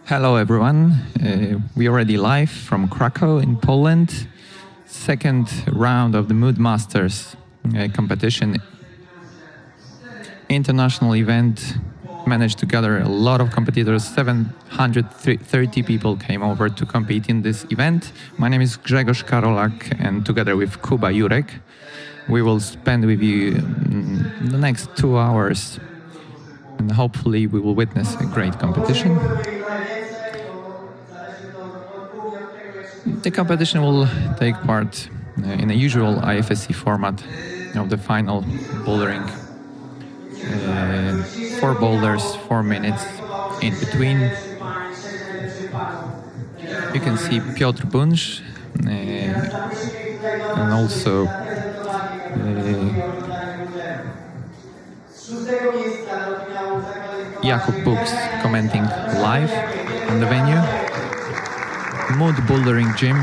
Hello everyone, we're already live from Cracow in Poland. Second round of the Mood Masters competition. International event, managed to gather a lot of competitors. 730 people came over to compete in this event. My name is Grzegorz, Karolak, and together with Kuba, Jurek, we will spend with you the next 2 hours, and hopefully we will witness a great competition. The competition will take part in a usual IFSC format of the final bouldering. 4 boulders, 4 minutes in between. You can see Piotr Bunsz and also Jakub Books commenting live on the venue. Mood Bouldering Gym,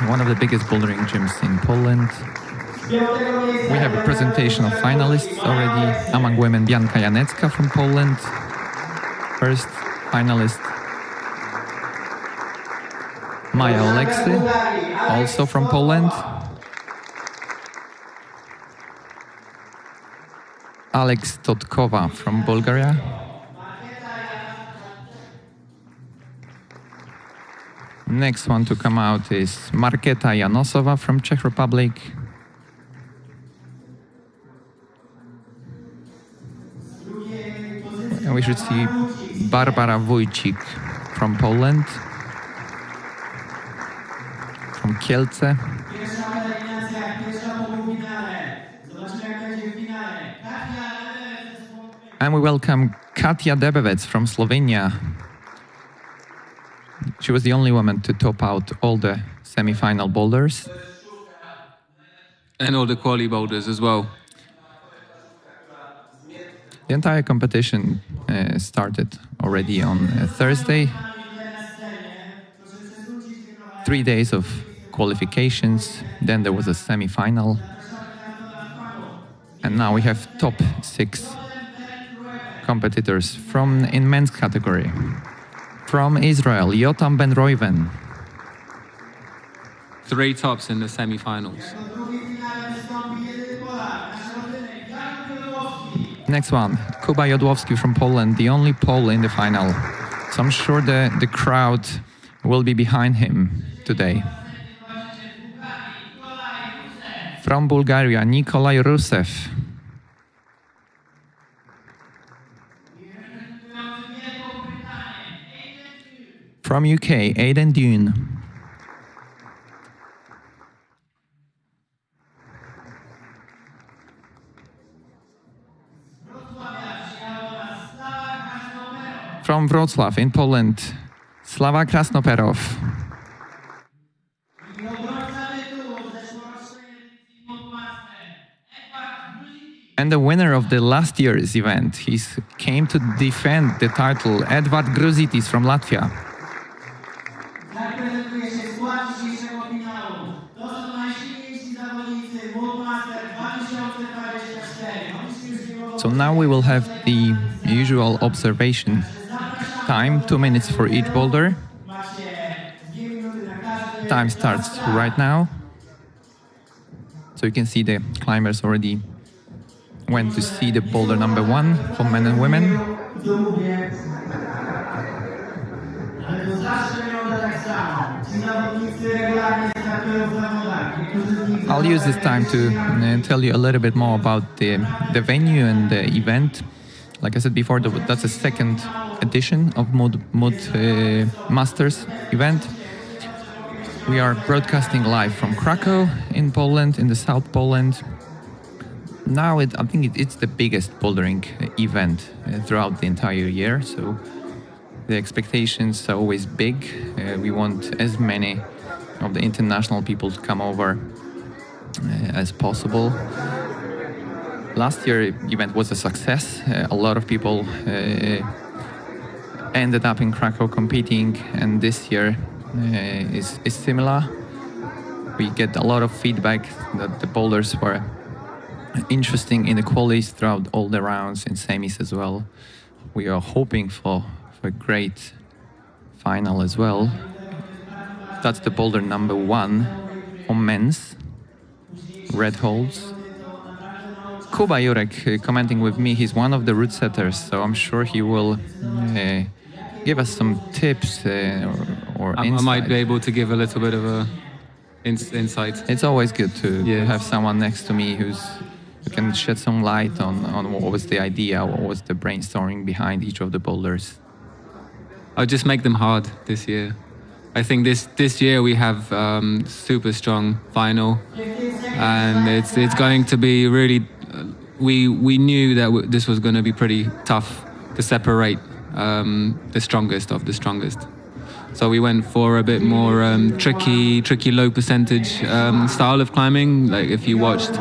one of the biggest bouldering gyms in Poland. We have a presentation of finalists already. Among women, Bianka Janecka from Poland. First finalist, Maja Oleksy, also from Poland. Alex Totkova from Bulgaria. Next one to come out is Marketa Janosova from Czech Republic. And we should see Barbara Wójcik from Poland, from Kielce. And we welcome Katia Debevec from Slovenia. She was the only woman to top out all the semi-final boulders. And all the quali boulders as well. The entire competition started already on Thursday. 3 days of qualifications, then there was a semi-final. And now we have top 6 competitors in men's category. From Israel, Yotam Ben Reuven. 3 tops in the semi-finals. Next one, Kuba Jodłowski from Poland, the only Pole in the final. So I'm sure the crowd will be behind him today. From Bulgaria, Nikolai Rusev. From UK, Aidan Dune. From Wrocław in Poland, Slava Krasnoperov. And the winner of the last year's event, he came to defend the title, Edward Gruzitis from Latvia. So now we will have the usual observation time, 2 minutes for each boulder. Time starts right now. So you can see the climbers already went to see the boulder number 1 for men and women. I'll use this time to tell you a little bit more about the venue and the event. Like I said before, that's the second edition of Mood Masters event. We are broadcasting live from Cracow in Poland, in the South Poland. Now I think it's the biggest bouldering event throughout the entire year, so the expectations are always big. We want as many of the international people to come over as possible. Last year event was a success. A lot of people ended up in Cracow competing, and this year is similar. We get a lot of feedback that the boulders were interesting in the qualies throughout all the rounds and semis as well. We are hoping for great final as well. That's the boulder number 1 for men's. Red holds. Kuba Jurek commenting with me. He's one of the root setters, so I'm sure he will give us some tips or I insight. might be able to give a little bit of a insight. It's always good to have someone next to me who can shed some light on what was the idea, what was the brainstorming behind each of the boulders. I'll just make them hard this year. I think this year we have super strong final, and it's going to be really. We knew that this was going to be pretty tough to separate the strongest of the strongest. So we went for a bit more tricky low percentage style of climbing. Like if you watched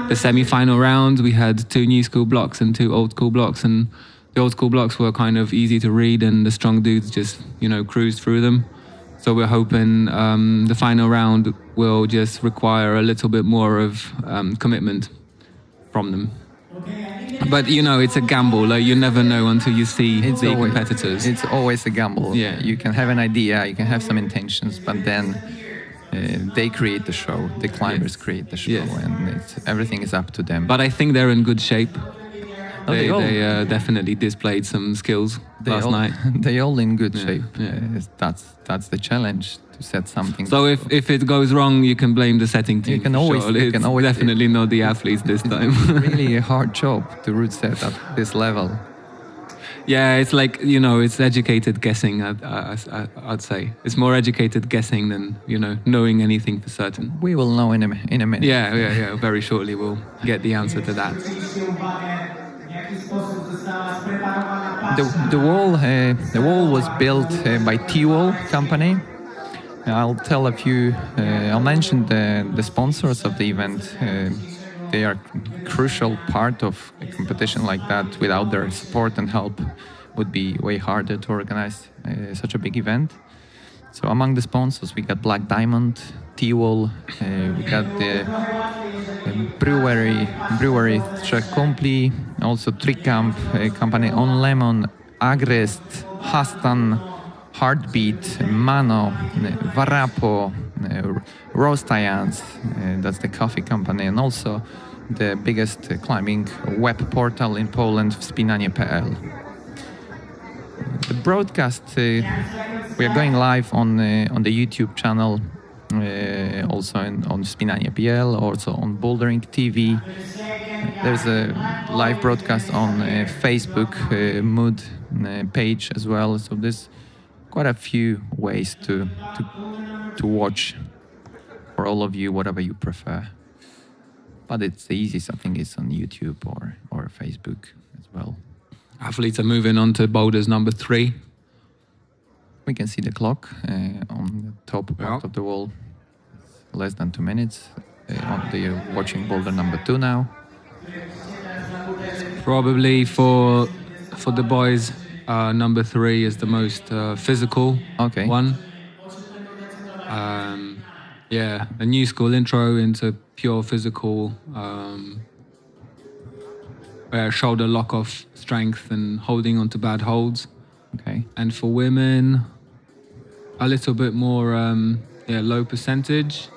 the semi-final round, we had 2 new school blocks and 2 old school blocks, and the old school blocks were kind of easy to read, and the strong dudes just cruised through them. So we're hoping the final round will just require a little bit more of commitment from them. But it's a gamble. Like you never know until you see the competitors. It's always a gamble. Yeah. You can have an idea, you can have some intentions, but then they create the show. The climbers create the show, and everything is up to them. But I think they're in good shape. Oh, they definitely displayed some skills last night. They all in good shape. Yeah. That's the challenge, to set something. So if it goes wrong, you can blame the setting team. You can always. It's definitely not the athletes this time. Really a hard job to root set at this level. Yeah, it's like it's educated guessing. I'd say it's more educated guessing than knowing anything for certain. We will know in a minute. Yeah. Very shortly we'll get the answer to that. The wall was built by T-Wall company. I'll tell a few. I'll mention the sponsors of the event. They are crucial part of a competition like that. Without their support and help, would be way harder to organize such a big event. So among the sponsors, we got Black Diamond, T-Wall, we got the brewery Trzech Kumpli, also Tricamp, company On Lemon, Agrest, Hastan, Heartbeat, Mano, Varapo, Roastayans, that's the coffee company, and also the biggest climbing web portal in Poland, wspinanie.pl. The broadcast, we are going live on the YouTube channel, also on wspinanie.pl, also on Bouldering TV. There's a live broadcast on Facebook Mood page as well. So there's quite a few ways to watch for all of you, whatever you prefer. But it's the easiest, I think, is on YouTube or Facebook as well. Athletes are moving on to boulders number 3. We can see the clock on the top part of the wall. It's less than 2 minutes. You're watching boulder number 2 now. Probably for the boys, number 3 is the most physical one. A new school intro into pure physical shoulder lock off strength and holding onto bad holds. Okay. And for women, a little bit more low percentage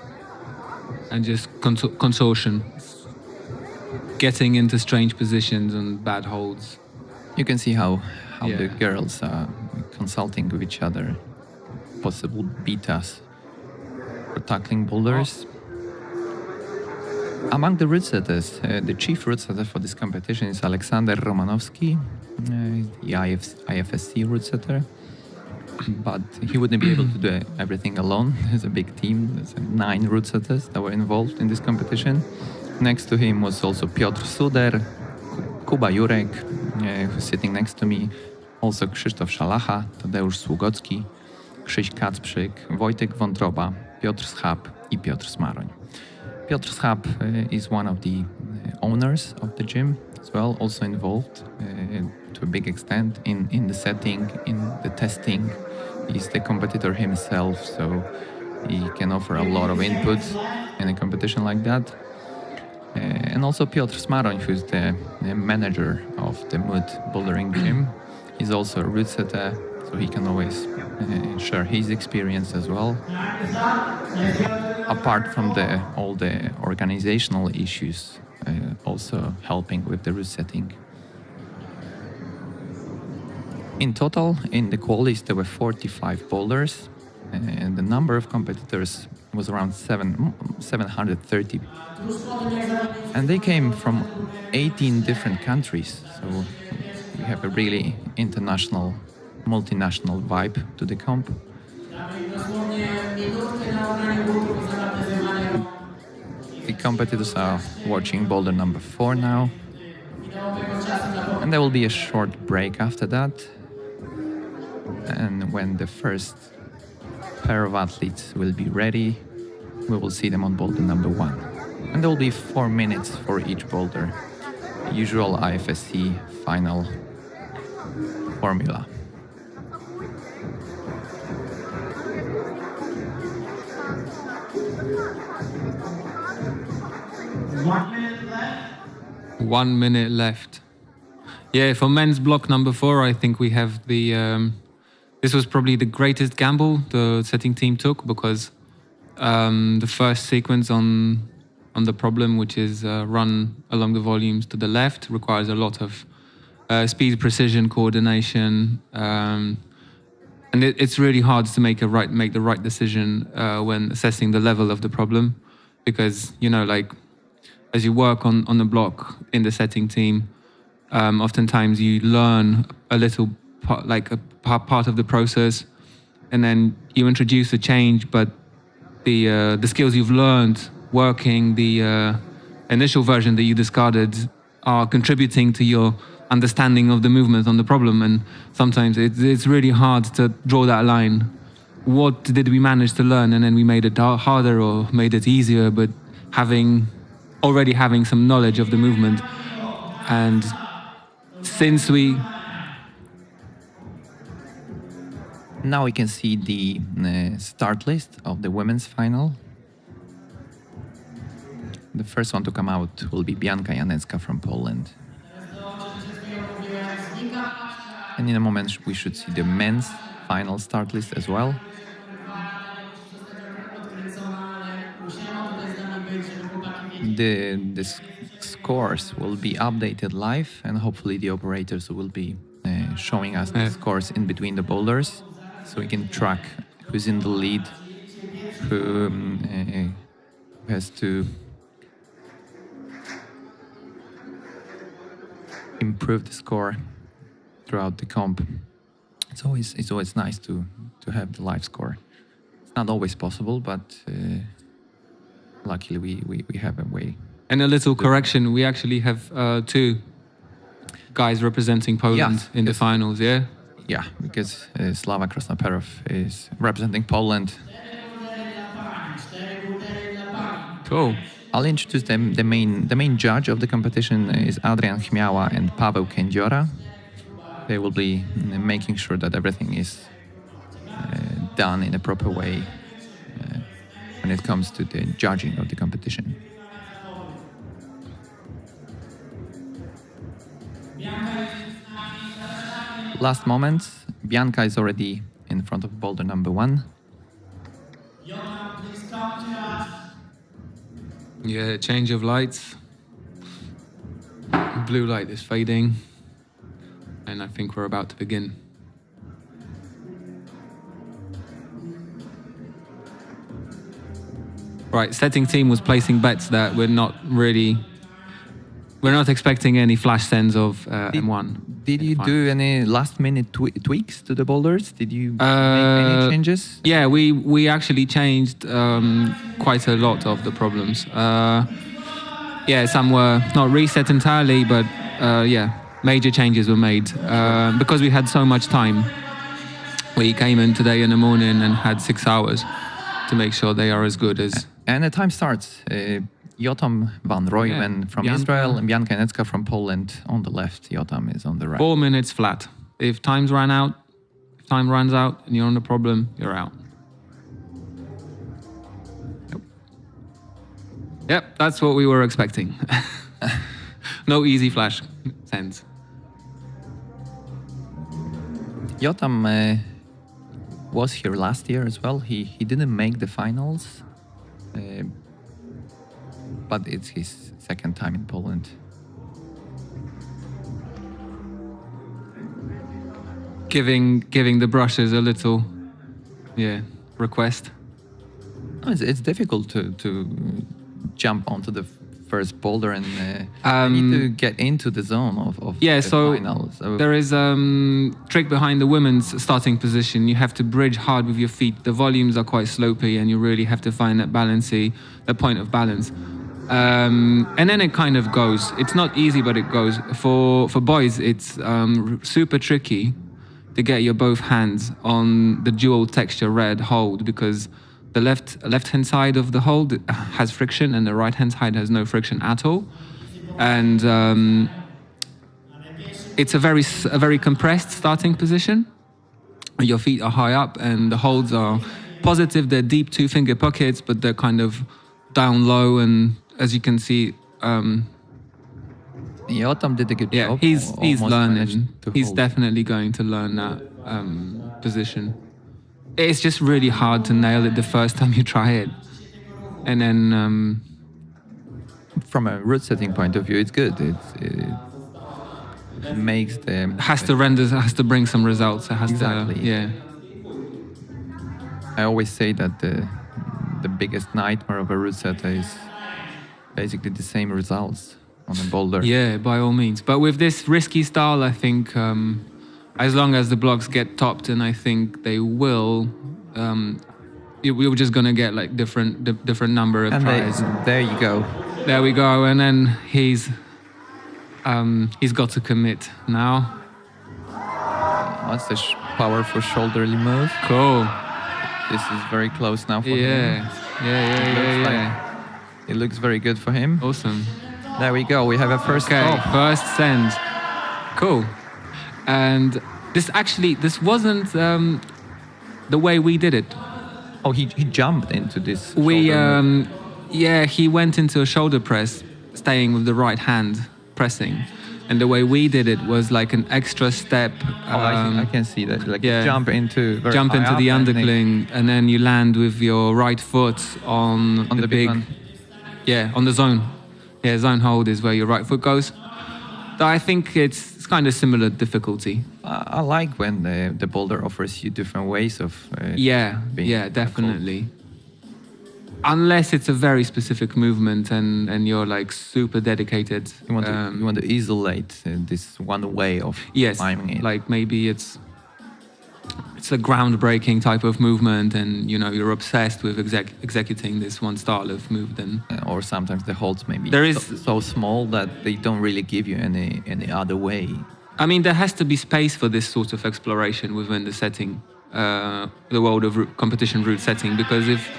and just consortion, getting into strange positions and bad holds. You can see how the girls are consulting with each other, possible betas for tackling boulders. Among the root setters, the chief root setter for this competition is Aleksander Romanowski, the IFSC root setter. But he wouldn't be able to do everything alone. There's a big team. There's 9 root setters that were involved in this competition. Next to him was also Piotr Suder, Kuba Jurek, who's sitting next to me, also Krzysztof Szalacha, Tadeusz Sługocki, Krzyś Kacprzyk, Wojtek Wątroba, Piotr Schab i Piotr Smaroń. Piotr Schab is one of the owners of the gym as well, also involved to a big extent in the setting, in the testing. He's the competitor himself, so he can offer a lot of input in a competition like that. And also Piotr Smaroń, who's the manager of the Mood Bouldering Gym. He's also a root setter, so he can always share his experience as well. Apart from all the organizational issues, also helping with the route setting. In total, in the qualies, there were 45 boulders, and the number of competitors was around 730. And they came from 18 different countries, so we have a really international, multinational vibe to the comp. The competitors are watching boulder number 4 now, and there will be a short break after that. And when the first pair of athletes will be ready, we will see them on boulder number 1. And there will be 4 minutes for each boulder. Usual IFSC final formula. One minute left. Yeah, for men's block number 4, I think we have the... this was probably the greatest gamble the setting team took, because the first sequence on the problem, which is run along the volumes to the left, requires a lot of speed, precision, coordination, and it's really hard to make the right decision when assessing the level of the problem, because as you work on the block in the setting team, oftentimes you learn a little part of the process, and then you introduce a change, but the skills you've learned working the initial version that you discarded are contributing to your understanding of the movement on the problem, and sometimes it's really hard to draw that line. What did we manage to learn, and then we made it harder or made it easier, but already having some knowledge of the movement. And since now we can see the start list of the women's final. The first one to come out will be Bianka Janecka from Poland. And in a moment we should see the men's final start list as well. The scores will be updated live, and hopefully the operators will be showing us the scores in between the boulders, so we can track who's in the lead, who has to improve the score throughout the comp. It's always nice to have the live score. It's not always possible, but luckily we have a way. And a little correction, we actually have 2 guys representing Poland in the finals, yeah? Yeah, because Slava Krasnoperov is representing Poland. Cool. I'll introduce them. The main judge of the competition is Adrian Chmiała and Paweł Kędziora. They will be making sure that everything is done in a proper way when it comes to the judging of the competition. Last moments, Bianka is already in front of boulder number 1. Yeah, change of lights. Blue light is fading, and I think we're about to begin. Right, setting team was placing bets that we're not expecting any flash sends of M1. Did you do any last-minute tweaks to the boulders? Did you make any changes? Yeah, we actually changed quite a lot of the problems. Some were not reset entirely, but major changes were made. Because we had so much time, we came in today in the morning and had 6 hours to make sure they are as good as... And the time starts. Jotam van Rooyen from Israel and Bianka Janecka from Poland on the left. Jotam is on the right. 4 minutes flat. If time runs out and you're on the problem, you're out. Yep, that's what we were expecting. No easy flash sends. Yotam was here last year as well. He didn't make the finals, but it's his second time in Poland. Giving the brushes a little, request. It's difficult to jump onto the first boulder and you need to get into the zone of the final. So there is trick behind the women's starting position. You have to bridge hard with your feet. The volumes are quite slopey, and you really have to find that point of balance. And then it kind of goes. It's not easy, but it goes. For boys, it's super tricky to get your both hands on the dual texture red hold, because the left-hand side of the hold has friction and the right-hand side has no friction at all. And it's a very compressed starting position. Your feet are high up and the holds are positive. They're deep two-finger pockets, but they're kind of down low. And as you can see, Yotam did a good job. He's learning. He's hold. Definitely going to learn that position. It's just really hard to nail it the first time you try it. And then from a root setting point of view, it's good. It makes the has to bring some results. It has exactly. to I always say that the biggest nightmare of a root setter is basically the same results on a boulder. Yeah, by all means. But with this risky style, I think as long as the blocks get topped, and I think they will, we were just gonna get like different number of tries. There you go. There we go. And then he's got to commit now. That's a powerful shoulderly move. Cool. This is very close now for him. Yeah. It looks very good for him. Awesome. There we go. We have a first stop. First send. Cool. And this wasn't the way we did it. Oh, he jumped into this. He went into a shoulder press, staying with the right hand pressing. And the way we did it was like an extra step. I can see that. Like jump into the undercling, and then you land with your right foot on the big one. Yeah, on the zone. Yeah, zone hold is where your right foot goes. So I think it's kind of similar difficulty. I like when the boulder offers you different ways of being definitely. Unless it's a very specific movement and you're like super dedicated. You want to isolate this one way of climbing it. Like maybe it's a groundbreaking type of movement, and you're obsessed with executing this one style of move. Then or sometimes the holds maybe so small that they don't really give you any other way. I mean, there has to be space for this sort of exploration within the setting, the world of competition route setting, because if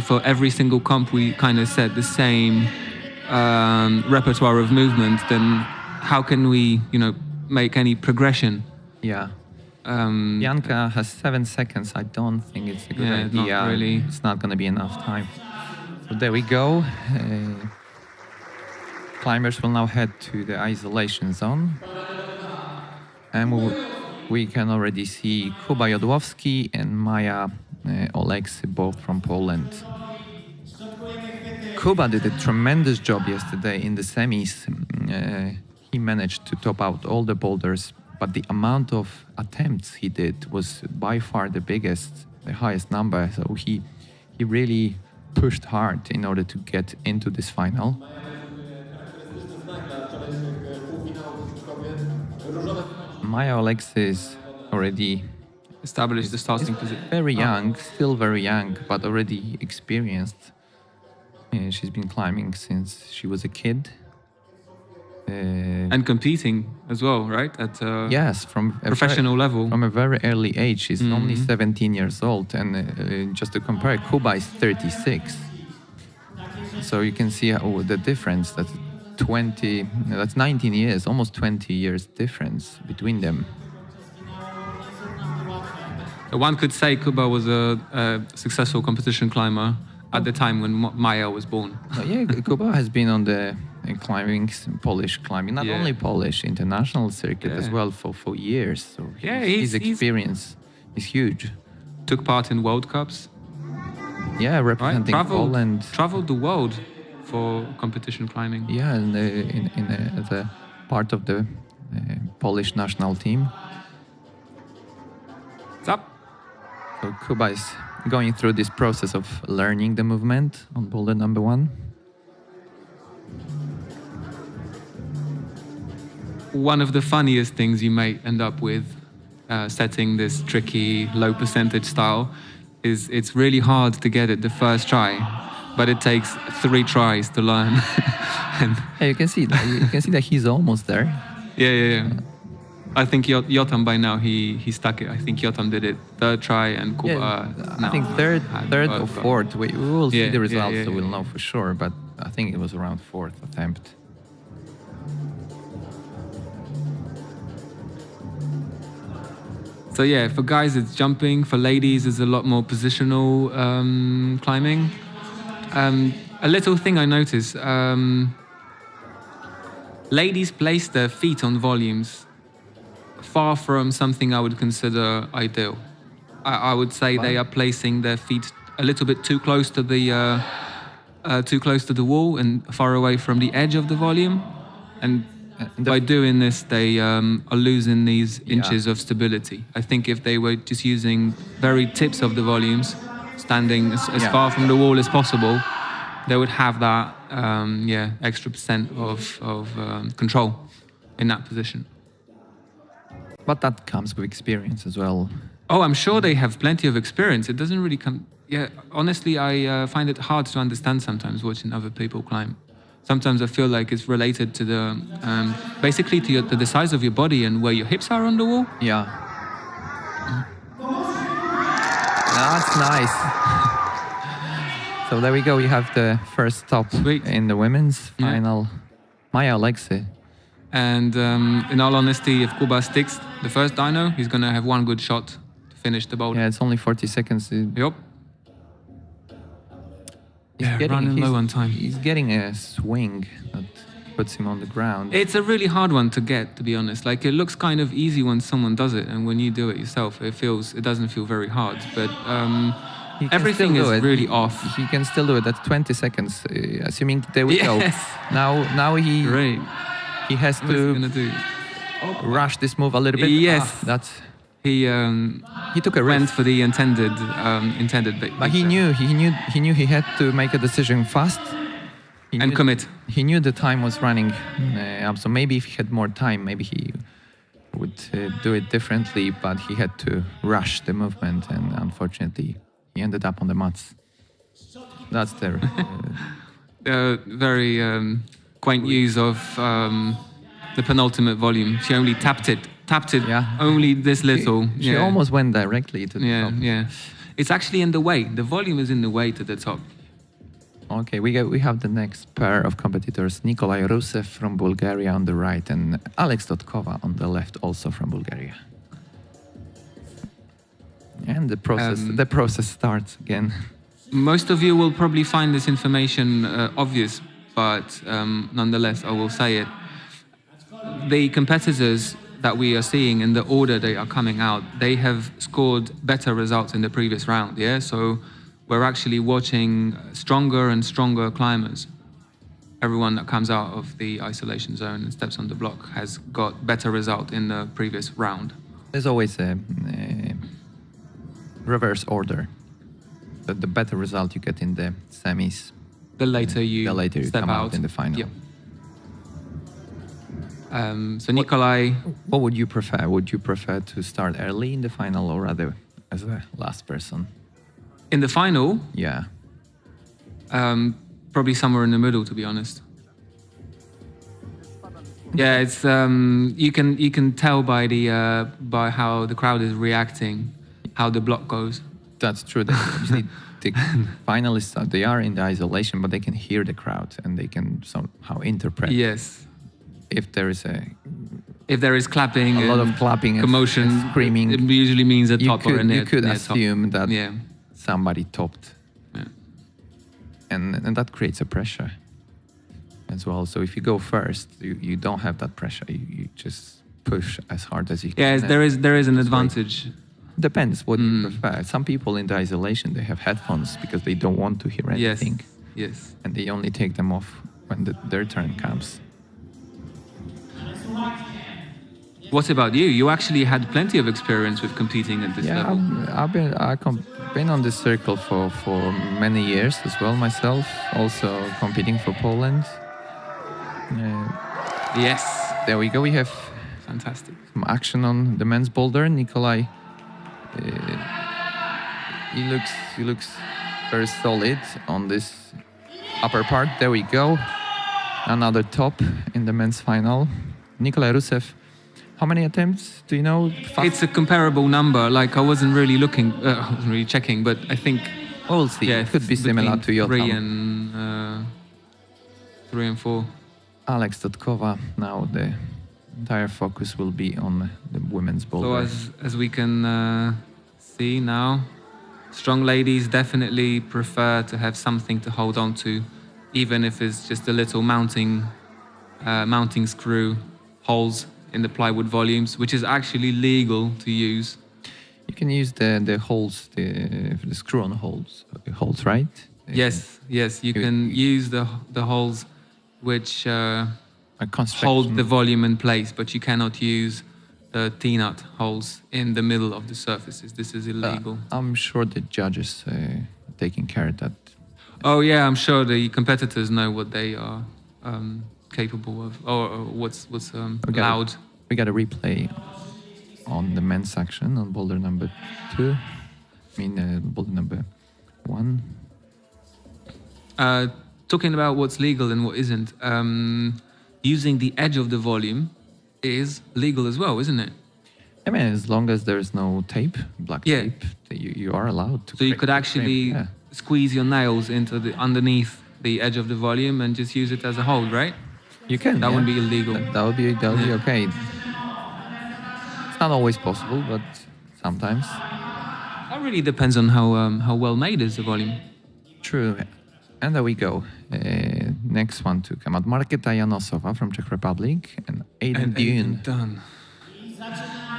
for every single comp we kind of set the same repertoire of movement, then how can we make any progression? Yeah. Bianca has 7 seconds. I don't think it's a good idea. Not really. It's not going to be enough time. So there we go. Climbers will now head to the isolation zone. And we can already see Kuba Jodłowski and Maja Oleksy, both from Poland. Kuba did a tremendous job yesterday in the semis. He managed to top out all the boulders, but the amount of attempts he did was by far the highest number. So he really pushed hard in order to get into this final. Maja Oleksy is already established the starting position. Still very young, but already experienced. She's been climbing since she was a kid. And competing as well, right? At from a professional level. From a very early age. She's only 17 years old. And just to compare, Kuba is 36. So you can see the difference. That's 19 years, almost 20 years difference between them. One could say Kuba was a successful competition climber at the time when Maja was born. Kuba has been on the climbing, Polish climbing, not Yeah. only Polish, international circuit as Yeah. well for years. So Yeah, his he's- experience is huge. Took part in World Cups, Yeah, right? representing Poland. Traveled the world for competition climbing. Yeah, as a part of the Polish national team. It's up. So Kuba is going through this process of learning the movement on boulder number 1. One of the funniest things you may end up with setting this tricky low percentage style is it's really hard to get it the first try, but it takes 3 tries to learn. And Hey, you can see that he's almost there. yeah. I think Yotam by now he stuck it. I think Yotam did it 3rd try and Kuba. Yeah, no, I think third had or both got it. 4th. We will see Yeah, the yeah, results, yeah, so we'll yeah. know for sure. But I think it was around 4th attempt. So yeah, for guys it's jumping. For ladies it's a lot more positional climbing. A little thing I noticed: ladies place their feet on volumes far from something I would consider ideal. I would say they are placing their feet a little bit too close to the wall and far away from the edge of the volume, and by doing this, they are losing these inches of stability. I think if they were just using very tips of the volumes, standing as far from the wall as possible, they would have that extra percent of control in that position. But that comes with experience as well. Oh, I'm sure they have plenty of experience. It doesn't really come... Yeah, honestly, I find it hard to understand sometimes watching other people climb. Sometimes I feel like it's related to the... basically to the size of your body and where your hips are on the wall. Yeah. That's nice. So there we go. We have the first stop Sweet. in the women's Yeah. final. Maya likes it. And in all honesty, if Kuba sticks the first dyno, he's going to have one good shot to finish the boulder. Yeah, it's only 40 seconds. Yup. Running low on time. He's getting a swing that puts him on the ground. It's a really hard one to get, to be honest. Like, it looks kind of easy when someone does it, and when you do it yourself, it doesn't feel very hard. But He can everything still is do it. really off. He can still do it. That's 20 seconds. Assuming there we go. Yes. Now he Great. he has What's he to gonna do? rush this move a little bit. Yes. That's He took a went risk. for the intended bit. But he knew he had to make a decision fast. He And knew- commit. He knew the time was running up, so maybe if he had more time, maybe he would do it differently. But he had to rush the movement, and unfortunately, he ended up on the mats. That's the Very quaint use of the penultimate volume. She only tapped it Yeah. only this little. She almost went directly to the top. Yeah. It's actually in the way. The volume is in the way to the top. Okay, we have the next pair of competitors: Nikolai Rusev from Bulgaria on the right, and Alex Dotkova on the left, also from Bulgaria. And the process starts again. Most of you will probably find this information obvious, but nonetheless, I will say it. The competitors that we are seeing in the order they are coming out, they have scored better results in the previous round, yeah? So we're actually watching stronger and stronger climbers. Everyone that comes out of the isolation zone and steps on the block has got better result in the previous round. There's always a reverse order. The better result you get in the semis, The later you step come out in the final. Yep. So Nikolai, What would you prefer? Would you prefer to start early in the final or rather as a last person? in the final, Yeah. probably somewhere in the middle, to be honest. Yeah, it's you can tell by how the crowd is reacting, how the block goes. That's true. Usually the finalists, they are in the isolation, but they can hear the crowd and they can somehow interpret Yes. if there is If there is clapping, a lot and of clapping and commotion, and screaming. it usually means a top or a near. You could near assume top. that Yeah. somebody topped, Yeah. and that creates a pressure. as well. So if you go first, you don't have that pressure. You just push as hard as you can. Yeah, there is an It's great. advantage. Depends what you prefer. Some people in the isolation, they have headphones because they don't want to hear Yes, anything. yes. And they only take them off when their turn comes. What about you? You actually had plenty of experience with competing at this Yeah, level. I've been on this circle for many years as well myself. Also competing for Poland. Yes. There we go. We have Fantastic. some action on the men's boulder. Nikolai, he looks very solid on this upper part. There we go. Another top in the men's final. Nikolai Rusev. How many attempts do you know? It's a comparable number. Like I wasn't really looking, I wasn't really checking, but I think We'll see. yeah, It could be similar to your three and 4. Alex Totkova. Now the entire focus will be on the women's So boulder. as we can see now, strong ladies definitely prefer to have something to hold on to, even if it's just a little mounting screw holes in the plywood volumes, which is actually legal to use. You can use the holes, the screw-on holes, right? Yes, you can use the holes which A construction. hold the volume in place, but you cannot use the T-nut holes in the middle of the surfaces. This is illegal. I'm sure the judges taking care of that. Oh yeah, I'm sure the competitors know what they are capable of, or what's allowed. We got a replay on the men's section on boulder number 2. I mean boulder number 1. Talking about what's legal and what isn't, using the edge of the volume is legal as well, isn't it? I mean, as long as there's no tape, black Yeah. tape, you are allowed to. So you crack could the actually frame, yeah. squeeze your nails into the underneath the edge of the volume and just use it as a hold, right? You can. That yeah. wouldn't be illegal. That would be okay. It's not always possible, but sometimes. That really depends on how well made is the volume. True. And there we go. Next one to come out. Marketa Janosova from Czech Republic and Aiden Dune. Done.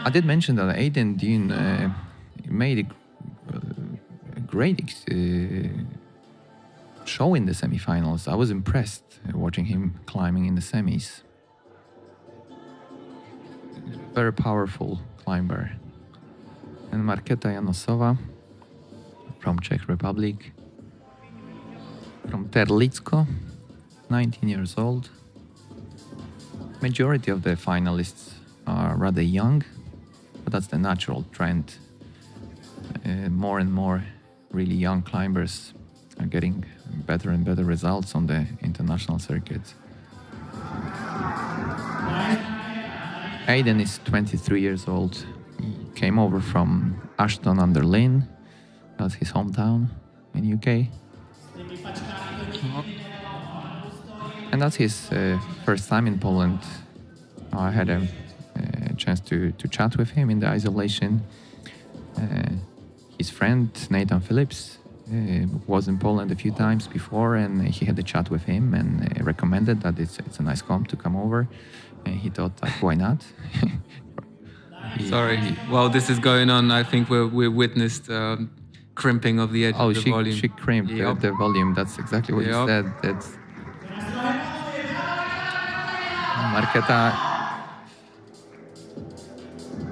I did mention that Aiden Dune made a great show in the semifinals. I was impressed watching him climbing in the semis. Very powerful climber. And Marketa Janosova from Czech Republic. From Terlicko, 19 years old. Majority of the finalists are rather young, but that's the natural trend. More and more really young climbers are getting better and better results on the international circuit. Aiden is 23 years old. He came over from Ashton-under-Lyne. That's his hometown in UK. And that's his first time in Poland. I had a chance to chat with him in the isolation. His friend Nathan Phillips was in Poland a few times before, and he had a chat with him and recommended that it's a nice comp to come over. And he thought, like, why not? Sorry. While this is going on, I think we witnessed crimping of the edge of the volume. She crimped Yep. the volume. That's exactly what you Yep. said. That's Marketa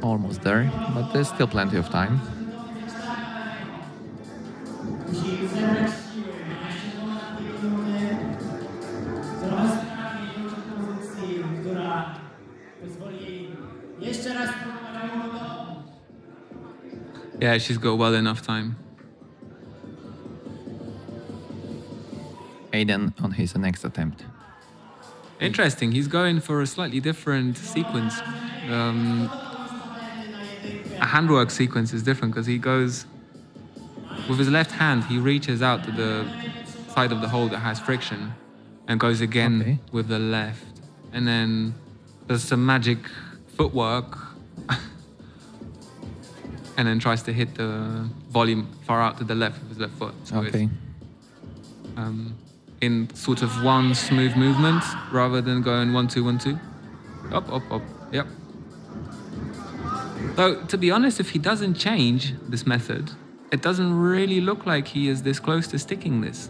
almost there, but there's still plenty of time. Yeah, she's got well enough time. Aiden on his next attempt. Interesting. He's going for a slightly different sequence. A handwork sequence is different because he goes with his left hand. He reaches out to the side of the hole that has friction and goes again Okay. with the left, and then does some magic footwork, and then tries to hit the volume far out to the left with his left foot. So Okay. in sort of one smooth movement rather than going 1 2 1 2. Up, up, up. Yep. Though to be honest, if he doesn't change this method, it doesn't really look like he is this close to sticking this.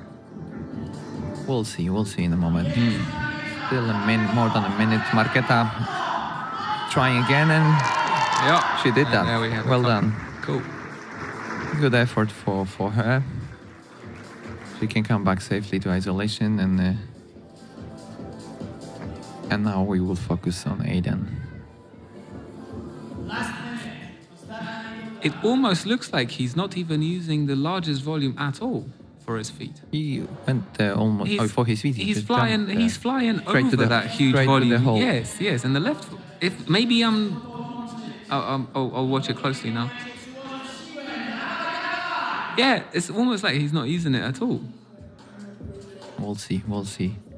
We'll see in a moment. Still more than a minute. Marketa trying again, and Yeah. she did And that. there we have Well it. done. Cool. Good effort for her. She can come back safely to isolation, and now we will focus on Aiden. It almost looks like he's not even using the largest volume at all for his feet. He went almost for his feet. He He's just flying. jumped, He's flying straight to over the- that huge straight to the volume. hole. Yes, yes. And the left. If maybe I'll watch it closely now. Yeah, it's almost like he's not using it at all, We'll see.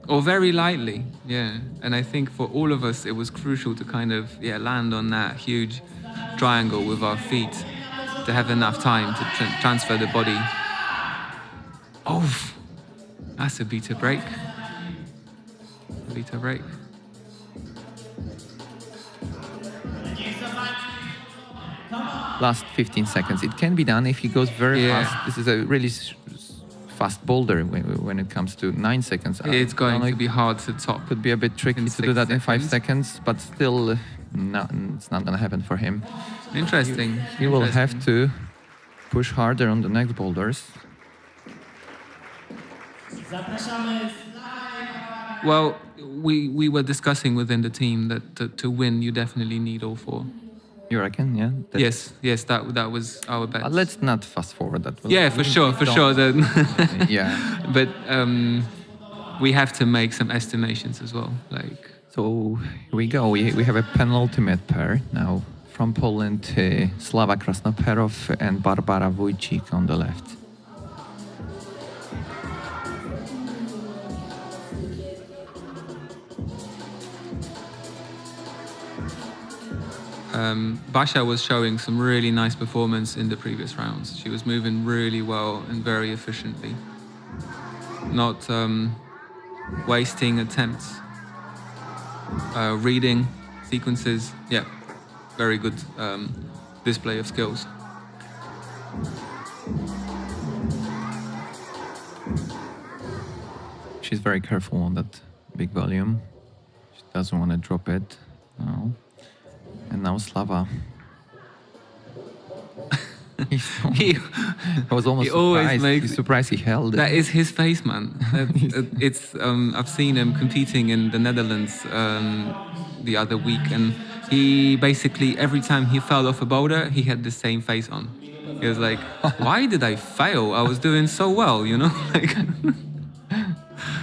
or very lightly. Yeah, and I think for all of us, it was crucial to kind of land on that huge triangle with our feet to have enough time to transfer the body. Oh, that's a beta break. Beta break. Last 15 seconds. It can be done if he goes very Yeah. fast. This is a really fast boulder when it comes to 9 seconds. It's going I to be hard to top. could be a bit tricky in to do 6 that in 5 seconds. seconds, but still, no, it's not gonna happen for him. Interesting. He will have Interesting. to push harder on the next boulders. Well, we were discussing within the team that to win, you definitely need all 4. You reckon? Yeah. Yes, that was our bet. Let's not fast forward that. Yeah, for sure. That, Yeah. but we have to make some estimations as well. Like, So here we go. We have a penultimate pair now from Poland: Slava Krasnoperov and Barbara Wójcik on the left. Basia was showing some really nice performance in the previous rounds. She was moving really well and very efficiently, not wasting attempts, reading sequences. Yeah, very good display of skills. She's very careful on that big volume. She doesn't want to drop it. No. And now Slava. He I was almost He always surprised. makes- He's surprised he held it. That is his face, man. It's I've seen him competing in the Netherlands the other week, and he basically every time he fell off a boulder, he had the same face on. He was like, "Why did I fail? I was doing so well, you know." Like,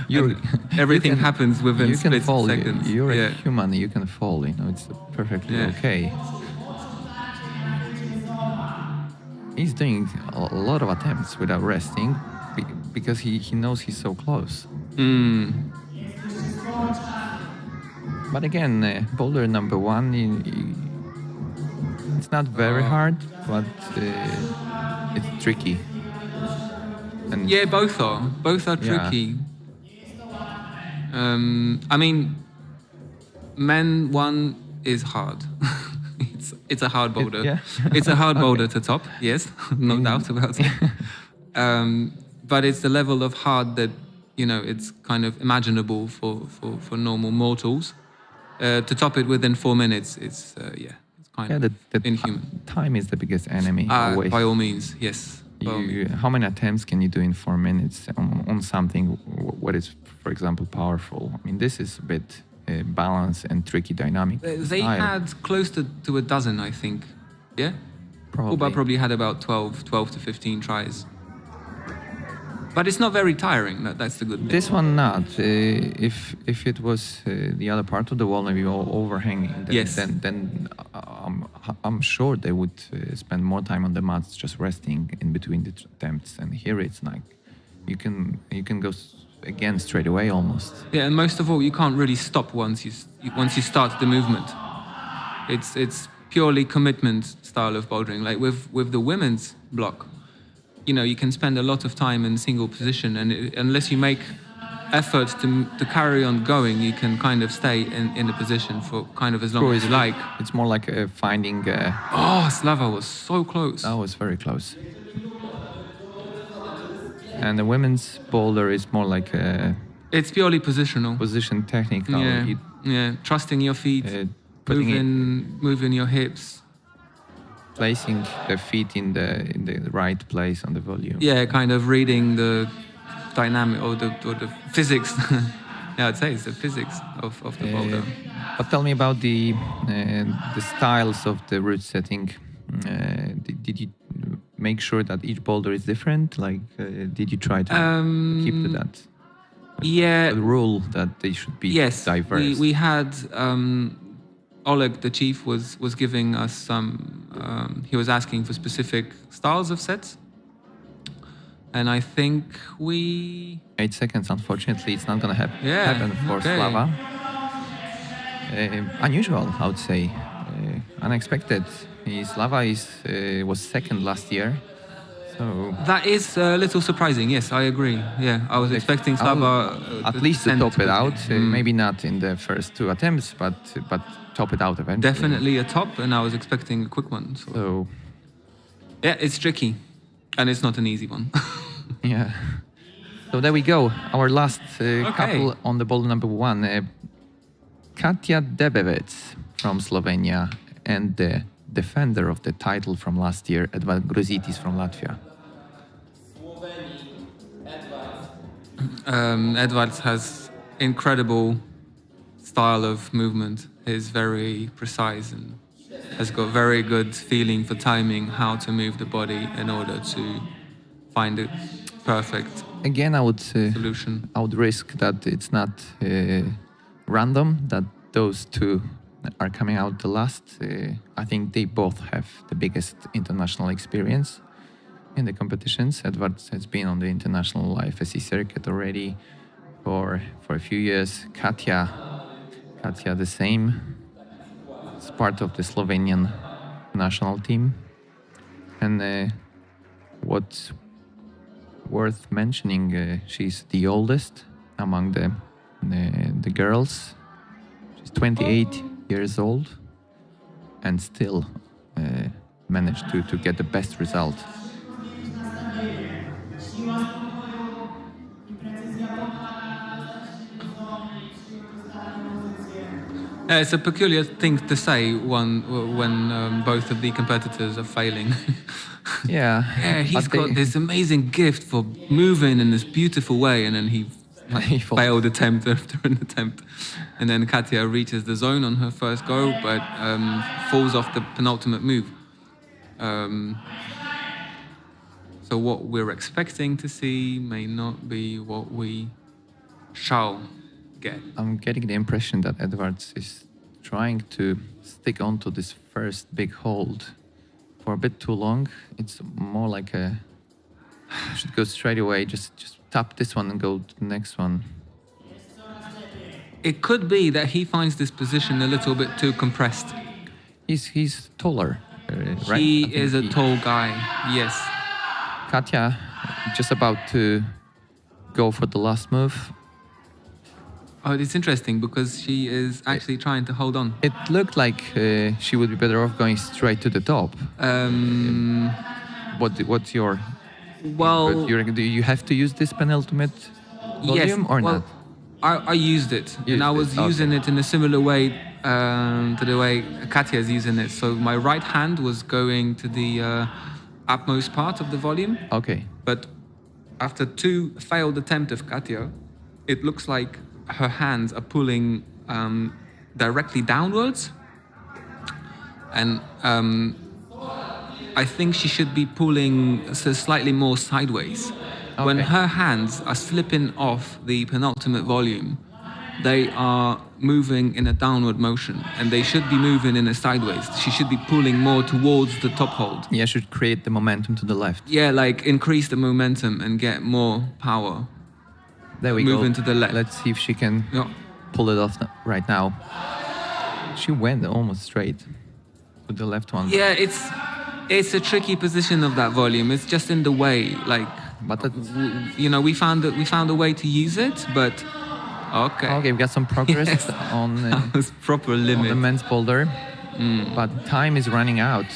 You- everything you can- happens within you can split fall. seconds. You're yeah. a human. You can fall. You know, it's perfectly Yeah. okay. He's doing a lot of attempts without resting because he knows he's so close. But again, boulder number 1, it's not very hard, but it's tricky. And Yeah, both are. Both are Yeah. tricky. I mean, men one is hard. it's a hard boulder. yeah. It's a hard boulder to top. Yes, no doubt about it. But it's the level of hard that it's kind of imaginable for normal mortals. To top it within 4 minutes, it's kind Yeah, of the inhuman. time is the biggest enemy. Always. By all means, yes. By all means. How many attempts can you do in 4 minutes on something what is, for example, powerful? I mean, this is a bit balanced and tricky dynamic. They style. had close to a dozen, I think. Yeah? Probably. Kuba probably had about 12 to 15 tries. But it's not very tiring. That's the good thing. This one not. If it was the other part of the wall, maybe overhanging, then, Yes. then I'm sure they would spend more time on the mats, just resting in between the attempts. And here it's like you can go again straight away almost. Yeah, and most of all, you can't really stop once you start the movement. It's purely commitment style of bouldering. Like with the women's block, you can spend a lot of time in single position, and unless you make effort to carry on going, you can kind of stay in the position for kind of as long as you like. It's more like finding. Oh, Slava was so close. That was very close. And the women's boulder is more like a It's purely positional. position technical. Yeah, yeah. Trusting your feet, Putting it, moving your hips. placing the feet in the right place on the volume. Yeah, kind of reading the dynamic or the physics. Yeah, I'd say it's the physics of the boulder. But tell me about the styles of the route setting. Did you make sure that each boulder is different? Like, did you try to keep to that? Yeah. The rule that they should be diverse. We had Oleg, the chief, was giving us some. He was asking for specific styles of sets, and I think we 8 seconds. Unfortunately, it's not gonna happen for okay. Slava. Unusual, I would say. Unexpected. Slava was second last year. So that is a little surprising. Yes, I agree. Yeah, I was expecting Slava at least to top it out. Maybe not in the first 2 attempts, but top it out eventually. Definitely a top, and I was expecting a quick one. So yeah, it's tricky, and it's not an easy one. Yeah. So there we go. Our last couple on the boulder number 1. Katja Debevec from Slovenia and the defender of the title from last year, Edvard Gruzitis from Latvia. Edvards has incredible style of movement. He's very precise and has got very good feeling for timing, how to move the body in order to find a perfect Again, I would solution. I would risk that it's not random that those two are coming out the last. I think they both have the biggest international experience in the competitions. Edwards has been on the international IFSC circuit already for a few years. Katja the same. It's part of the Slovenian national team. And what's worth mentioning, she's the oldest among the girls. She's 28 years old and still managed to get the best result. It's a peculiar thing to say when both of the competitors are failing. Yeah, he's got this amazing gift for moving in this beautiful way, and then he failed attempt after an attempt. And then Katja reaches the zone on her first go, but falls off the penultimate move. So what we're expecting to see may not be what we shall get. I'm getting the impression that Edwards is trying to stick onto this first big hold for a bit too long. It's more like should go straight away, just tap this one and go to the next one. It could be that he finds this position a little bit too compressed. He's taller, right? He is a tall guy, yes. Katja just about to go for the last move. Oh, it's interesting because she is actually trying to hold on. It looked like she would be better off going straight to the top. What's your... Well... Do you have to use this penultimate volume or not? I used it, and I was using it in a similar way to the way Katja is using it. So my right hand was going to the upmost part of the volume. Okay. But after 2 failed attempts of Katja, it looks like her hands are pulling directly downwards. And I think she should be pulling slightly more sideways. Okay. When her hands are slipping off the penultimate volume, they are moving in a downward motion, and they should be moving in a sideways. She should be pulling more towards the top hold. Yeah, should create the momentum to the left. Yeah, like increase the momentum and get more power. There we go. Moving to the left. Let's see if she can pull it off right now. She went almost straight with the left one. Yeah, it's a tricky position of that volume. It's just in the way. Like but that's, we found a way to use it, but okay, we got some progress Yes. on That was proper on the limit. men's boulder, but time is running out.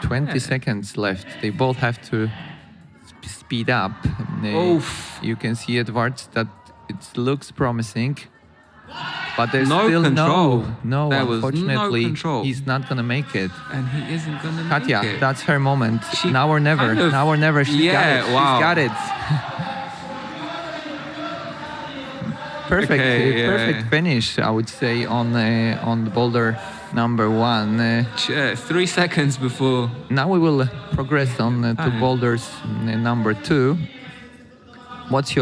20 seconds left. They both have to speed up. Oof. You can see Edwards that it looks promising, but there's No still control. no. There was no Unfortunately, control. he's not gonna make it. And he isn't gonna Katja, make it. that's her moment. She Now or never. kind of- Now or never. She got Yeah, it. wow. She's got it. Perfect, Okay, yeah. perfect finish, I would say, on the boulder number 1. Yeah, 3 seconds before. Now we will progress on to Fine. boulders number 2. What's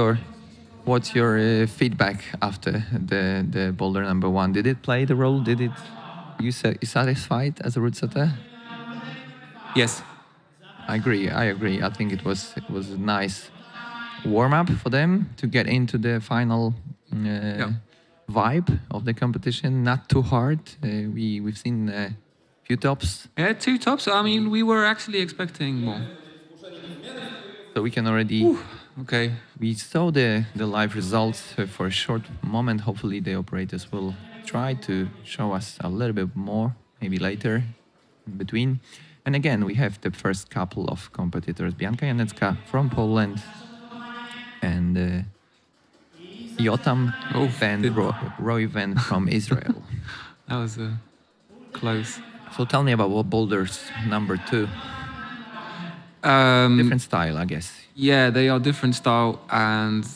your feedback after the boulder number 1? Did it play the role? Did it? You satisfied as a root setter? Yes. I agree. I think it was a nice warm up for them to get into the final vibe of the competition. Not too hard. We've seen a few tops, Yeah, 2 tops. I mean, we were actually expecting more. so we can already. Okay. We saw the live results for a short moment. Hopefully, the operators will try to show us a little bit more, maybe later, in between. And again, we have the first couple of competitors: Bianka Janecka from Poland and Jotam Royven from Israel. That was close. So tell me about boulders number 2. Different style, I guess. Yeah, they are different style, and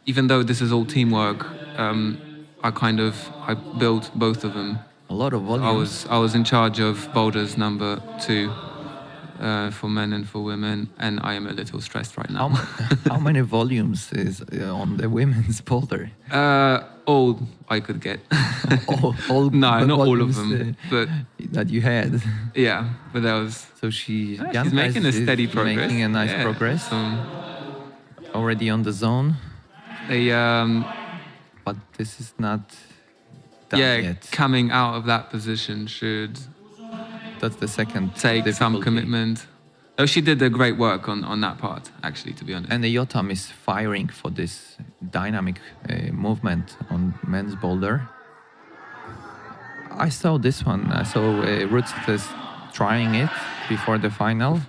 even though this is all teamwork, I built both of them. A lot of volume. I was in charge of boulders number 2 for men and for women, and I am a little stressed right now. How many volumes is on the women's boulder? All I could get. all No, not all of volumes, them, but that you had. yeah, but that was. So She's Janka making a is steady progress. Making a nice Yeah, progress. so Already on the zone, they but this is not done yet. coming out of that position should That's the second take some difficulty. commitment. Oh, she did a great work on that part, actually, to be honest. And the Jotam is firing for this dynamic movement on men's boulder. I saw this one. I saw Roots trying it before the final.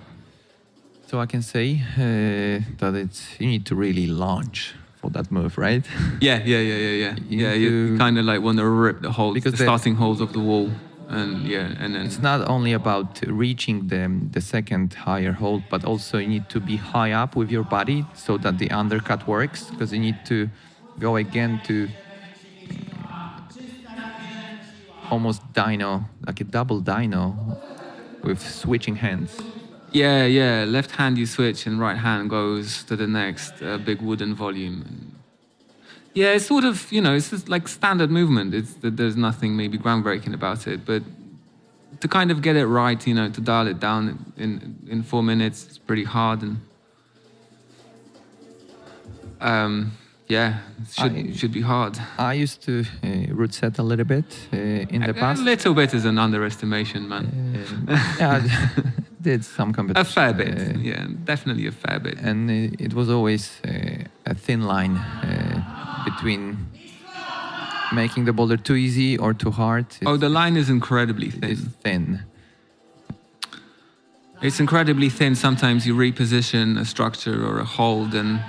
So I can say that you need to really launch for that move, right? Yeah. You Yeah, need you to- kind of like want to rip the holes, Because the the- starting holes of the wall, and then It's not only about reaching the second higher hold, but also you need to be high up with your body so that the undercut works, because you need to go again to almost dyno, like a double dyno with switching hands. yeah. Left hand you switch, and right hand goes to the next big wooden volume. Yeah, it's sort of, it's just like standard movement. There's nothing maybe groundbreaking about it, but to kind of get it right, to dial it down in 4 minutes, it's pretty hard. And should be hard. I used to root set a little bit in the past. A little bit is an underestimation, man. Yeah, I did some A competition. fair bit, yeah, definitely a fair bit. And it was always a thin line between making the boulder too easy or too hard. The line is incredibly thin. It's thin. It's incredibly thin. Sometimes you reposition a structure or a hold, and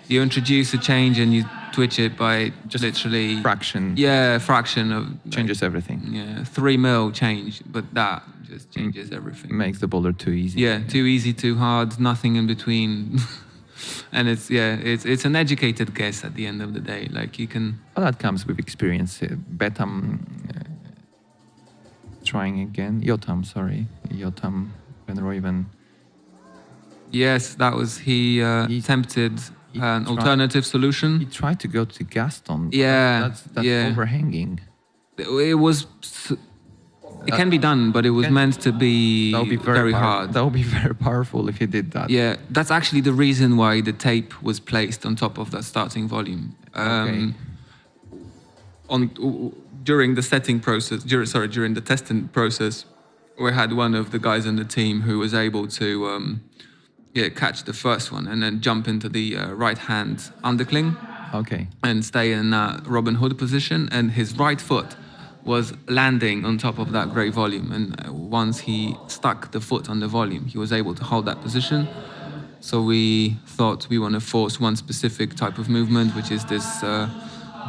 you introduce a change and you twitch it by just literally Fraction a fraction of changes everything. 3 mil change, but that just changes everything. Makes the boulder too easy. Yeah, too easy, too hard, nothing in between. And it's an educated guess at the end of the day. Like you can. Well, that comes with experience. Betam trying again. Jotam Van Rooyen. Yes, that was he attempted an tried- alternative solution. He tried to go to Gaston. Yeah, That's yeah. overhanging. It was. It can be done, but it was meant to be, That would be very powerful. hard. That would be very powerful if he did that. Yeah, that's actually the reason why the tape was placed on top of that starting volume. Okay. During the setting process, during the testing process, we had one of the guys on the team who was able to, catch the first one and then jump into the right hand undercling Okay. and stay in that Robin Hood position. And his right foot was landing on top of that great volume. And once he stuck the foot on the volume, he was able to hold that position. So we thought we want to force one specific type of movement, which is this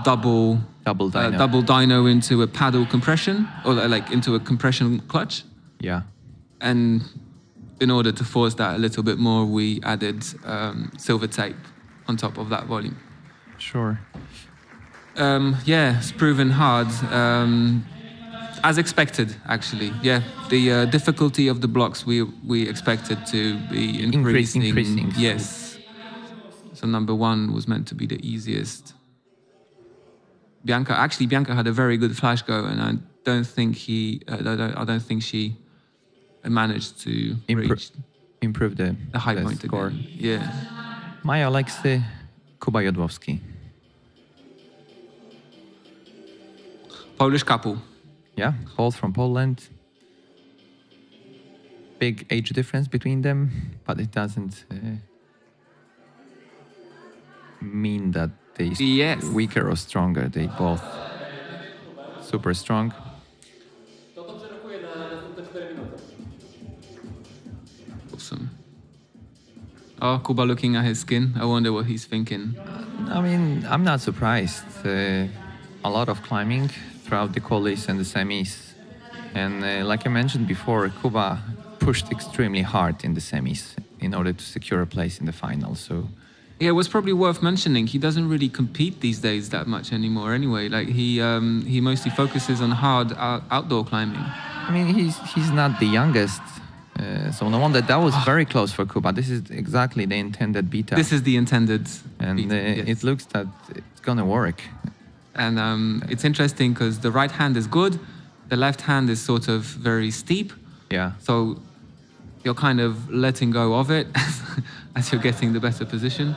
double dyno into a paddle compression, or like into a compression clutch. Yeah. And in order to force that a little bit more, we added silver tape on top of that volume. Sure. It's proven hard, as expected, actually. Yeah, the difficulty of the blocks we expected to be increasing. Yes. So number 1 was meant to be the easiest. Bianca had a very good flash go, and I don't think she managed to improve the high point score. Again. Yeah. Maja Aleksy, Kuba Jodłowski. Polish couple. Yeah, both from Poland. Big age difference between them, but it doesn't mean that they're weaker or stronger. They both super strong. Awesome. Oh, Kuba looking at his skin. I wonder what he's thinking. I mean, I'm not surprised. A lot of climbing throughout the qualies and the semis. And like I mentioned before, Kuba pushed extremely hard in the semis in order to secure a place in the final. So yeah, it was probably worth mentioning. He doesn't really compete these days that much anymore anyway. Like he mostly focuses on hard outdoor climbing. I mean, he's not the youngest. So no wonder that was very close for Kuba. This is exactly the intended beta. This is the intended and beta, yes. It looks that it's gonna work. And it's interesting because the right hand is good, the left hand is sort of very steep. Yeah. So you're kind of letting go of it as you're getting the better position.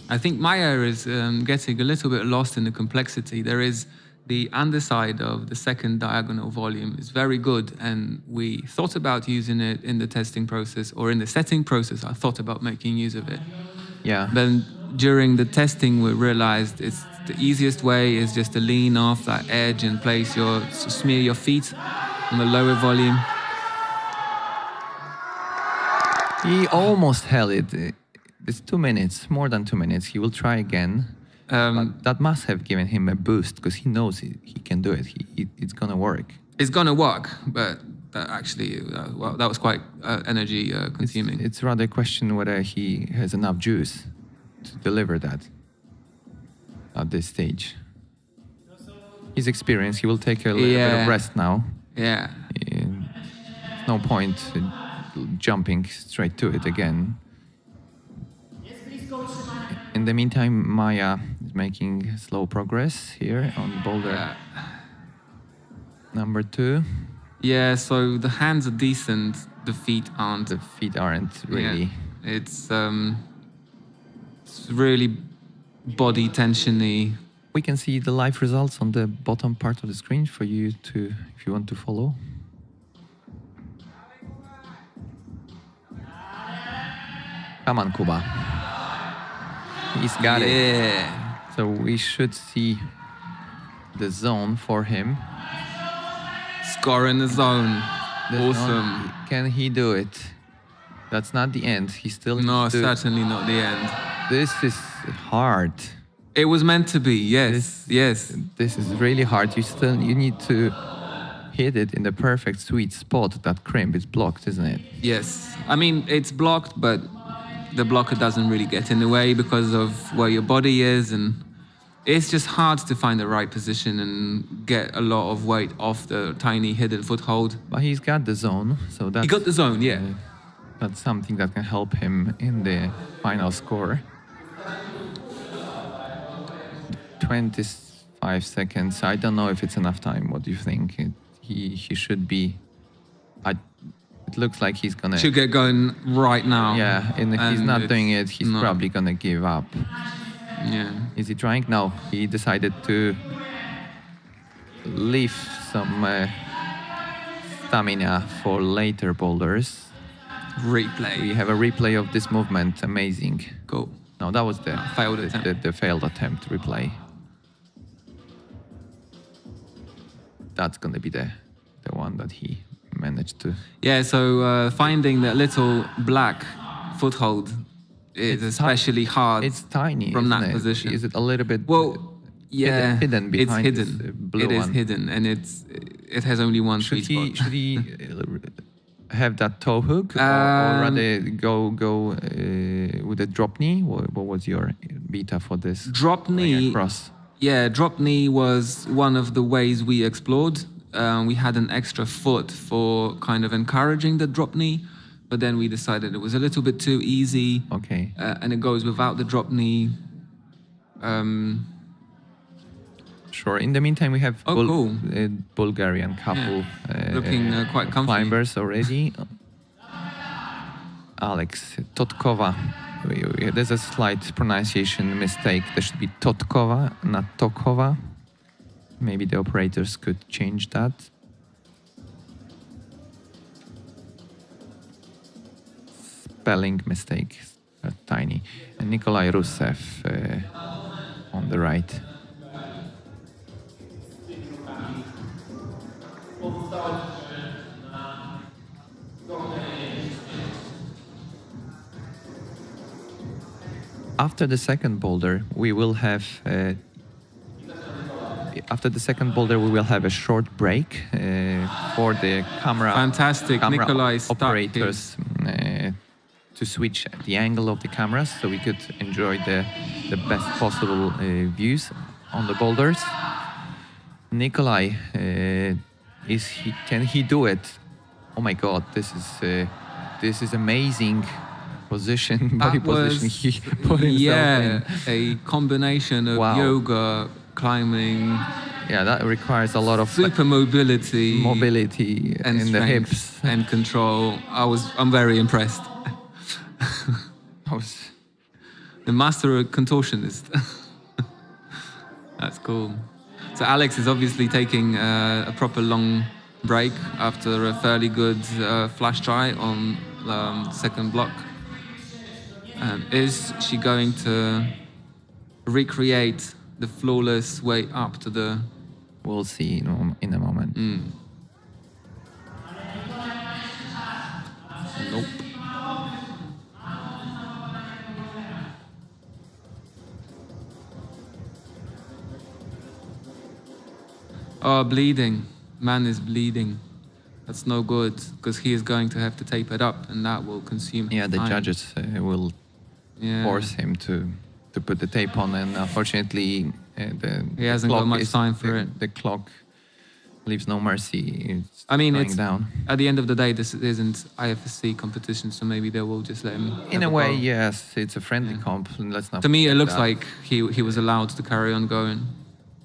I think Maja is getting a little bit lost in the complexity. There is the underside of the second diagonal volume is very good, and we thought about using it in the testing process or in the setting process. I thought about making use of it. Yeah. Then during the testing, we realized it's the easiest way is just to lean off that edge and smear your feet on the lower volume. He almost held it. It's 2 minutes, more than 2 minutes. He will try again. But that must have given him a boost because he knows he can do it. It's gonna work. It's gonna work, but that actually, that was quite energy consuming. It's rather a question whether he has enough juice to deliver that at this stage. His experience, he will take a little bit of rest now. Yeah. No point jumping straight to it again. In the meantime, Maja is making slow progress here on boulder number 2. Yeah, so the hands are decent, the feet aren't. The feet aren't really. Yeah. It's really body tensiony. We can see the live results on the bottom part of the screen for you to, if you want to follow. Come on, Kuba. He's got it. Yeah. So we should see the zone for him. Score in the zone. Awesome. Can he do it? That's not the end. He still No, certainly not the end. This is hard. It was meant to be, yes. Yes. This is really hard. You need to hit it in the perfect sweet spot. That crimp is blocked, isn't it? Yes. I mean, it's blocked, but the blocker doesn't really get in the way because of where your body is, and it's just hard to find the right position and get a lot of weight off the tiny hidden foothold. But he's got the zone, so that's... He got the zone, yeah. That's something that can help him in the final score. 25 seconds. I don't know if it's enough time. What do you think? He should be... It looks like he's gonna... Should get going right now. Yeah, and if he's not doing it, he's probably gonna give up. Yeah. Is he trying? No, he decided to leave some stamina for later boulders. Replay. We have a replay of this movement. Amazing. Cool. No, that was the Failed attempt. The failed attempt replay. That's gonna be the one that he managed to. Yeah, so finding that little black foothold is especially hard. It's tiny from isn't that it? position. Is it a little bit? Well, yeah, hidden behind it's this, hidden. blue It is one. hidden, and it has only one Should sweet spot. should he have that toe hook, or rather go with a drop knee? What was your beta for this? Drop going knee. across. Yeah, drop knee was one of the ways we explored. We had an extra foot for kind of encouraging the drop knee, but then we decided it was a little bit too easy. Okay. And it goes without the drop knee. Sure. In the meantime, we have cool. Bulgarian couple Looking quite comfy. climbers already. Alex Totkova. There's a slight pronunciation mistake. There should be Totkova, not Tokova. Maybe the operators could change that. Spelling mistake, tiny. And Nikolai Rusev on the right. After the second boulder, we will have. After the second boulder, we will have a short break for the camera. Fantastic, camera Nikolai stuck operators to switch the angle of the cameras, so we could enjoy the best possible views on the boulders. Nikolai, can he do it? Oh my God, this is amazing position, body position he put himself in. A combination of Wow. yoga, climbing, Yeah, that requires a lot of super mobility, mobility and in the strength hips. and control. I'm very impressed. I was- The master contortionist. That's cool. So Alex is obviously taking a proper long break after a fairly good flash try on second block. Is she going to recreate the flawless way up to the... We'll see in a moment. Nope. Oh, bleeding. Man is bleeding. That's no good, because he is going to have to tape it up, and that will consume Yeah, the time. judges will force him to put the tape on, and unfortunately, He hasn't got much time for it. The clock leaves no mercy. It's it's going down. at the end of the day, this isn't IFSC competition, so maybe they will just let him. In have a way, go. yes, it's a friendly comp. And let's not. To me, it forget looks that. like he was allowed to carry on going.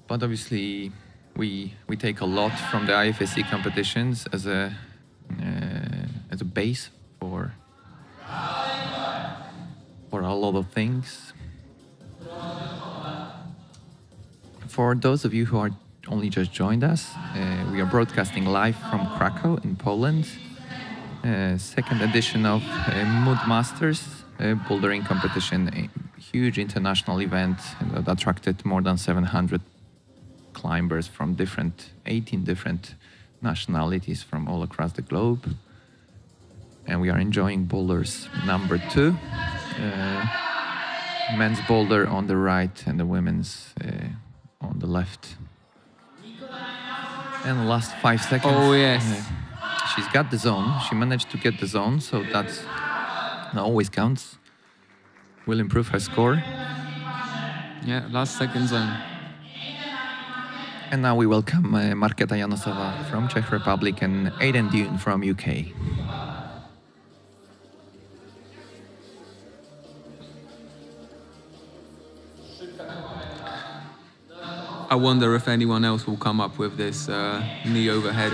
But obviously, we take a lot from the IFSC competitions as a base for a lot of things. For those of you who are only just joined us, we are broadcasting live from Cracow in Poland. Second edition of Mood Masters bouldering competition, a huge international event that attracted more than 700 climbers from 18 different nationalities from all across the globe. And we are enjoying boulders number 2. Men's boulder on the right and the women's on the left. And last 5 seconds. Oh, yes. She's got the zone. She managed to get the zone, so that always counts. Will improve her score. Yeah, last second zone. And now we welcome Marketa Janosova from Czech Republic and Aidan Dune from UK. I wonder if anyone else will come up with this knee overhead.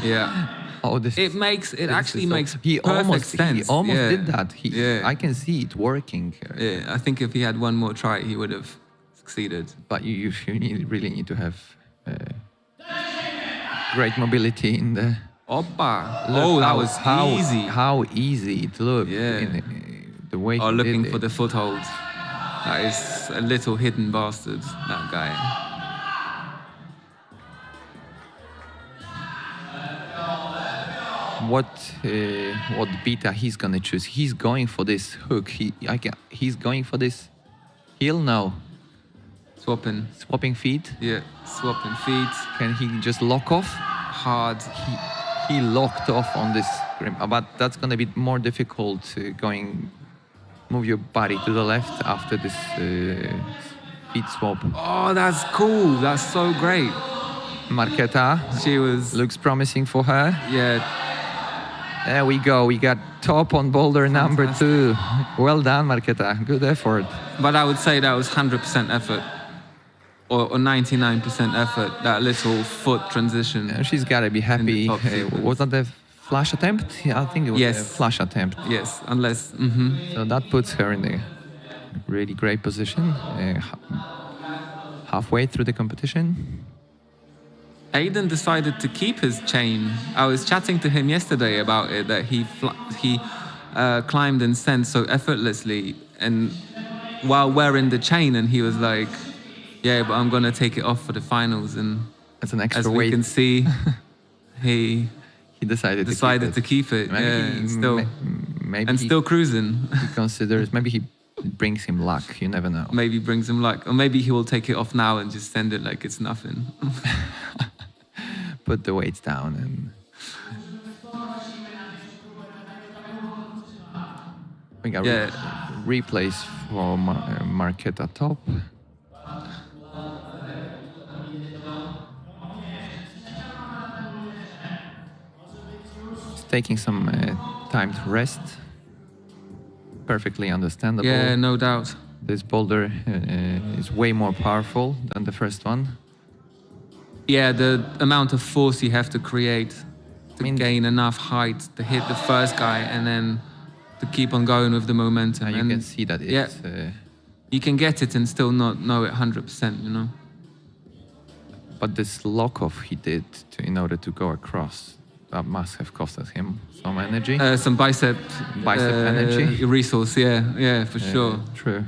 Yeah. Oh, this Actually makes he perfect sense. He almost Yeah. did that. Yeah. I can see it working. Yeah, I think if he had one more try, he would have succeeded. But you really need to have great mobility in Oppa. Look Oh, that how- was how, easy. How easy it looked. Yeah. The way Oh, he looking did for it. the foothold. That is a little hidden bastard, that guy. What beta he's gonna choose? He's going for this hook. He's going for this heel now. Swapping. Swapping feet. Yeah, swapping feet. Can he just lock off? Hard. He locked off on this grip, but that's gonna be more difficult move your body to the left after this feet swap. Oh, that's cool. That's so great. Marketa She was. looks promising for her. Yeah. There we go. We got top on boulder number 2. Well done, Marketa. Good effort. But I would say that was 100% effort. Or 99% effort. That little foot transition. She's gotta be happy. top sequence. Was that the flash attempt? Yeah, I think it was Yes. a flash attempt. Yes, unless. So that puts her in a really great position. Halfway through the competition. Aiden decided to keep his chain. I was chatting to him yesterday about it, that he climbed and sent so effortlessly, and while wearing the chain, and he was like, "Yeah, but I'm gonna take it off for the finals." And That's an extra as we weight. can see, he He decided decided to keep it. Maybe Yeah, he, and still maybe and he, still cruising. he considers. Maybe he brings him luck. You never know. Maybe brings him luck, or maybe he will take it off now and just send it like it's nothing. Put the weights down and. We got Yeah. replays for Marketa top. It's taking some time to rest. Perfectly understandable. Yeah, no doubt. This boulder is way more powerful than the first one. Yeah, the amount of force you have to create to gain enough height to hit the first guy, and then to keep on going with the momentum. You and can see that it's. you can get it and still not know it 100%, you know? But this lock off he did in order to go across, that must have costed him some energy. Some bicep Energy. resource, yeah, for sure. True.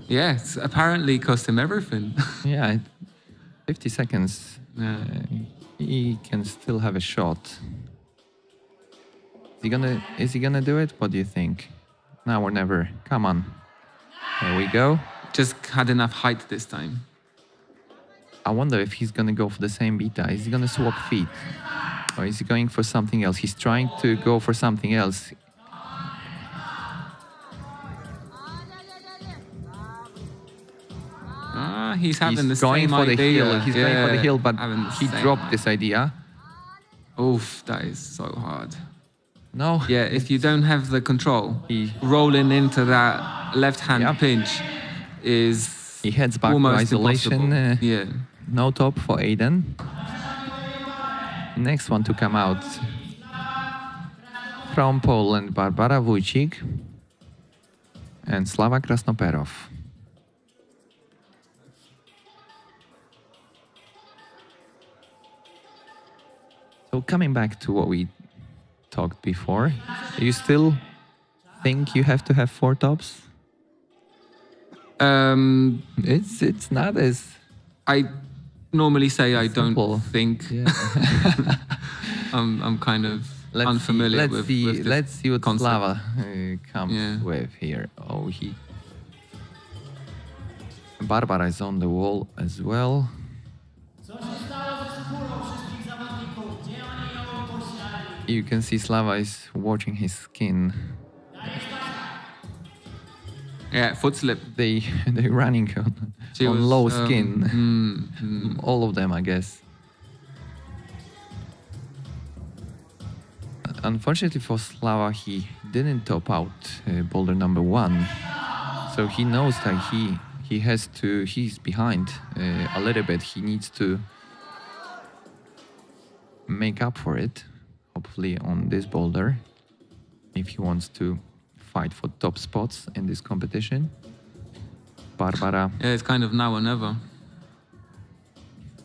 Yeah, it's apparently cost him everything. Yeah, 50 seconds. Yeah. He can still have a shot. Is he gonna do it? What do you think? Now or never. Come on. There we go. Just had enough height this time. I wonder if he's gonna go for the same beta. Is he gonna swap feet? Or is he going for something else? He's trying to go for something else. He's having He's the going same for the idea. heel. He's going for the heel, but having the he same dropped this idea. Oof, that is so hard. No. Yeah, if you don't have the control, rolling into that left-hand pinch is He heads back to almost isolation. impossible. Yeah. No top for Aiden. Next one to come out. From Poland, Barbara Wójcik and Slava Krasnoperov. So coming back to what we talked before, you still think you have to have 4 tops? It's not as I normally say I simple. don't think. Yeah. I'm kind of unfamiliar with this Let's see what concept. Slava comes Yeah. with here. Oh, Barbara is on the wall as well. You can see Slava is watching his skin. Yeah, foot slip. They're running on She was, low skin. All of them, I guess. Unfortunately for Slava, he didn't top out boulder number 1. So he knows that he's behind a little bit. He needs to make up for it, hopefully on this boulder, if he wants to fight for top spots in this competition. Barbara, Yeah, it's kind of now or never.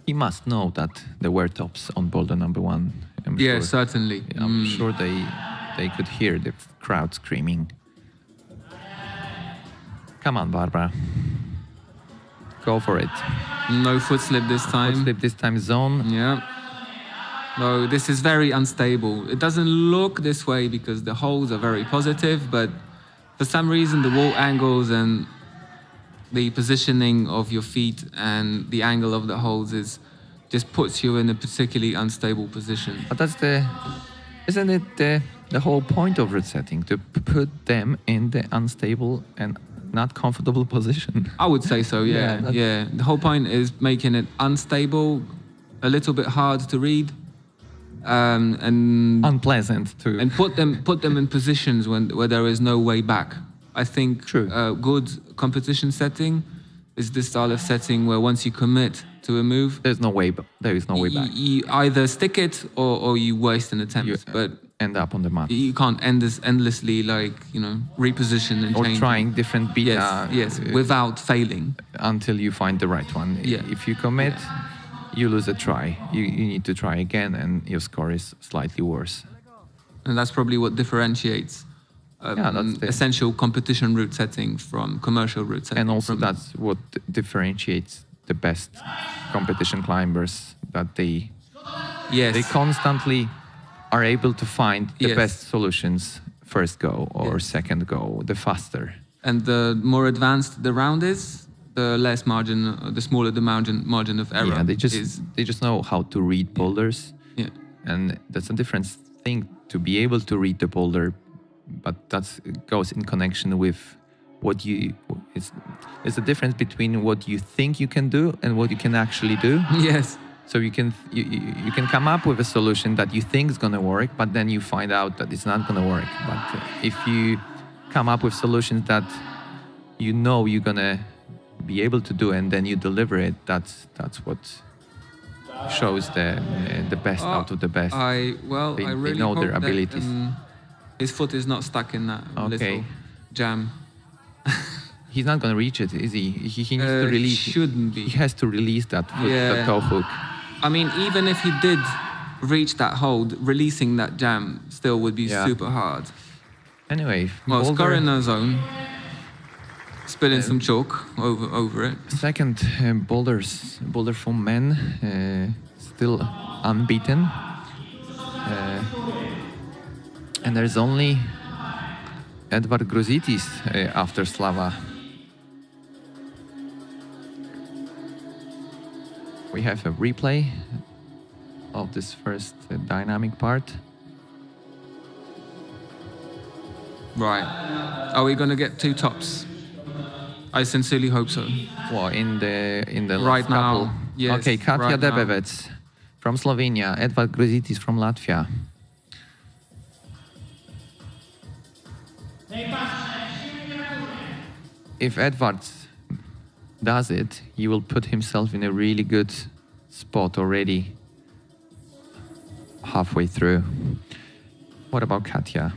he must know that there were tops on boulder number 1. Yeah, certainly. I'm sure they could hear the crowd screaming. Come on, Barbara. Go for it. No foot slip this time. Foot slip this time, zone. Yeah. No, this is very unstable. It doesn't look this way because the holes are very positive, but for some reason the wall angles and the positioning of your feet and the angle of the holes just puts you in a particularly unstable position. But isn't it the whole point of root setting, to put them in the unstable and not comfortable position? I would say so, yeah. Yeah. The whole point is making it unstable, a little bit hard to read, and Unpleasant to... and put them in positions where there is no way back. I think True. Good competition setting is this style of setting where once you commit to a move, there is no way back. you either stick it or you waste an attempt. You but end up on the mat. you can't endlessly reposition and Or change. trying different beta Yes, without failing. until you find the right one. Yeah. If you commit, you lose a try. You need to try again and your score is slightly worse. And that's probably what differentiates that's the- essential competition route setting from commercial route setting. And also from- that's what differentiates the best competition climbers, that they yes, constantly are able to find the Yes. best solutions first go or Yes. second go, the faster. and the more advanced the round is, the less margin, the smaller the margin of error. Yeah, is. they just know how to read boulders, Yeah, and that's a different thing to be able to read the boulder, but that goes in connection with what you. It's the difference between what you think you can do and what you can actually do. yes, So you can come up with a solution that you think is gonna work, but then you find out that it's not gonna work. But if you come up with solutions that you know you're gonna be able to do and then you deliver it, that's what shows the best out of the best. I They really know hope their that, abilities. his foot is not stuck in that Okay. little jam. He's not gonna reach it, is he? He needs to release. Shouldn't be. He has to release that foot, Yeah. that toe hook. I mean, even if he did reach that hold, releasing that jam still would be Yeah. super hard. Anyway, Well, boulder- score in the zone, spilling some chalk over it. Second boulder for men, still unbeaten, and there's only Edward Gruzitis after Slava. We have a replay of this first dynamic part. Right. Are we gonna get 2 tops? I sincerely hope so. Well, in the Right last couple. now, yes, Okay, Katja right now. Debevec from Slovenia, Edward Gruzitis from Latvia. If Edward does it, he will put himself in a really good spot already halfway through. What about Katja?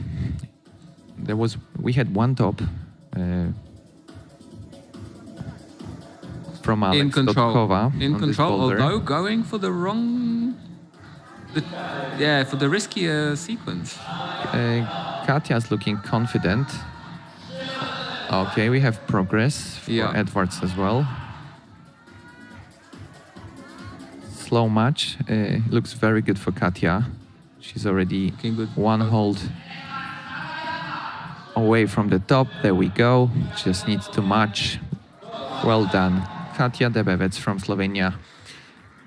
We had one top from Alex In control. Dotkova In on this control, boulder. although going for the wrong... for the riskier sequence. Katja's looking confident. Okay, we have progress for Yeah. Edwards as well. Slow match. Looks very good for Katja. She's already Looking good. one hold away from the top. There we go. Just needs to match. Well done. Katja Debevec from Slovenia.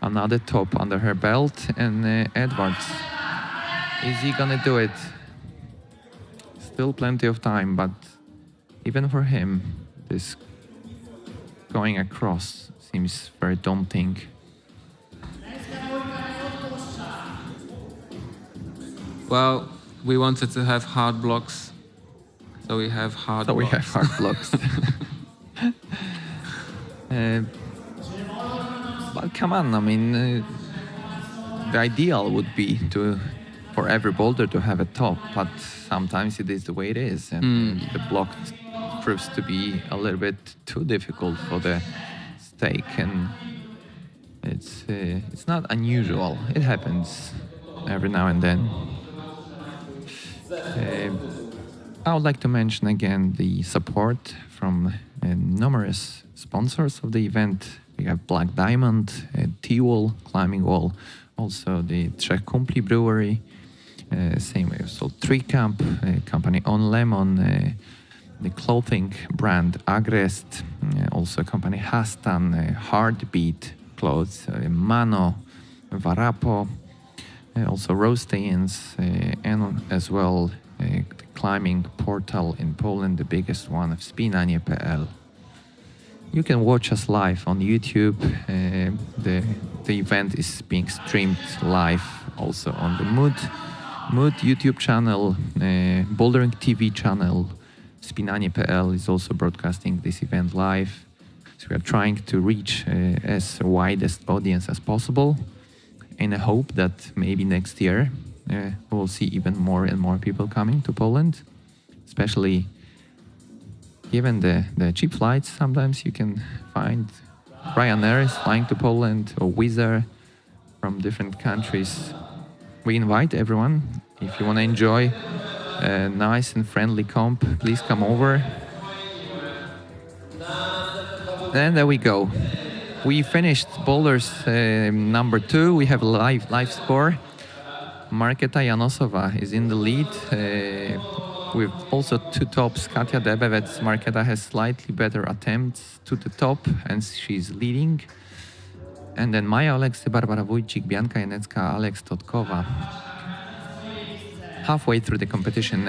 Another top under her belt. And Edwards. Is he gonna do it? Still plenty of time, but even for him, this going across seems very daunting. Well, we wanted to have hard blocks, so we have hard So we blocks. have hard blocks. But come on, I mean, the ideal would be to for every boulder to have a top, but sometimes it is the way it is, and the block proves to be a little bit too difficult for the stake, and it's not unusual. It happens every now and then. I would like to mention again the support from numerous sponsors of the event. We have Black Diamond, T-Wall, Climbing Wall, also the Trzech Kumpli Brewery, same way, so Tree Camp, company On Lemon, the clothing brand Agrest, also company Hastan, Heartbeat Clothes, Mano, Varapo, also Rostains, and as well the climbing portal in Poland, the biggest one of Spinanie.pl. You can watch us live on YouTube. The event is being streamed live also on the Mood YouTube channel, Bouldering TV channel. Spinanie.pl is also broadcasting this event live. So we are trying to reach as widest audience as possible, in a hope that maybe next year we'll see even more and more people coming to Poland, especially given the cheap flights. Sometimes you can find Ryanair is flying to Poland, or Wizz Air from different countries. We invite everyone. If you want to enjoy a nice and friendly comp, please come over. And there we go. We finished boulders number 2. We have a live score. Marketa Janosova is in the lead. With also 2 tops, Katia Debevec. Marketa has slightly better attempts to the top, and she's leading. And then Maja Oleksy, Barbara Wójcik, Bianka Janecka, Alex Totkova. Halfway through the competition,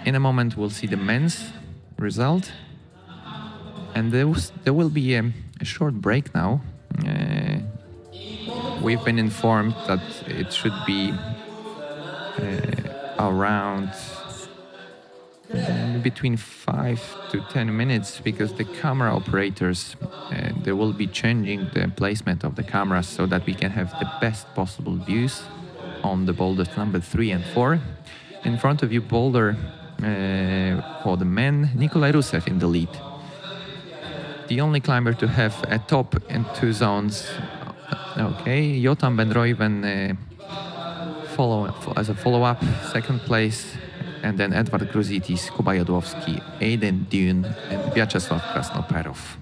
in a moment we'll see the men's result. And there will be a short break now. We've been informed that it should be around between 5 to 10 minutes, because the camera operators they will be changing the placement of the cameras so that we can have the best possible views on the boulders number 3 and 4. In front of you, boulder for the men, Nikolai Rusev in the lead. The only climber to have a top in 2 zones. Okay, Jotam Benroiven as a follow-up, 2nd place. And then Edward Gruzitis, Kuba Jodłowski, Aiden Dune, and Vyacheslav Krasnoperov.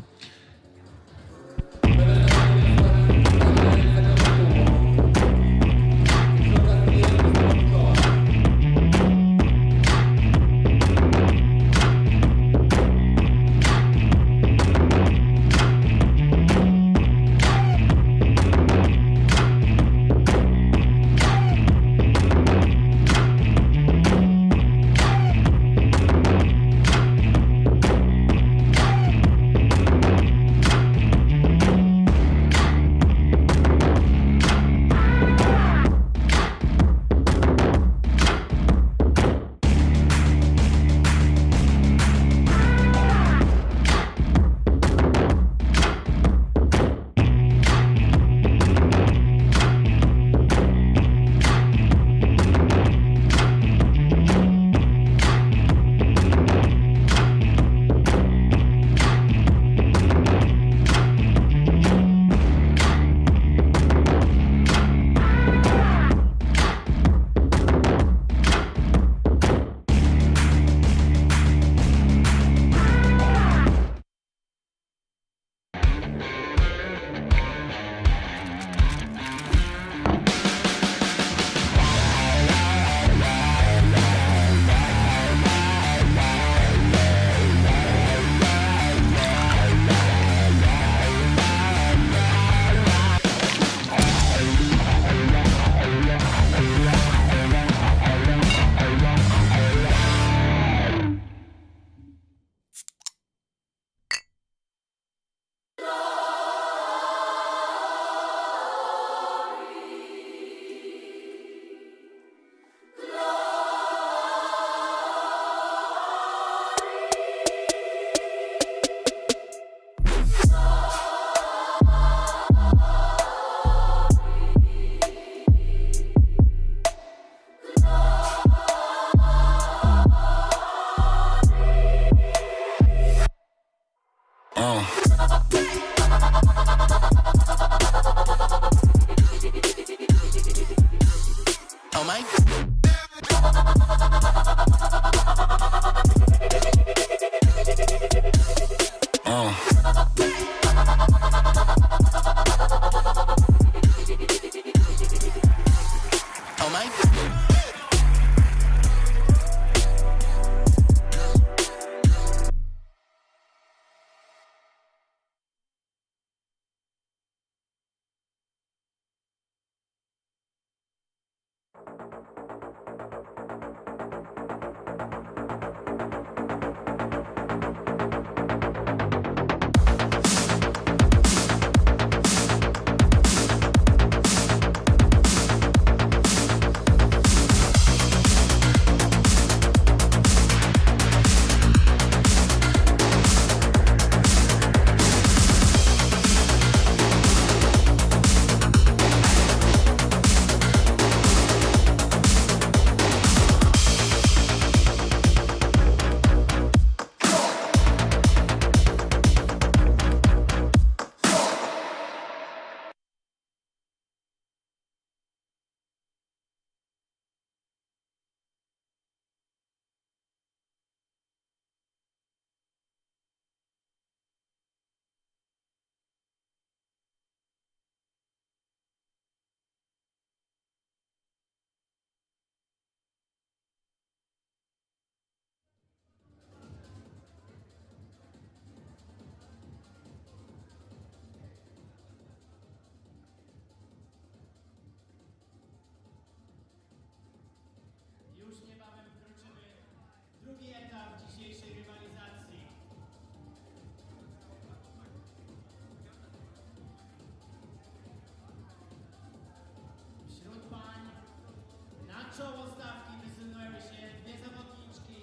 czoło stawki wysunęły się dwie zawodniczki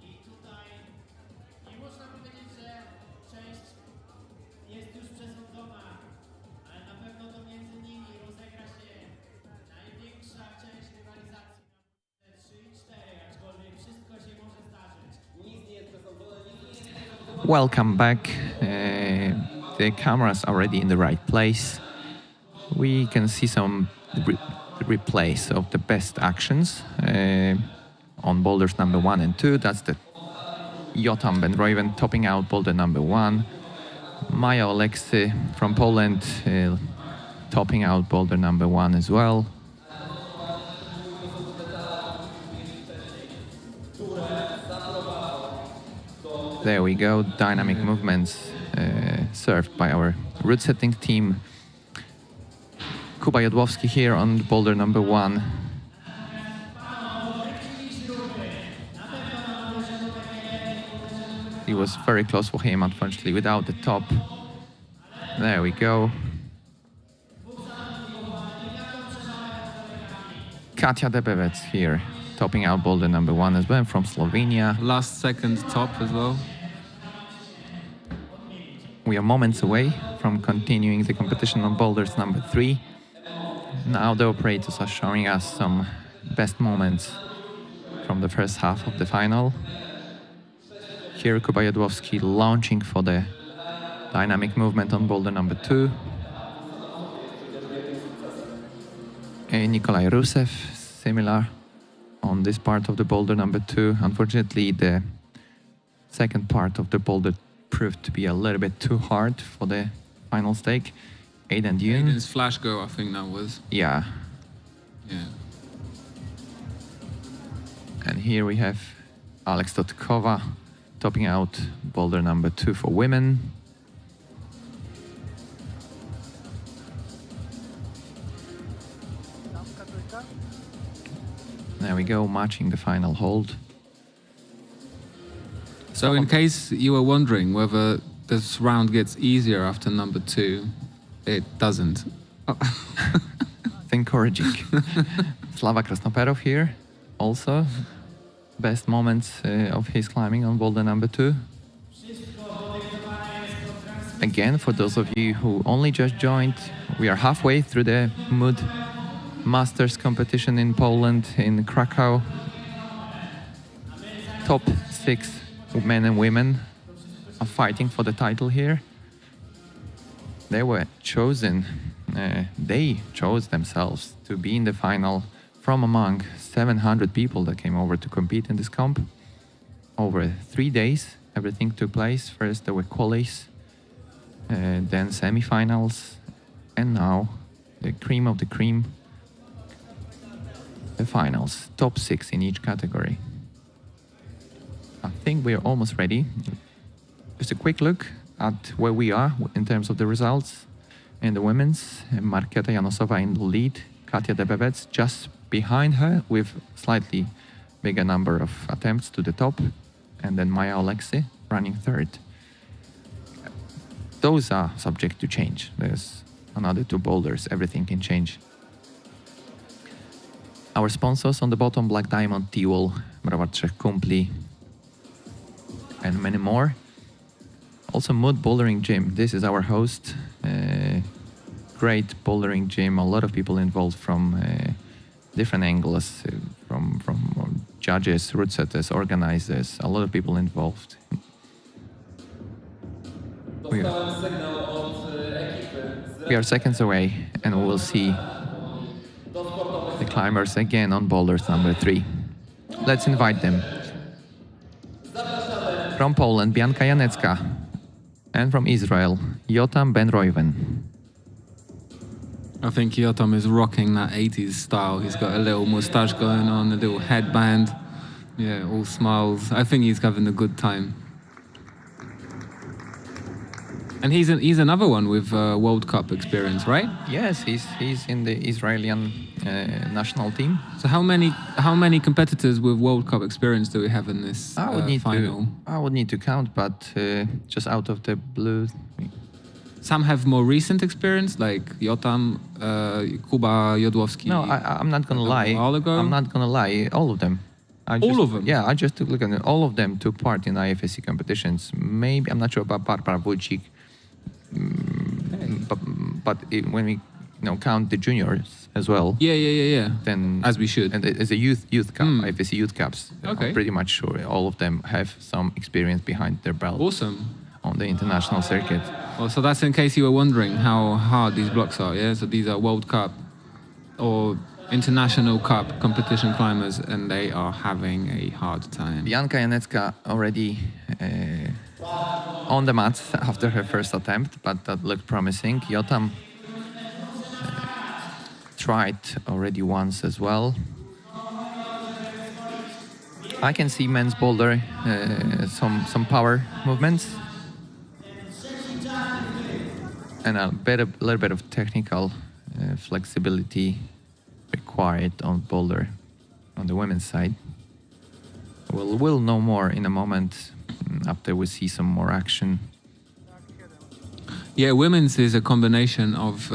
i tutaj nie można powiedzieć, że część jest już przesądzona, ale na pewno to między nimi rozegra się największa część rywalizacji na 3 i 4, aczkolwiek wszystko się może zdarzyć. Nic nie jest przesądzone, nic nie jest przesądzone. Welcome back. The camera's already in the right place. We can see some replays of the best actions on boulders number 1 and 2. That's the Jotam Bendroven topping out boulder number 1. Maja Oleksy from Poland topping out boulder number 1 as well. There we go, dynamic movements served by our root setting team. Kuba Jodłowski here on boulder number 1. It was very close for him, unfortunately, without the top. There we go. Katia Debevec here, topping out boulder number 1 as well, from Slovenia. Last second top as well. We are moments away from continuing the competition on boulders number 3. Now the operators are showing us some best moments from the first half of the final. Here Kuba Jodłowski launching for the dynamic movement on boulder number 2. Nikolai Rusev, similar on this part of the boulder number 2. Unfortunately, the second part of the boulder proved to be a little bit too hard for the final stake. Aidan Dune. Aidan's flash go, I think that was. Yeah. Yeah. And here we have Alex Totkova topping out boulder number 2 for women. There we go, matching the final hold. So in case you were wondering whether this round gets easier after number 2, it doesn't. It's encouraging. Slava Krasnoperov here, also. Best moments of his climbing on boulder number 2. Again, for those of you who only just joined, we are halfway through the Mood Masters competition in Poland, in Cracow. Top 6 men and women are fighting for the title here. They were chosen, they chose themselves to be in the final from among 700 people that came over to compete in this comp. Over 3 days, everything took place. First there were qualies, then semifinals, and now the cream of the cream, the finals. Top 6 in each category. I think we're almost ready. Just a quick look at where we are in terms of the results. In the women's, Marketa Janosova in the lead, Katia Debevec just behind her with slightly bigger number of attempts to the top, and then Maja Oleksy running third. Those are subject to change. There's another 2 boulders, everything can change. Our sponsors on the bottom, Black Diamond, T-Wall, Browar Trzech Kumpli, and many more. Also Mood Bouldering Gym, this is our host. Great bouldering gym, a lot of people involved from different angles, from judges, route setters, organizers, a lot of people involved. We are seconds away and we will see the climbers again on boulders number 3. Let's invite them. From Poland, Bianka Janecka, and from Israel, Jotam Bendroven. I think Jotam is rocking that 80s style. He's got a little moustache going on, a little headband. Yeah, all smiles. I think he's having a good time. And he's another one with World Cup experience, right? Yes, he's in the Israeli national team. So how many competitors with World Cup experience do we have in this final? I would need to count, but just out of the blue. some have more recent experience, like Jotam, Kuba, Jodłowski. No, I'm not gonna a lie. while ago. I'm not gonna lie. All of them. All of them? Yeah, I just took a look at it. All of them took part in IFSC competitions. Maybe I'm not sure about Barbara Wójcik, but when we count the juniors as well, Yeah. then As we should. And as a youth cup, IFSC youth cups, Okay. I'm pretty much sure all of them have some experience behind their belt Awesome. on the international circuit. Well, so that's in case you were wondering how hard these blocks are, yeah? So these are World Cup or International Cup competition climbers, and they are having a hard time. Bianka Janecka already on the mats after her first attempt, but that looked promising. Jotam tried already once as well. I can see men's boulder, some power movements, and a little bit of technical flexibility required on boulder on the women's side. We'll know more in a moment after we see some more action. Yeah, women's is a combination of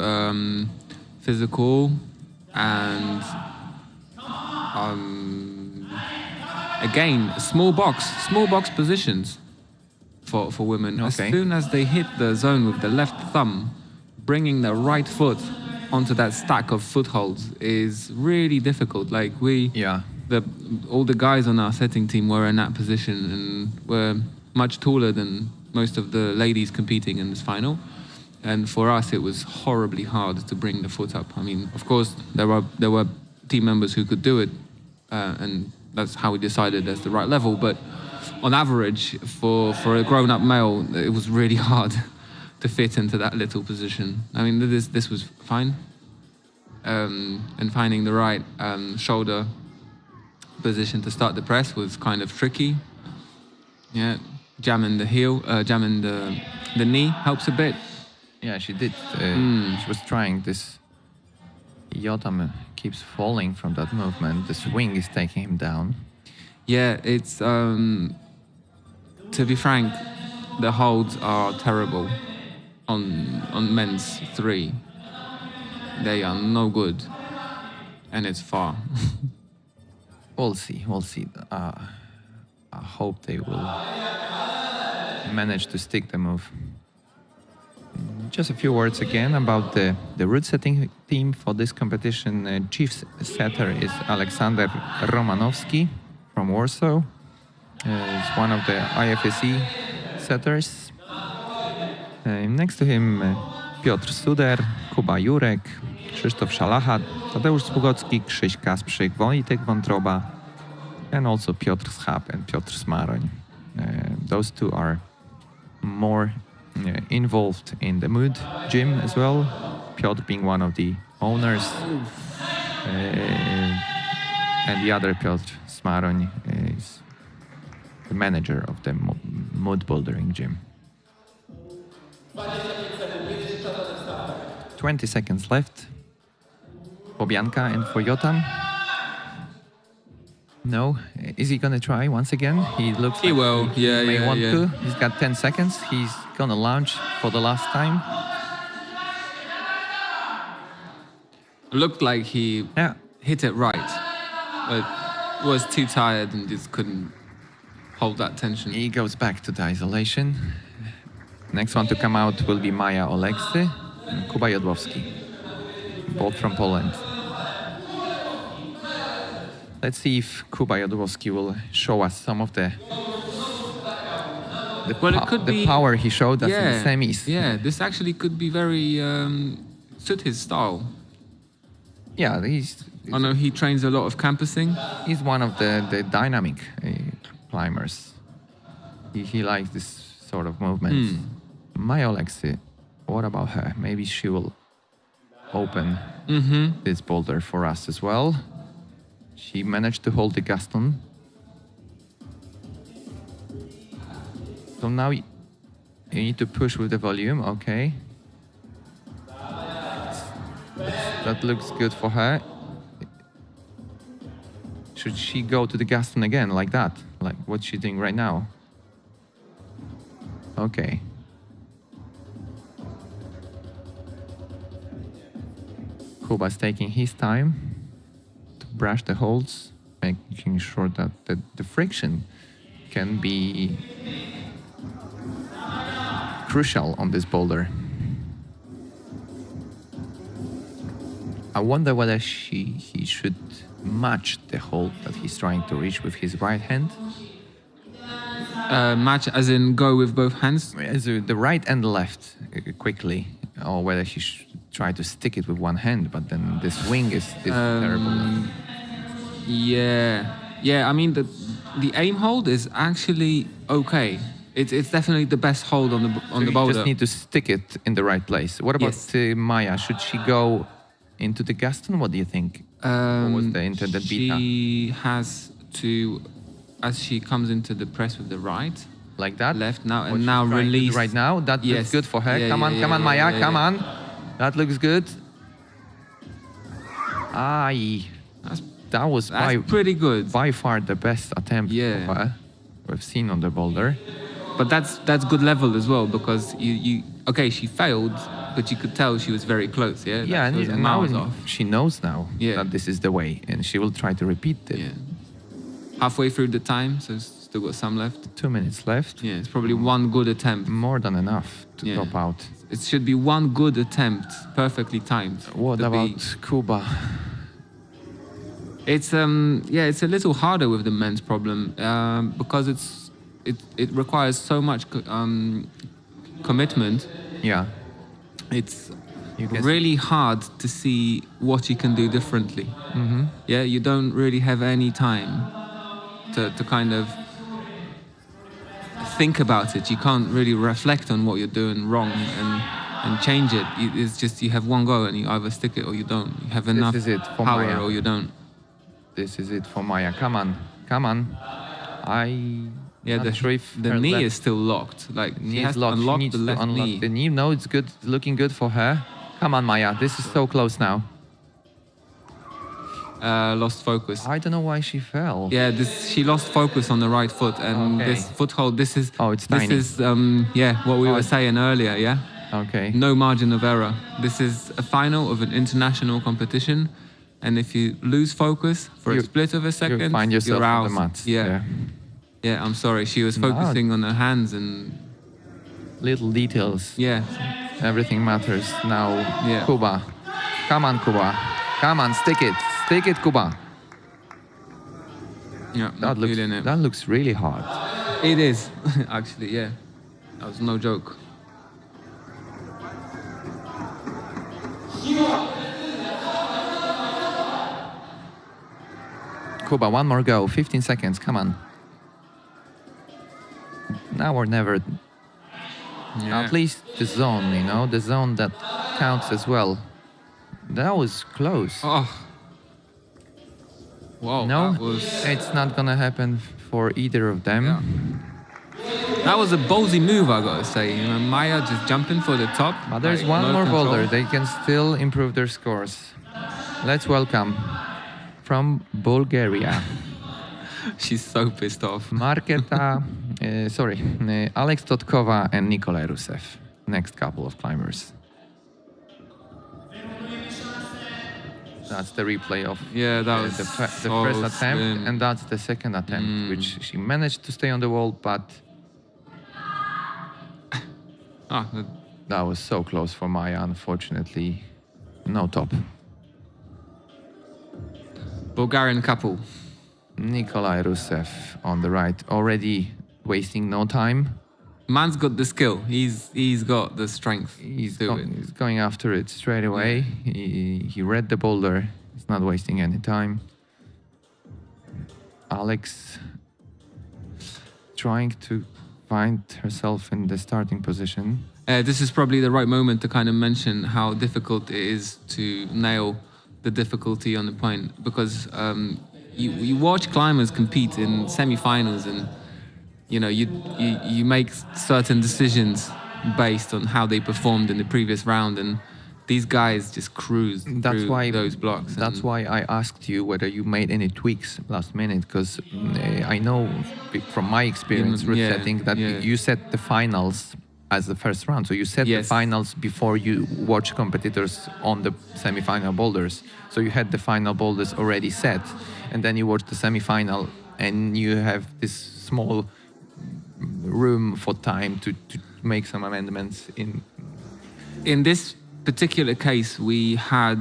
physical and again small box positions for women. Okay. As soon as they hit the zone with the left thumb, bringing the right foot onto that stack of footholds is really difficult. Like all the guys on our setting team were in that position and were much taller than most of the ladies competing in this final. And for us, it was horribly hard to bring the foot up. I mean, of course, there were team members who could do it, and that's how we decided that's the right level. But on average, for a grown-up male, it was really hard to fit into that little position. I mean, this was fine, and finding the right shoulder position to start the press was kind of tricky. Yeah, jamming the heel, jamming the knee helps a bit. Yeah, she did. She was trying this. Jotam keeps falling from that movement. The swing is taking him down. Yeah, it's to be frank, the holds are terrible on men's 3. They are no good, and it's far. We'll see. I hope they will manage to stick the move. Just a few words again about the route setting team for this competition. Chief setter is Aleksander Romanowski from Warsaw. He's one of the IFSC setters. Next to him, Piotr Suder, Kuba Jurek, Krzysztof Szalacha, Tadeusz Sługocki, Krzyś Kasprzyk, Wojtek Wątroba, and also Piotr Schab and Piotr Smaroń. Those two are more involved in the Mood gym as well. Piotr being one of the owners, and the other Piotr Smaroń is the manager of the Mood bouldering gym. 20 seconds left for Bianka and for Jotam. No, is he gonna try once again? He looks He like will. he Yeah, may yeah, want yeah. to. He's got 10 seconds. He's gonna launch for the last time. Looked like he Yeah, hit it right, but was too tired and just couldn't hold that tension. he goes back to the isolation. Next one to come out will be Maja Oleksy and Kuba Jodłowski, both from Poland. Let's see if Kuba Jodłowski will show us some of the Well, it could be power he showed us in the semis. Yeah, this actually could be very suit his style. Yeah, I know he trains a lot of campusing. he's one of the dynamic climbers. He likes this sort of movements. Maja Oleksy, what about her? Maybe she will open this boulder for us as well. She managed to hold the Gaston. So now you need to push with the volume, okay. That looks good for her. Should she go to the Gaston again like that? Like what she's doing right now? Okay. Kuba's taking his time to brush the holes, making sure that the friction can be crucial on this boulder. I wonder whether he should match the hole that he's trying to reach with his right hand. Match as in go with both hands. As the right and the left quickly, or whether he should try to stick it with one hand, but then the swing is terrible. Yeah. I mean the aim hold is actually okay. It's definitely the best hold on the You boulder. just need to stick it in the right place. What about Yes. Maya? Should she go into the Gaston? What do you think? What was the intended beta? She has to, as she comes into the press with the right, Like that? left now, What and she's now trying to do release. right now? That Yes. looks good for her. Yeah, Come on, yeah, come on, yeah, Maya, yeah, come yeah. on. That looks good. Aye. That was That's pretty good. by far the best attempt Yeah. of her we've seen on the boulder. But that's good level as well, because you okay, she failed, but you could tell she was very close. Yeah. Yeah, She was and now miles off. she knows now Yeah. that this is the way, and she will try to repeat it. Yeah. Halfway through the time, so still got some left. 2 minutes left. Yeah, it's probably one good attempt. More than enough to Yeah. top out. It should be one good attempt, perfectly timed. What to be- about Kuba? It's it's a little harder with the men's problem because it requires so much commitment. Yeah. It's You can- really hard to see what you can do differently. Mm-hmm. Yeah, you don't really have any time to kind of think about it. You can't really reflect on what you're doing wrong and change it. It's just you have one go and you either stick it or you don't. You have enough is it for power Maya. or you don't. This is it for Maya. Come on. Yeah, Not sure if the her knee left is still locked. Like knee she is has to locked. She unlock needs the to left unlock knee. the knee. No, it's good. It's looking good for her. Come on, Maya. This is so close now. Lost focus. I don't know why she fell. Yeah, she lost focus on the right foot, and Okay. this foothold. This is. Oh, it's this tiny. is what we Oh, were saying earlier. Yeah. Okay. No margin of error. This is a final of an international competition, and if you lose focus for a You- split of a second, You find yourself you're on out. the mats. Yeah. I'm sorry. She was No. focusing on her hands, and Little details. yeah, Everything matters now. Yeah. Kuba. Come on, Kuba. Come on, stick it. Stick it, Kuba. yeah. Not feeling it. That looks really hard. It is actually. Yeah, that was no joke. Kuba, one more go. 15 seconds. Come on. Now or never. Yeah. At least the zone, the zone that counts as well. That was close. Oh. Wow. No, That was, it's not gonna happen for either of them. that was a ballsy move, I gotta say. Maya just jumping for the top. But there's like, one no more control. boulder. They can still improve their scores. Let's welcome from Bulgaria, She's so pissed off. Alex Totkova and Nikolai Rusev. Next couple of climbers. That's the replay of Yeah, that was the so first attempt, slim. and that's the second attempt, which she managed to stay on the wall, but Ah, that was so close for Maya. Unfortunately, no top. Bulgarian couple. Nikolai Rusev on the right, already wasting no time. Man's got the skill. He's got the strength. He's to do it. going after it straight away. He read the boulder. He's not wasting any time. Alex trying to find herself in the starting position. This is probably the right moment to kind of mention how difficult it is to nail the difficulty on the point, because you watch climbers compete in semi-finals, and you make certain decisions based on how they performed in the previous round, and these guys just cruised through those blocks. That's and why I asked you whether you made any tweaks last minute, because I know from my experience with Yeah, setting that yeah. you set the finals as the first round. So you set Yes. the finals before you watch competitors on the semi-final boulders. So you had the final boulders already set, and then you watch the semi-final, and you have this small room for time to make some amendments in. In this particular case, we had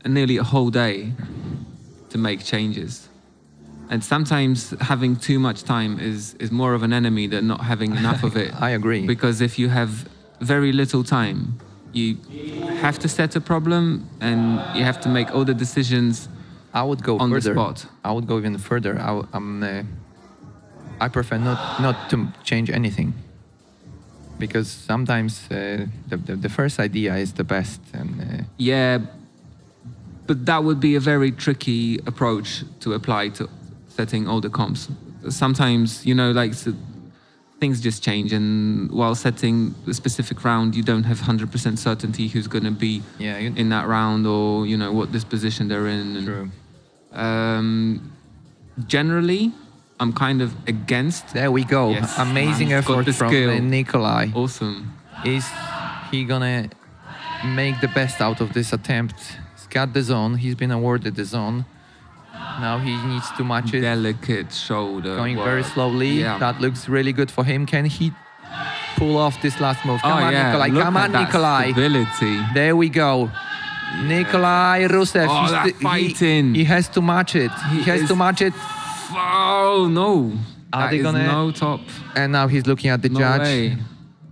nearly a whole day to make changes. And sometimes having too much time is more of an enemy than not having enough of it. I agree. Because if you have very little time, you have to set a problem and you have to make all the decisions I would go on the further. spot. I would go even further. I prefer not to change anything, because sometimes the first idea is the best. And Yeah, but that would be a very tricky approach to apply to setting all the comps. Sometimes, things just change, and while setting a specific round, you don't have 100% certainty who's going to be in that round, or what disposition they're in. And, true. Generally, I'm kind of against. There we go. Yes, Amazing man's got effort the from skill. Nikolai. Awesome. Is he gonna make the best out of this attempt? He's got the zone. He's been awarded the zone. Now he needs to match it. Delicate shoulder. Going work. very slowly. Yeah. That looks really good for him. Can he pull off this last move? Come Oh, on, yeah. Nikolai. Look Come at on, that Nikolai. stability. There we go. Nikolai Rusev. Oh, he's that he fighting. has to match it. He has is- to match it. Oh no! Are That they is gonna- no top. And now he's looking at the No judge. way.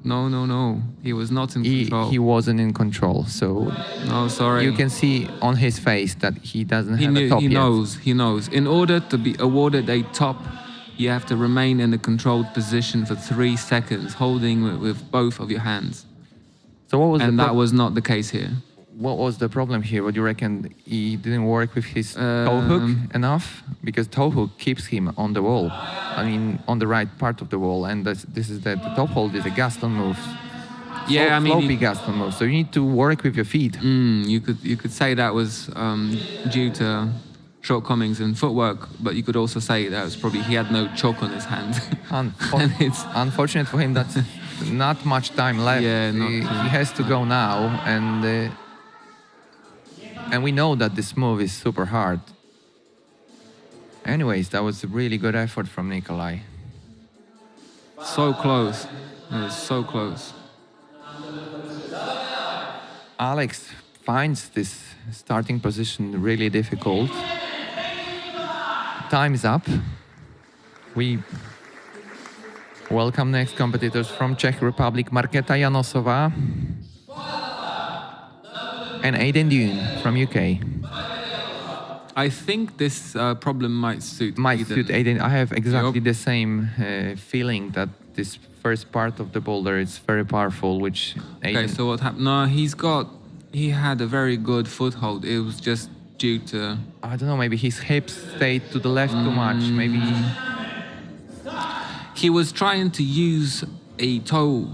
No. He was not in control. He wasn't in control. So No, sorry. you can see on his face that he doesn't have a top he yet. knows. He knows. In order to be awarded a top, you have to remain in a controlled position for 3 seconds, holding with both of your hands. So what was And the that was not the case here. what was the problem here? What do you reckon? He didn't work with his toe hook enough, because toe hook keeps him on the wall. I mean, on the right part of the wall, and this is the top hold is a Gaston move. Yeah, I mean, floppy Gaston move. So you need to work with your feet. you could say that was due to shortcomings in footwork, but you could also say that was probably he had no chalk on his hand. And it's Unfortunate for him, that's not much time left. Yeah, not he too- has to go now, and we know that this move is super hard. Anyways, that was a really good effort from Nikolai. so close. It was so close. Alex finds this starting position really difficult. Time's up. We welcome next competitors from Czech Republic, Markéta Janosová and Aiden Dune from UK. I think this problem might suit Aiden. I have exactly Yup. the same feeling that this first part of the boulder is very powerful, which Aiden... Okay, so what happened? No, he had a very good foothold. It was just due to I don't know, maybe his hips stayed to the left too much. Maybe... he was trying to use a toe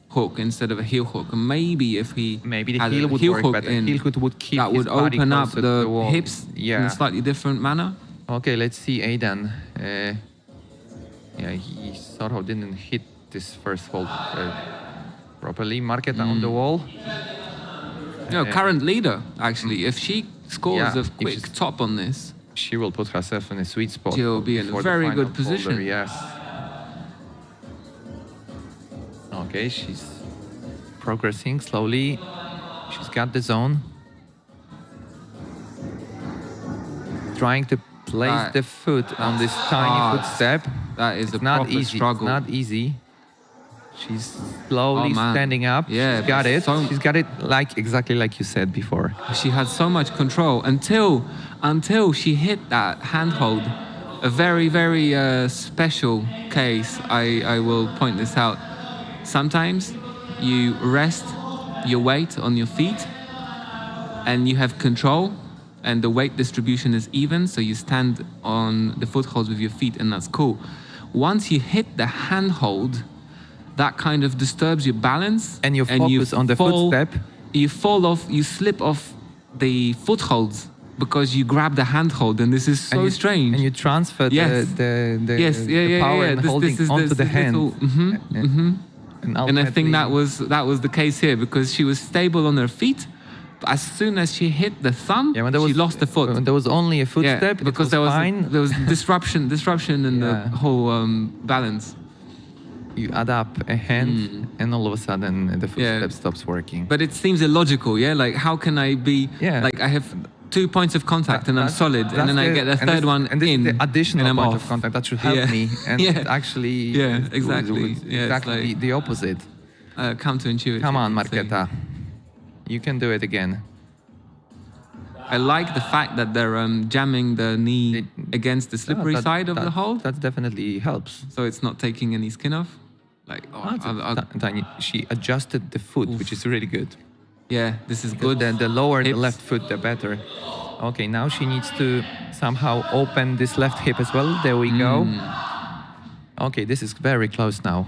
hook instead of a heel hook. And maybe if he Maybe the had heel a would heel work hook better. in, Heel hook would keep that his would body open up closer to the wall. hips in Yeah. a slightly different manner. Okay, let's see Aidan. He sort of didn't hit this first hold properly. Markéta on the wall. No, current leader actually. If she scores Yeah, a if quick she's- top on this, She will put herself in a sweet spot. She'll be in a for the very final good position. boulder, yes. Okay, she's progressing slowly. She's got the zone. Trying to place That- the foot on this tiny hard. footstep. that is It's a not proper easy. struggle. It's not easy. She's slowly Oh, man. standing up. Yeah, she's got but it. so- She's got it exactly like you said before. She had so much control until she hit that handhold. A very, very special case. I will point this out. Sometimes you rest your weight on your feet and you have control and the weight distribution is even, so you stand on the footholds with your feet and that's cool. Once you hit the handhold, that kind of disturbs your balance And you focus on the footstep. You fall off, you slip off the footholds because you grab the handhold, and this is so and you, strange. And you transfer Yes. the Yes, power and This holding is onto the this hand. little- And I think ultimately- that was the case here because she was stable on her feet. But as soon as she hit the thumb, Yeah, when there she was, lost the foot. When there was only a footstep, Yeah, it because was fine. there was disruption in Yeah. the whole balance. You add up a hand, and all of a sudden the footstep Yeah. stops working. But it seems illogical, yeah? Like, how can I be, Yeah. like, I have 2 points of contact and I'm solid, and then I get the third one and this in, is the additional and I'm point off. of contact that should help Yeah. me, and Yeah. actually, Yeah, exactly. Yeah, it's exactly like- the opposite. Counterintuitive. Come on, thing. Marketa, you can do it again. I like the fact that they're jamming the knee against the slippery side of the hold, That definitely helps. so it's not taking any skin off. Like, Tiny, she adjusted the foot, which is really good. yeah, this is Good. good. The lower the Hips. left foot, the better. Okay, now she needs to somehow open this left hip as well. There we go. Okay, this is very close now.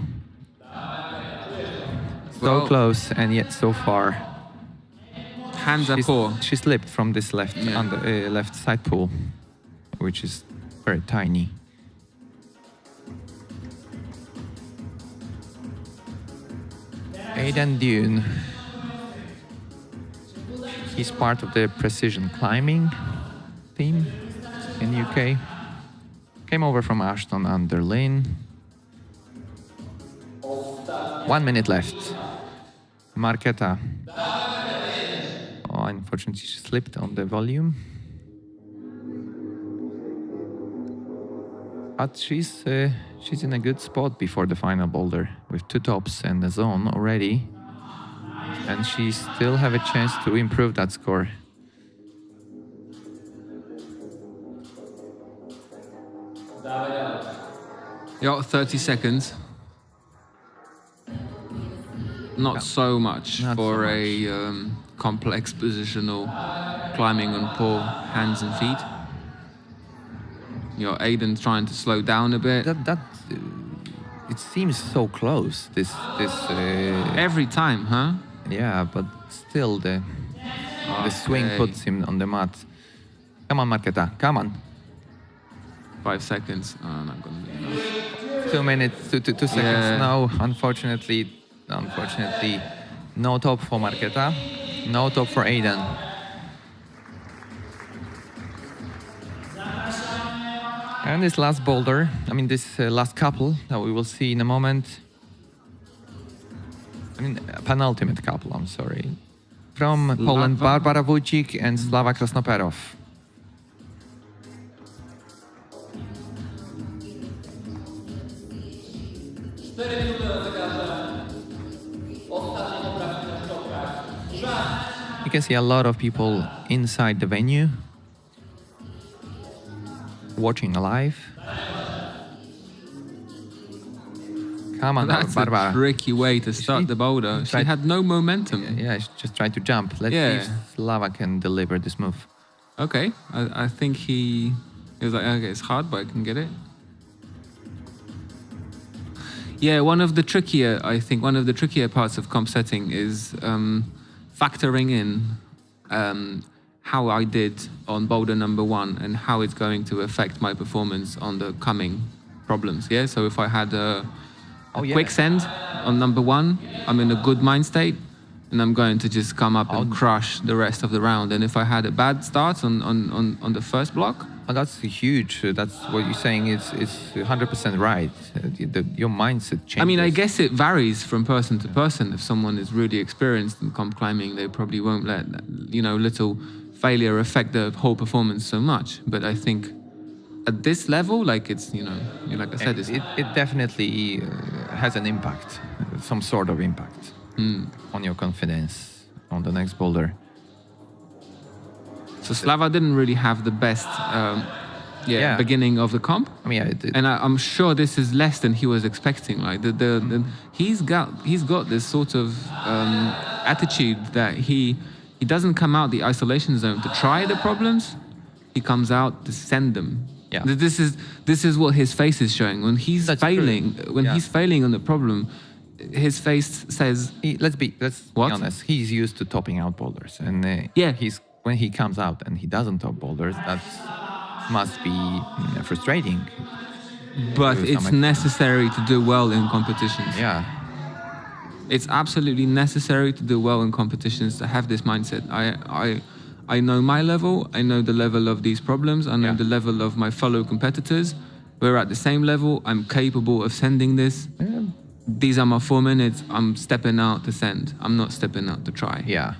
So Well- close and yet so far. Hands are poor. She slipped from this left Yeah. left side pull, which is very tiny. Aidan Dune. He's part of the precision climbing team in UK. Came over from Ashton under Lane. 1 minute left. Marketa. Oh, unfortunately, she slipped on the volume. But she's in a good spot before the final boulder with 2 tops and a zone already. And she still have a chance to improve that score. Yeah, 30 seconds. Not so much Not for so a complex positional climbing on poor hands and feet. Aidan trying to slow down a bit. It seems so close. This Every time, huh? yeah, but still the swing Okay. puts him on the mat. Come on, Marketa, come on. 5 seconds. Oh, not gonna be enough. 2 minutes, 2 seconds. Yeah. No, unfortunately, no top for Marketa, no top for Aidan. And this last boulder, this last couple that we will see in a moment. Penultimate couple, I'm sorry. From Poland, Barbara Wójcik and Slava Krasnoperov. You can see a lot of people inside the venue watching live. Come on, That's Barbara. a tricky way to start the boulder. She tried- had no momentum. Yeah, she just tried to jump. Let's see if Slava can deliver this move. Okay, I think he was like, okay, it's hard, but I can get it. Yeah, one of the trickier parts of comp setting is factoring in how I did on boulder number 1 and how it's going to affect my performance on the coming problems. Yeah, so if I had a quicksand on number 1, I'm in a good mind state, and I'm going to just come up and crush the rest of the round. And if I had a bad start on the first block, Oh, that's huge. That's what you're saying. It's 100% right. Your mindset changes. I mean, I guess it varies from person to person. If someone is really experienced in comp climbing, they probably won't let little failure affect the whole performance so much. But I think at this level, like it's like I said, it definitely has an impact, some sort of impact on your confidence on the next boulder. So Slava didn't really have the best beginning of the comp. I mean, And I'm sure this is less than he was expecting. Like he's got this sort of attitude that he doesn't come out the isolation zone to try the problems. He comes out to send them. Yeah. This is what his face is showing when he's That's failing. true. When Yeah. he's failing on the problem, his face says, let's be What? honest. He's used to topping out boulders, and when he comes out and he doesn't top boulders, that must be but To some it's extent. necessary to do well in competitions. Yeah. it's absolutely necessary to do well in competitions to have this mindset. I know my level. I know the level of these problems. I know Yeah. the level of my fellow competitors. We're at the same level. I'm capable of sending this. These are my 4 minutes. I'm stepping out to send. I'm not stepping out to try. Yeah.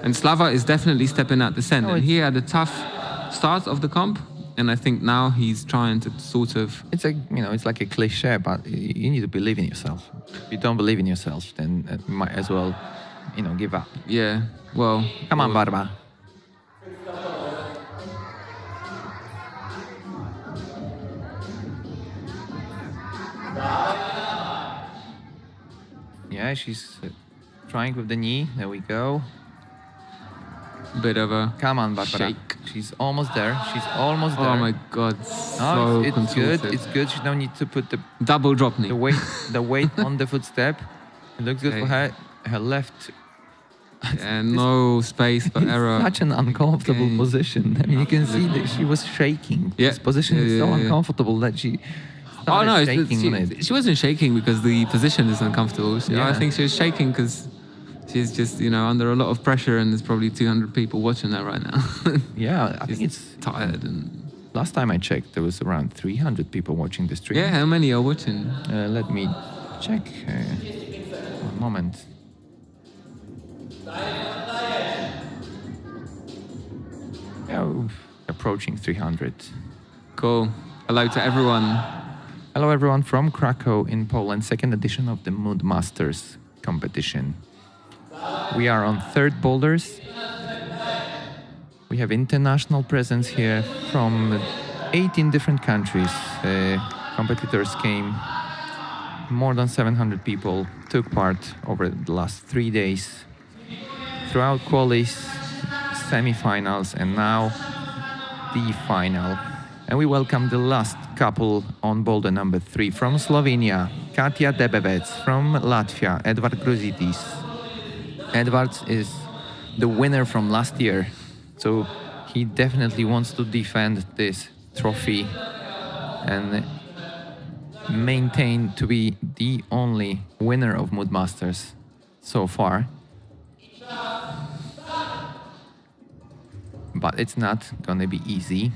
And Slava is definitely stepping out to send. No, And it's- he had a tough start of the comp. And I think now he's trying to sort of... It's it's like a cliche, but you need to believe in yourself. If you don't believe in yourself, then you might as well, give up. Yeah, well... Come on, Barba. Yeah, she's trying with the knee. There we go. Bit of a... Come on, Barbara. Shake. She's almost there. She's almost there. Oh my God, No, so it's contorted. good. It's good. She don't need to put the Double drop knee. weight on the footstep. It looks good for Okay. her. Her left. And no space for error. Such an uncomfortable Okay. position. I mean, you can see that she was shaking. Yeah. This position is Yeah, so yeah, yeah. uncomfortable that she Oh started no, shaking on it. she wasn't shaking because the position is uncomfortable. Yeah. I think she was shaking because she's just, under a lot of pressure and there's probably 200 people watching her right now. Yeah, I She's think it's. tired and... Last time I checked, there was around 300 people watching the stream. Yeah, how many are watching? Let me check. One moment. Oh, approaching 300. Cool. Hello to everyone. Hello, everyone from Cracow in Poland, second edition of the Mood Masters competition. We are on third boulders. We have international presence here from 18 different countries. Competitors came, more than 700 people took part over the last 3 days. Throughout qualis, semi-finals, and now the final. And we welcome the last couple on boulder number 3 from Slovenia, Katia Debevec, from Latvia, Edward Gruzitis. Edwards is the winner from last year, so he definitely wants to defend this trophy and maintain to be the only winner of Mood Masters so far. But it's not gonna be easy.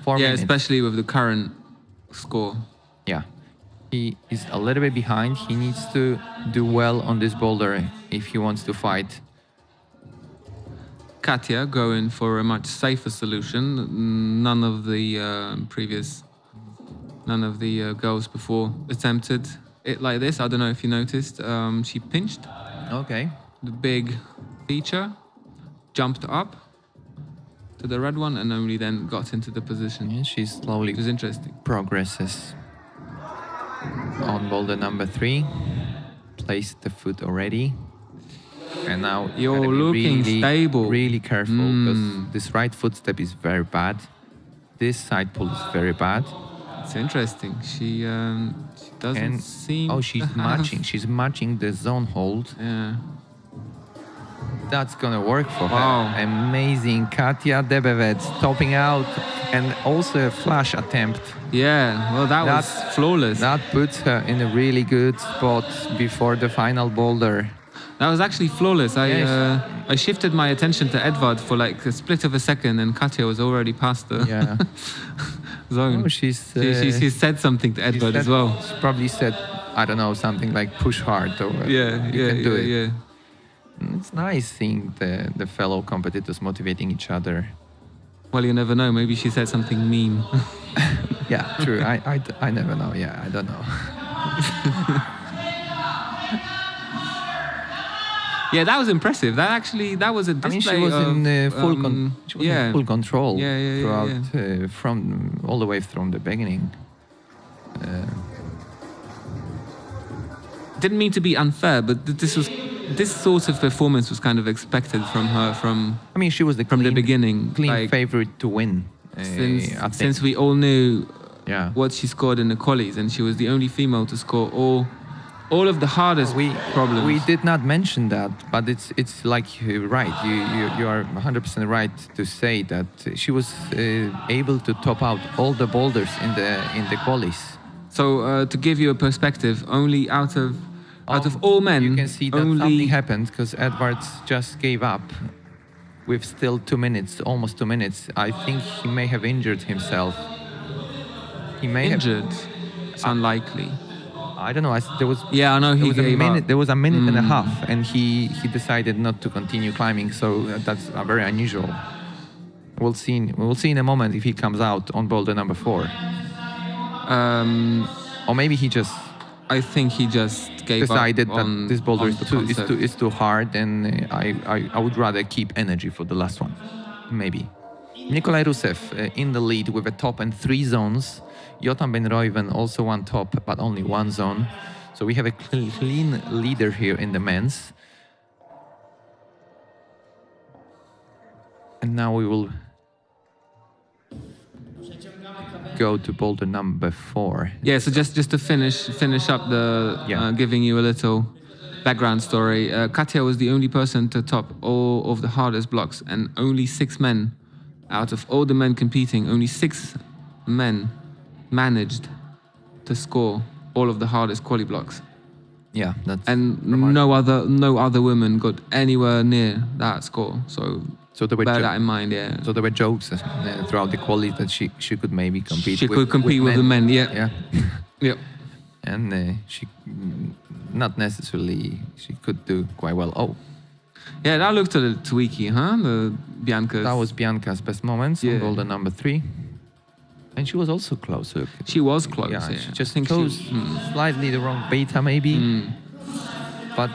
4 Yeah, minutes. especially with the current score. Yeah. He is a little bit behind. He needs to do well on this boulder if he wants to fight. Katia going for a much safer solution. None of the girls before attempted it like this. I don't know if you noticed. She pinched Okay. the big feature, jumped up to the red one, and only then got into the position. Yeah, she slowly It was interesting. progresses on boulder number 3. Placed the foot already. And now you You're gotta be looking really, stable. really careful because this right footstep is very bad. This side pull is very bad. It's interesting. She doesn't And seem. oh, to she's have- matching. She's matching the zone hold. Yeah. That's gonna work for Wow. her. Amazing. Katia Debevec topping out, and also a flash attempt. Yeah. Well, that was That- flawless. That puts her in a really good spot before the final boulder. That was actually flawless. Yes. I shifted my attention to Edvard for like a split of a second, and Katja was already past the Yeah. zone. Oh, she She said something to Edvard as well. She probably said, I don't know, something like push hard or Yeah, you can do it. yeah. It's nice seeing the fellow competitors motivating each other. Well, you never know. Maybe she said something mean. Yeah, true. I never know. Yeah, I don't know. Yeah, that was impressive. That was a I mean, display she was of, in full she was yeah. in full control Yeah, throughout from all the way from the beginning. Didn't mean to be unfair, but this sort of performance was kind of expected from her from I mean, she was the the clean, beginning. clean like, favorite to win. I think. since we all knew Yeah. what she scored in the qualies, and she was the only female to score all of the hardest problems. We did not mention that, but it's like right. You are 100% right to say that she was able to top out all the boulders in the qualies. So to give you a perspective, only out of all men, you can see that only something happened because Edwards just gave up with still 2 minutes, almost 2 minutes. I think he may have injured himself. He may injured. It's unlikely. I don't know. There was Yeah, I know he was a gave minute. up. There was a minute and a half, and he decided not to continue climbing. So that's very unusual. We'll see. We'll see in a moment if he comes out on boulder number 4. Or maybe he just I think he just gave decided up that on, this boulder on is the too concept. too hard, and I would rather keep energy for the last one. Maybe. Nikolai Rusev in the lead with a top and 3 zones. Jotam Ben Reuven also one top, but only 1 zone. So we have a clean leader here in the men's. And now we will go to boulder number 4. Yeah, so just to finish up the giving you a little background story. Katja was the only person to top all of the hardest blocks, and only 6 men out of all the men competing, only 6 men managed to score all of the hardest quali blocks, Yeah, that's and remarkable. no other woman got anywhere near that score. So there were bear that in mind. Yeah, so there were jokes throughout the quali that she could maybe compete. she could compete with the men. Yeah, Yeah. yeah. And she not necessarily she could do quite well. Oh, Yeah, that looked a little tweaky, huh? The Bianca's. that was Bianca's best moments on Yeah. boulder number 3. And she was also close. Look. She was close. Yeah, Yeah, she I just think chose slightly the wrong beta maybe. But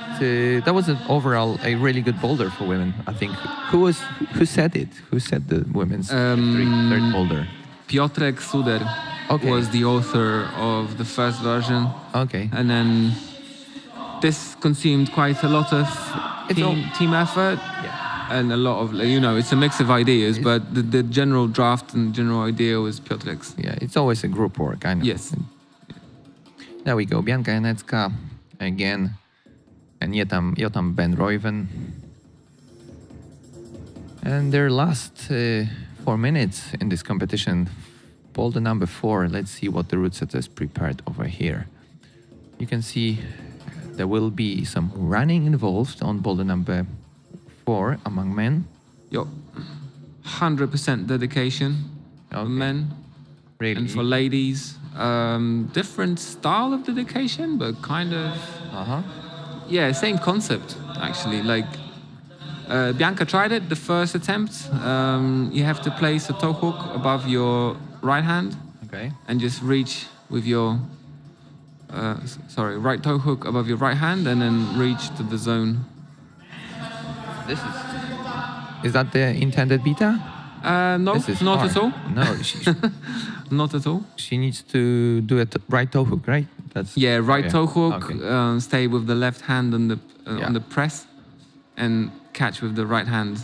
that was overall a really good boulder for women. I think. Who said it? Who said the women's third boulder? Piotrek Suder Okay. was the author of the first version, Okay. and then this consumed quite a lot of team effort. Yeah. And a lot of, it's a mix of ideas, but the general draft and general idea was Piotrek's. Yeah, it's always a group work, I know. Yes. There we go. Bianca Janecka again. And Jotam Ben Reuven. And their last 4 minutes in this competition. Boulder number 4. Let's see what the route setters prepared over here. You can see there will be some running involved on boulder number 4 among men. Yo, 100% dedication for Okay. men. Really? And for ladies, different style of dedication, but kind of, Uh-huh. yeah, same concept, actually. Like, Bianca tried it the first attempt. You have to place a toe hook above your right hand Okay. and just reach with your, right toe hook above your right hand and then reach to the zone. Is that the intended beta? No, This is not hard. at all. No, Not at all. she needs to do a right toe hook, right? That's Yeah, right toe hook, Okay. stay with the left hand on the Yeah. on the press, and catch with the right hand.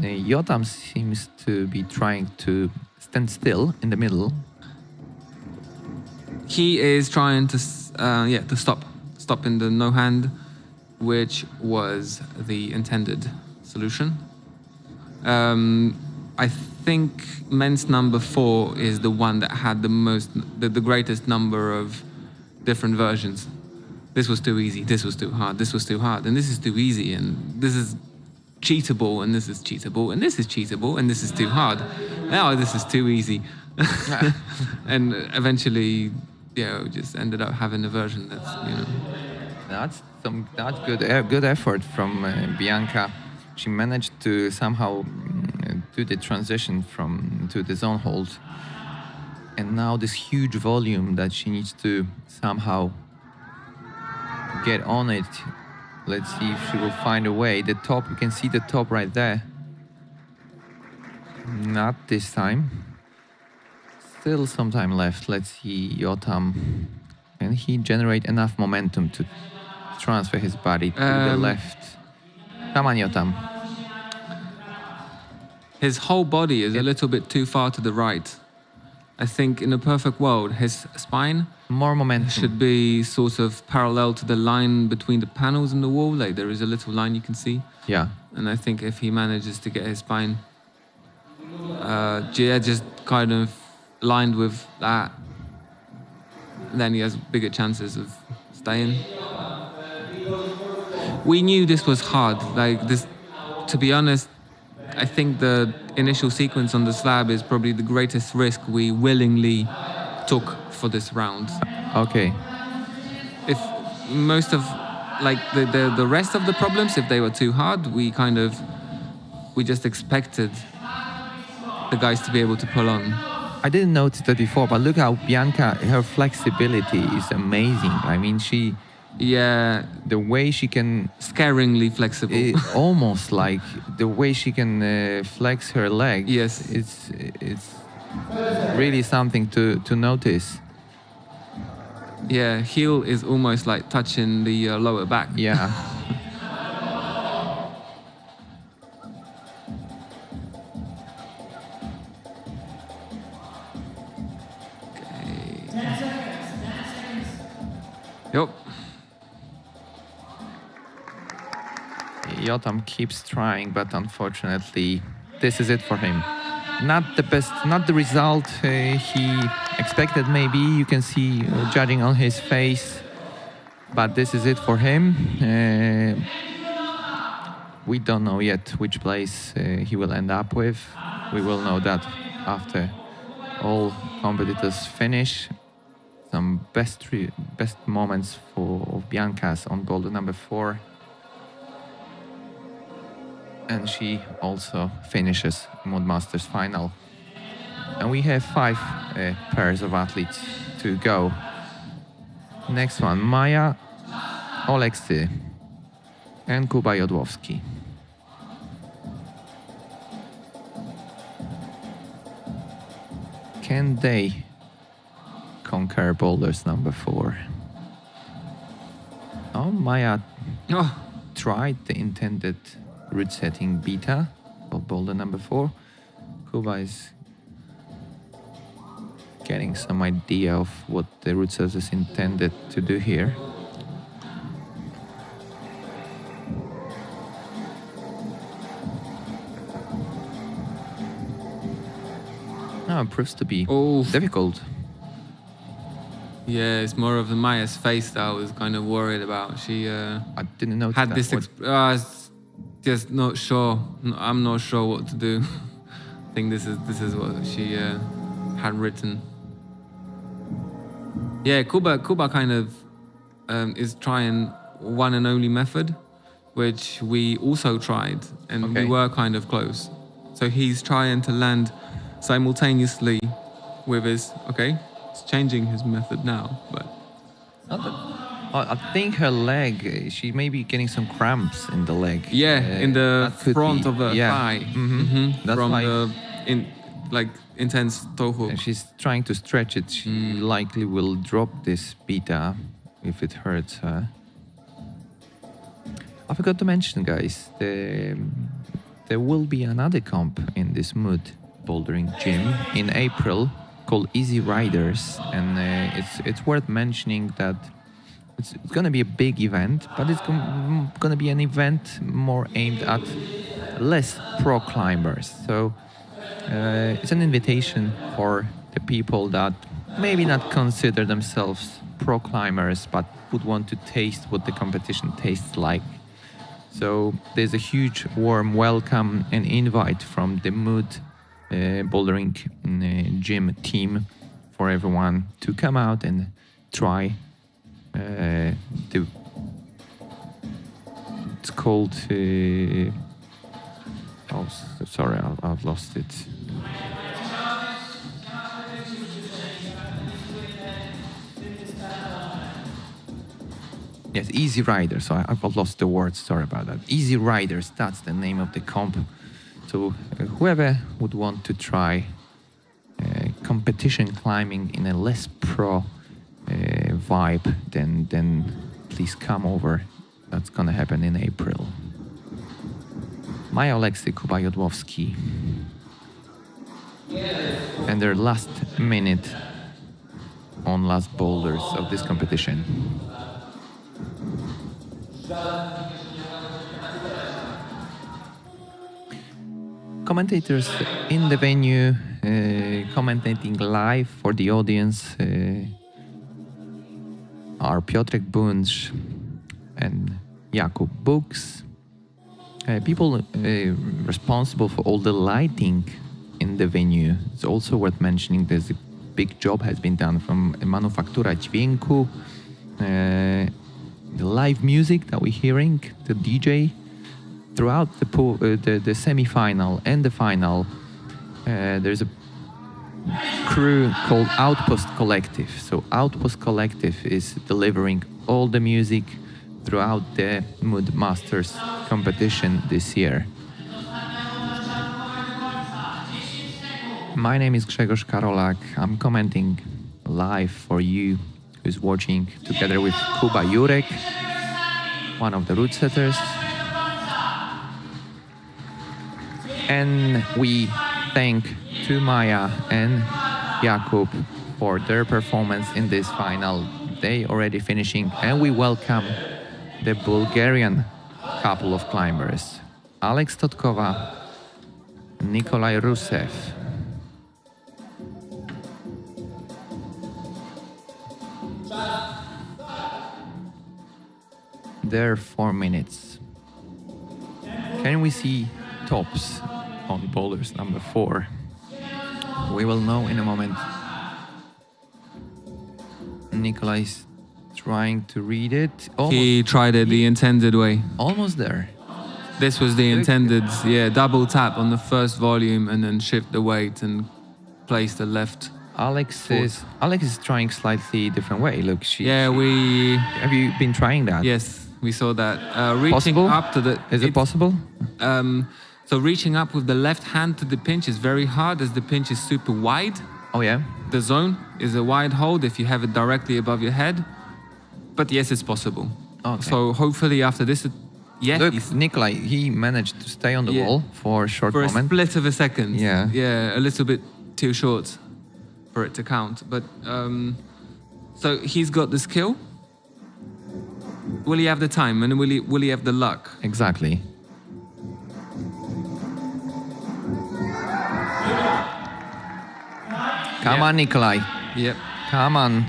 Jotam seems to be trying to stand still in the middle. He is trying to to stop in the no hand, which was the intended solution. I think men's number 4 is the one that had the greatest number of different versions. This was too easy, this was too hard, this was too hard, and this is too easy, and this is cheatable, and this is cheatable, and this is cheatable, and this is too hard. Now this is too easy. And eventually, we just ended up having a version that's, That's good effort from Bianca. She managed to somehow do the transition to the zone hold, and now this huge volume that she needs to somehow get on it. Let's see if she will find a way. The top, you can see the top right there. Not this time. Still some time left. Let's see, Jotam. Can he generate enough momentum to transfer his body to the left? Come on, Jotam. his whole body is a little bit too far to the right. I think in a perfect world, his spine More momentum. should be sort of parallel to the line between the panels in the wall. Like there is a little line you can see. Yeah. And I think if he manages to get his spine just kind of lined with that, then he has bigger chances of staying. We knew this was hard. Like this, to be honest, I think the initial sequence on the slab is probably the greatest risk we willingly took for this round. Okay. If most of like the rest of the problems, if they were too hard, we just expected the guys to be able to pull on. I didn't notice that before, but look how Bianca, her flexibility is amazing. I mean, Yeah, the way she can, scaringly flexible. almost like the way she can flex her leg. Yes. It's really something to notice. Yeah, heel is almost like touching the lower back. Yeah. Yep. Yotam keeps trying, but unfortunately, this is it for him. Not the best, not the result he expected, maybe. You can see judging on his face, but this is it for him. We don't know yet which place he will end up with. We will know that after all competitors finish. Some best moments of Bianca's on boulder number 4. And she also finishes Mood Masters final. And we have 5 pairs of athletes to go. Next one, Maja Oleksy and Kuba Jodłowski. Can they conquer boulders number 4? Oh, Maja Oh, tried the intended route setting beta of boulder number 4. Kuba is getting some idea of what the route set is intended to do here. No, it proves to be Oh. difficult. yeah, it's more of the Maya's face that I was kind of worried about. She I didn't notice had that. this. Just not sure. I'm not sure what to do. I think this is what she had written. Yeah, Kuba kind of is trying one and only method, which we also tried, and Okay. we were kind of close. So he's trying to land simultaneously with his. Okay, he's changing his method now, but. Not that, I think her leg, she may be getting some cramps in the leg. Yeah, in the that could front be- of the yeah. thigh. Mhm. That's From why the intense toe hook. and she's trying to stretch it. She likely will drop this beta if it hurts her. I forgot to mention, guys, there will be another comp in this Mood bouldering gym in April called Easy Riders, and it's worth mentioning that it's going to be a big event, but it's going to be an event more aimed at less pro climbers. So it's an invitation for the people that maybe not consider themselves pro climbers, but would want to taste what the competition tastes like. So there's a huge warm welcome and invite from the Mood bouldering gym team for everyone to come out and try it's called sorry, I've lost it. Yes, Easy Riders. So I've lost the words. Sorry about that. Easy Riders. That's the name of the comp. So whoever would want to try competition climbing in a less pro vibe, then please come over. That's gonna happen in April. Maja Oleksy, Kuba Jodłowski, and their last minute on last boulders of this competition. Commentators in the venue commentating live for the audience. are Piotrek Bunch and Jakub Books. People responsible for all the lighting in the venue. It's also worth mentioning there's a big job has been done from Manufaktura Dźwięku. The live music that we're hearing, the DJ, throughout the semi-final and the final, there's a crew called Outpost Collective. So Outpost Collective is delivering all the music throughout the Mood Masters competition this year. My name is Grzegorz Karolak. I'm commenting live for you who's watching together with Kuba Jurek, one of the route setters. And we thank to Maya and Jakub for their performance in this final. They already finishing, and we welcome the Bulgarian couple of climbers, Alex Totkova and Nikolai Rusev. There 4 minutes. Can we see tops on boulders number 4? We will know in a moment. Nikolai's trying to read it. He tried it the intended way. Almost there. This was the intended, double tap on the first volume and then shift the weight and place the left. Alex is trying slightly different way. Look, have you been trying that? Yes, we saw that. Reaching Possible? up to the. Is it possible? So reaching up with the left hand to the pinch is very hard as the pinch is super wide. Oh yeah. The zone is a wide hold if you have it directly above your head. But yes, it's possible. Okay. So hopefully after this, Look, Nikolai, he managed to stay on the wall for a short for moment. a split of a second. Yeah. Yeah, a little bit too short for it to count. But so he's got the skill. Will he have the time and will he have the luck? Exactly. Come on, Nikolai. Yep. Come on.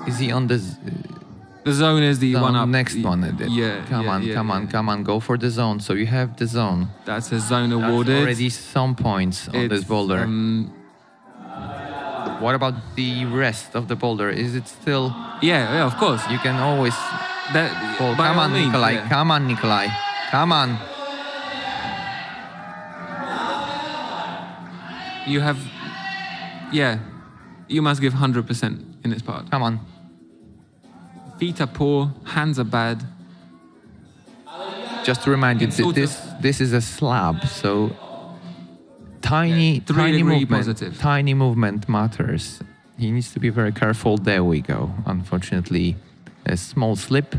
Is he on the The zone is the one up. next one? Yeah. Come on. Go for the zone. So you have the zone. That's a zone That's awarded. already some points on this boulder. What about the rest of the boulder? Is it still? Yeah, of course. You can always. By Come all on, means, Nikolai. yeah. Come on, Nikolai. Come on. You have, you must give 100% in this part. Come on. Feet are poor, hands are bad. Just to remind you, It's sort this is a slab, so tiny degree movement, positive. tiny movement matters. He needs to be very careful. There we go. Unfortunately, a small slip.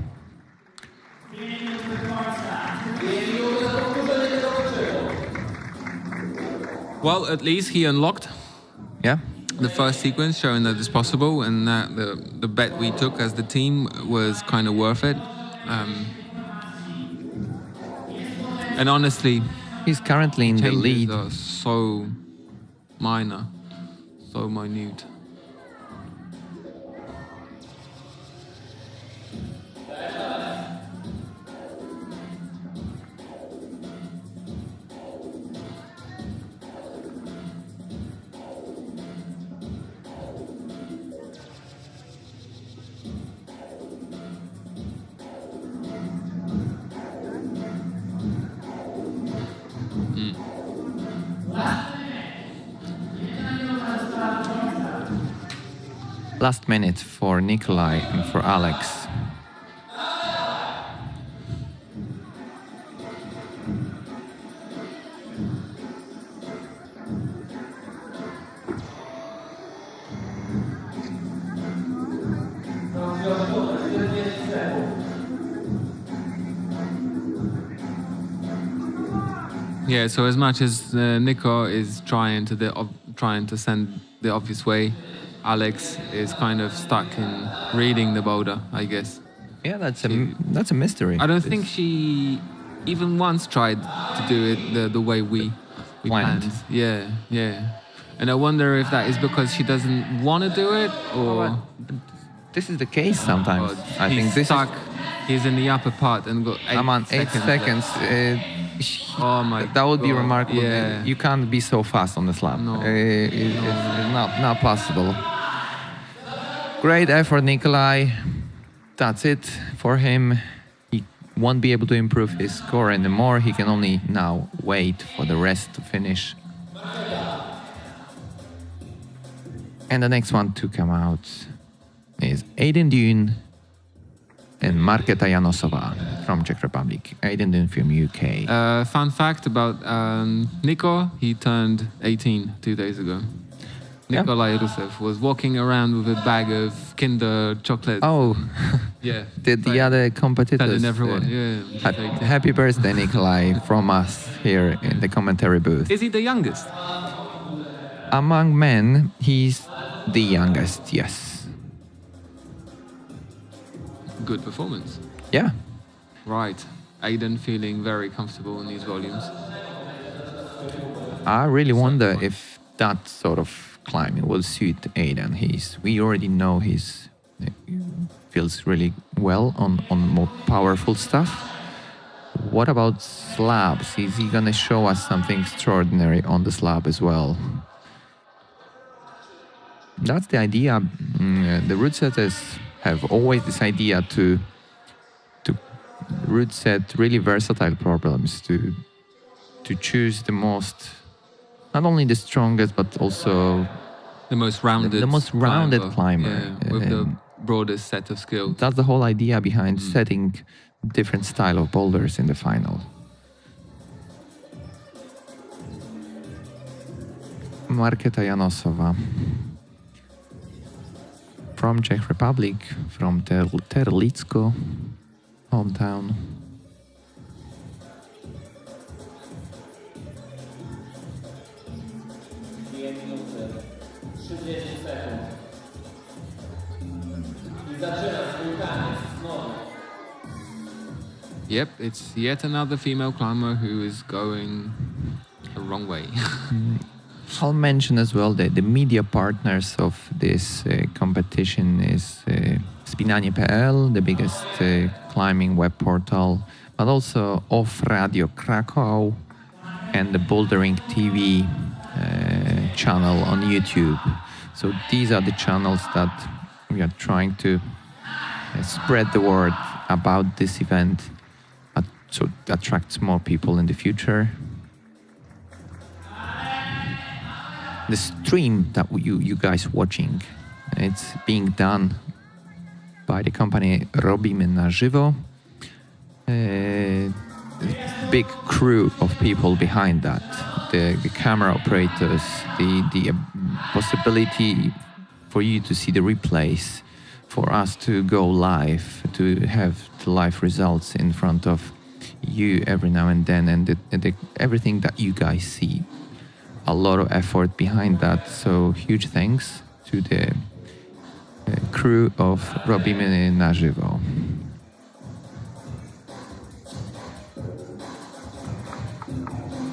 Well, at least he unlocked Yeah. the first sequence, showing that it's possible, and that the bet we took as the team was kind of worth it. And honestly, He's currently in the changes lead. are so minor, so minute. Last minute for Nikolai and for Alex. Yeah, so as much as Nico is trying to send the obvious way, Alex is kind of stuck in reading the boulder, I guess. Yeah, that's a mystery. I don't think she even once tried to do it the way we planned. planned. Yeah, yeah. And I wonder if that is because she doesn't want to do it, or This is the case sometimes. I he's think this stuck. is. He's in the upper part and got 8 I'm on 8 seconds. seconds. Oh my That would be God, remarkable. yeah. You can't be so fast on the slab. No. It's not possible. Great effort, Nikolai. That's it for him. He won't be able to improve his score anymore. He can only now wait for the rest to finish. And the next one to come out is Aiden Dune and Marketa Janosova from Czech Republic. Aiden Dune from UK. Fun fact about Niko, he turned 18 2 days ago. Yeah. Nikolai Rusev was walking around with a bag of Kinder chocolate. Oh, Yeah. the other competitors. Telling everyone, yeah. Happy birthday, Nikolai, from us here in the commentary booth. Is he the youngest? Among men, he's the youngest, yes. Good performance. Yeah. Right. Aiden feeling very comfortable in these volumes. I really wonder if that sort of climbing will suit Aiden. We already know he feels really well on more powerful stuff. What about slabs? Is he gonna show us something extraordinary on the slab as well? That's the idea. The root setters have always this idea to root set really versatile problems, to choose the most, not only the strongest, but also The most rounded. the most rounded climber. Yeah, with the broadest set of skills. That's the whole idea behind setting different style of boulders in the final. Marketa Janosova from Czech Republic, from Terlicko, hometown. Yep, it's yet another female climber who is going the wrong way. I'll mention as well that the media partners of this competition is Spinanie.pl, the biggest climbing web portal, but also Off Radio Cracow and the Bouldering TV channel on YouTube. So these are the channels that we are trying to spread the word about this event, so it attracts more people in the future. The stream that you guys watching, it's being done by the company Robimy na Żywo. Big crew of people behind that, the camera operators, the possibility for you to see the replays, for us to go live, to have the live results in front of you every now and then, and everything that you guys see. A lot of effort behind that, so huge thanks to the crew of Robimy na Żywo.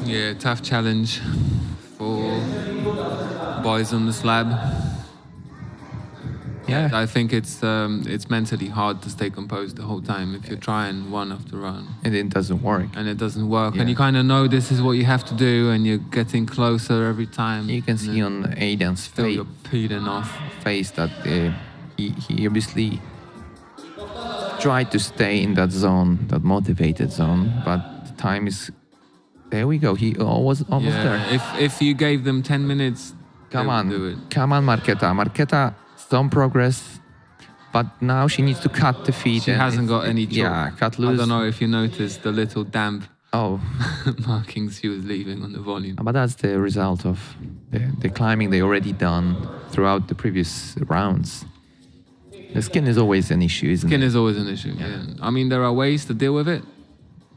Yeah, tough challenge for boys on the slab. Yeah, I think it's mentally hard to stay composed the whole time if you're trying one after one. and it doesn't work. And it doesn't work. Yeah. And you kind of know this is what you have to do, and you're getting closer every time. You can And see then on Aiden's still you're peeling off. face that he obviously tried to stay in that zone, that motivated zone, but the time is. There we go. He was almost Yeah, there. if you gave them 10 minutes, Come they would on, do it. come on, Marketa. Marketa, some progress, but now she needs to cut the feet. She and hasn't it's- got any chalk. Yeah, cut I loose. don't know if you noticed the little damp Oh, markings she was leaving on the volume. but that's the result of the climbing they already done throughout the previous rounds. The skin is always an issue, isn't Skin it? is always an issue. Yeah. I mean, there are ways to deal with it,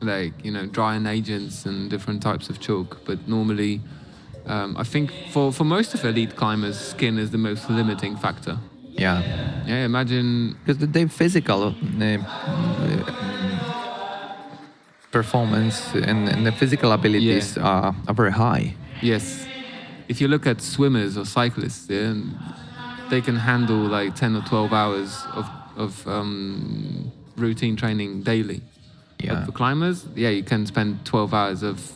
like drying agents and different types of chalk. But normally, I think for most of elite climbers, skin is the most limiting factor. Yeah, Yeah, imagine. because the physical performance and the physical abilities are very high. Yes. If you look at swimmers or cyclists, yeah, they can handle like 10 or 12 hours of routine training daily. Yeah. But for climbers, yeah, you can spend 12 hours of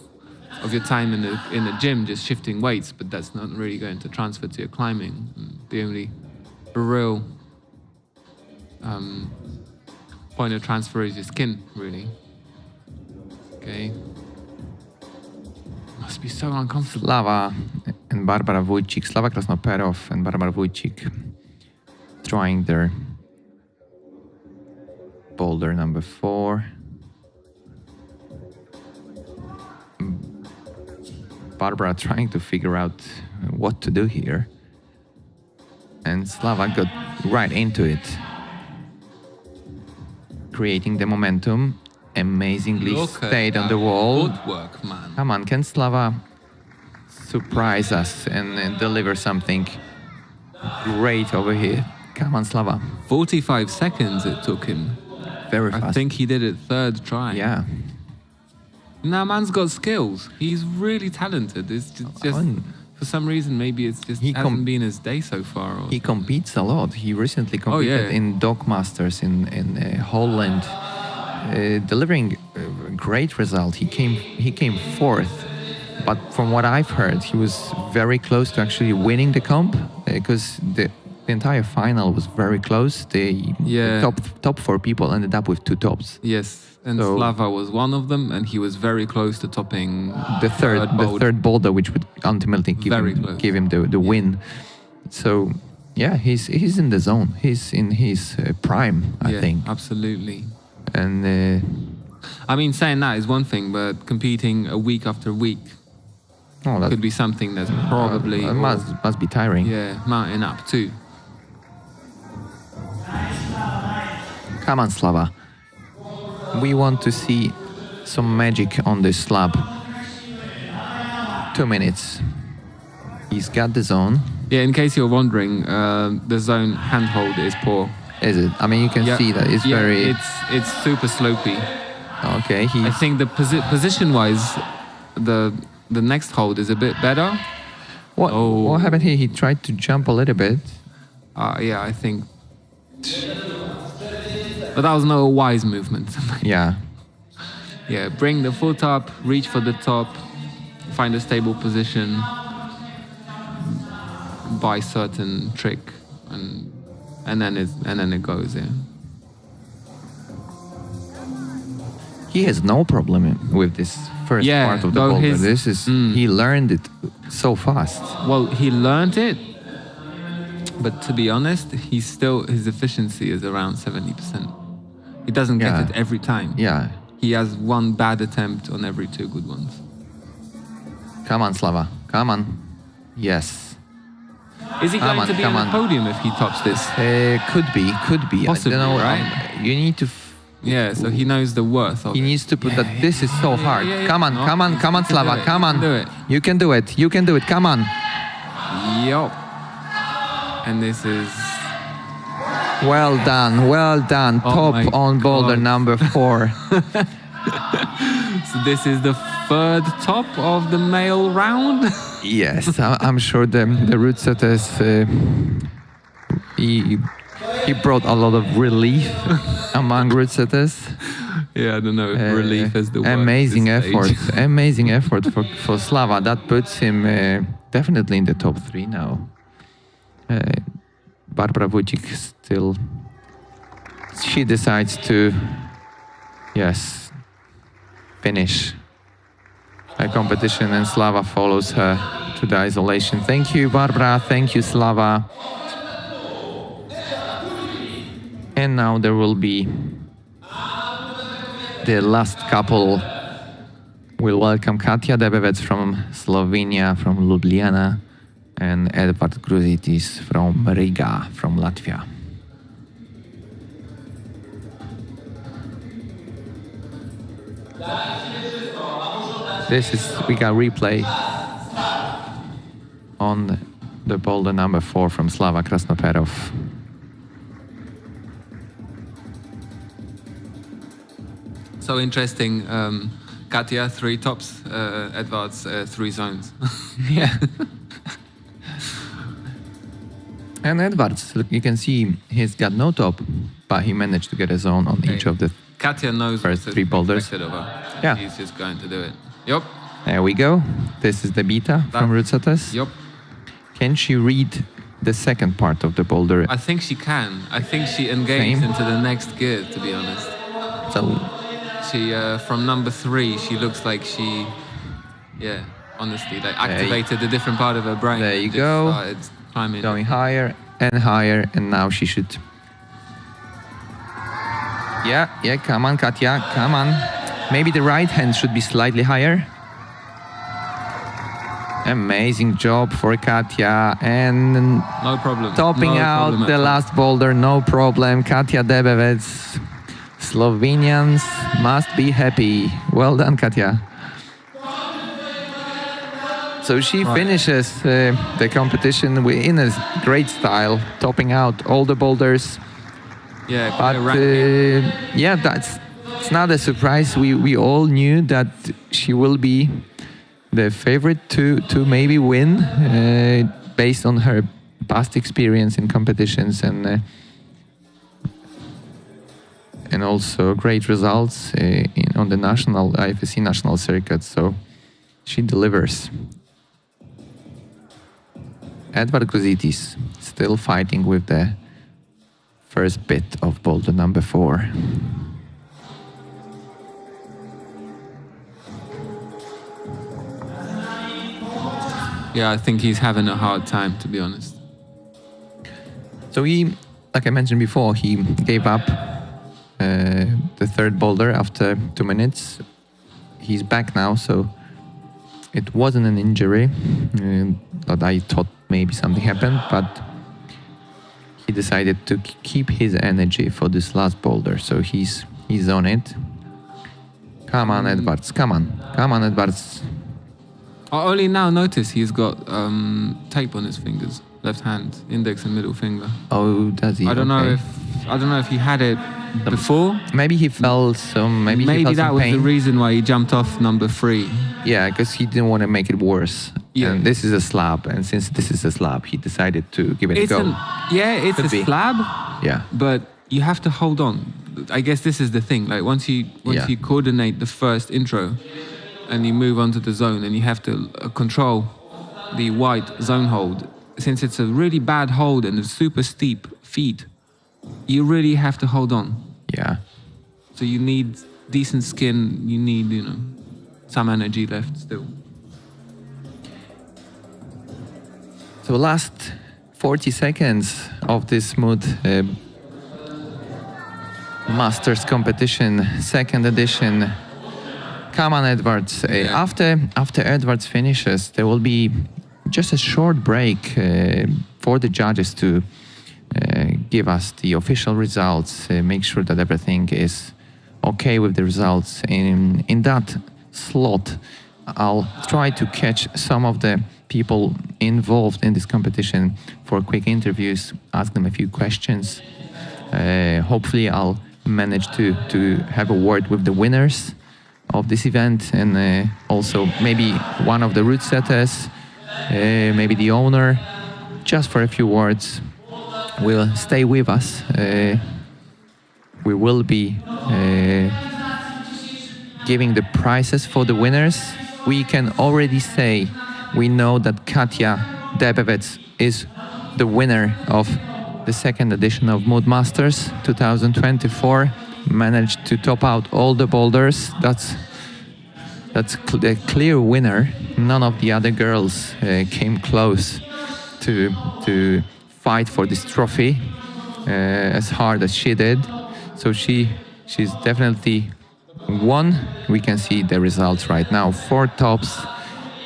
your time in the gym just shifting weights, but that's not really going to transfer to your climbing. The only real point of transfer is your skin, really. Okay. Must be so uncomfortable. Slava and Barbara Wójcik, Slava Krasnoperov and Barbara Wójcik trying their boulder number 4. Barbara trying to figure out what to do here. And Slava got right into it. Creating the momentum. Amazingly stayed on the wall. Footwork, man. Come on, can Slava surprise us and deliver something great over here? Come on, Slava. 45 seconds it took him. Very fast. I think he did it third try. Yeah. Now, man's got skills. He's really talented. It's just for some reason, maybe it's just hasn't been his day so far. Or he competes a lot. He recently competed in Dog Masters in Holland, delivering a great result. He came 4th, but from what I've heard, he was very close to actually winning the comp because the entire final was very close. The top 4 people ended up with 2 tops. Yes. And so, Slava was one of them, and he was very close to topping the third boulder, which would ultimately give him the win. So, yeah, he's in the zone. He's in his prime, I think. Absolutely. And I mean, saying that is one thing, but competing a week after week could be something that's probably must be tiring. Yeah, mounting up too. Come on, Slava. We want to see some magic on this slab. 2 minutes. He's got the zone. Yeah, in case you're wondering, the zone handhold is poor. Is it? I mean, you can see that it's very... It's super slopey. Okay, I think the position-wise, the next hold is a bit better. What happened here? He tried to jump a little bit. Yeah, I think... But that was no wise movement. Yeah. Yeah, bring the foot up, reach for the top, find a stable position, by certain trick, and then it goes, yeah. He has no problem with this first part of the boulder. This is he learned it so fast. Well, he learned it, but to be honest, his efficiency is around 70%. He doesn't get it every time. Yeah. He has one bad attempt on every 2 good ones. Come on, Slava. Come on. Yes. Is he going to be on the podium if he tops this? Could be. Possibly, I don't know, right? You need to... Yeah, so he knows the worth of it. He needs to put that. This is so hard. Come on, Slava. Come on. Do it. You can do it. Come on. Yup. And this is... Well done. Top on boulder number 4. So this is the 3rd top of the male round? Yes, I'm sure the route setters, he brought a lot of relief among route setters. Yeah, I don't know if relief is the word. Amazing effort for Slava. That puts him definitely in the top 3 now. Barbara Wójcik still, she decides to, finish a competition, and Slava follows her to the isolation. Thank you, Barbara. Thank you, Slava. And now there will be the last couple. We'll welcome Katia Debevec from Slovenia, from Ljubljana, and Edward Gruzitis from Riga, from Latvia. We got replay on the boulder number 4 from Slava Krasnoperov. So interesting Katja 3 tops, Edwards 3 zones. Yeah. And Edwards, look, you can see he's got no top, but he managed to get a zone on each of the. Katja knows First what's 3 boulders. expected of her. Yeah. He's just going to do it. Yup. There we go. This is the beta from Rootsetters. Yup. Can she read the second part of the boulder? I think she can. I think she engaged Same. into the next gear, to be honest. So She, from number 3, she looks like she, honestly, like activated a different part of her brain. There you Just go. started climbing. going higher, and now she should. Yeah, come on, Katja, come on. Maybe the right hand should be slightly higher. Amazing job for Katja, and No problem. topping No out problem the at all. last boulder, no problem. Katja Debevec. Slovenians must be happy. Well done, Katja. So she finishes the competition in a great style, topping out all the boulders. Yeah, But it's not a surprise. We all knew that she will be the favorite to maybe win based on her past experience in competitions and also great results on the national IFSC national circuit. So she delivers. Edward Kuzitis still fighting with the first bit of boulder number 4. Yeah, I think he's having a hard time, to be honest. So he, like I mentioned before, he gave up the third boulder after 2 minutes. He's back now, so it wasn't an injury that I thought maybe something happened, but he decided to keep his energy for this last boulder, so he's on it. Come on, Edwards, come on, Edwards. I only now notice he's got tape on his fingers, left hand, index and middle finger. Oh, does he? I don't know if he had it before. Maybe he felt some. Maybe he felt that some was pain. the reason why he jumped off number 3. Yeah, because he didn't want to make it worse. Yeah. And this is a slab, and since this is a slab, he decided to give it a go. It's Could a be. slab, Yeah. but you have to hold on. I guess this is the thing. Like once you coordinate the first intro, and you move on to the zone, and you have to control the white zone hold. Since it's a really bad hold and a super steep feed, you really have to hold on. Yeah. So you need decent skin. You need, some energy left still. So last 40 seconds of this smooth Masters competition, second edition. Come on, Edwards. After Edwards finishes, there will be just a short break for the judges to give us the official results, make sure that everything is okay with the results. In that slot, I'll try to catch some of the people involved in this competition for quick interviews, ask them a few questions. Hopefully, I'll manage to have a word with the winners of this event, and also maybe one of the route setters, maybe the owner, just for a few words. Will stay with us. We will be giving the prizes for the winners. We can already say we know that Katja Debevec is the winner of the second edition of Mood Masters 2024. Managed to top out all the boulders. That's the clear winner. None of the other girls came close to fight for this trophy as hard as she did. So she's definitely won. We can see the results right now. 4 tops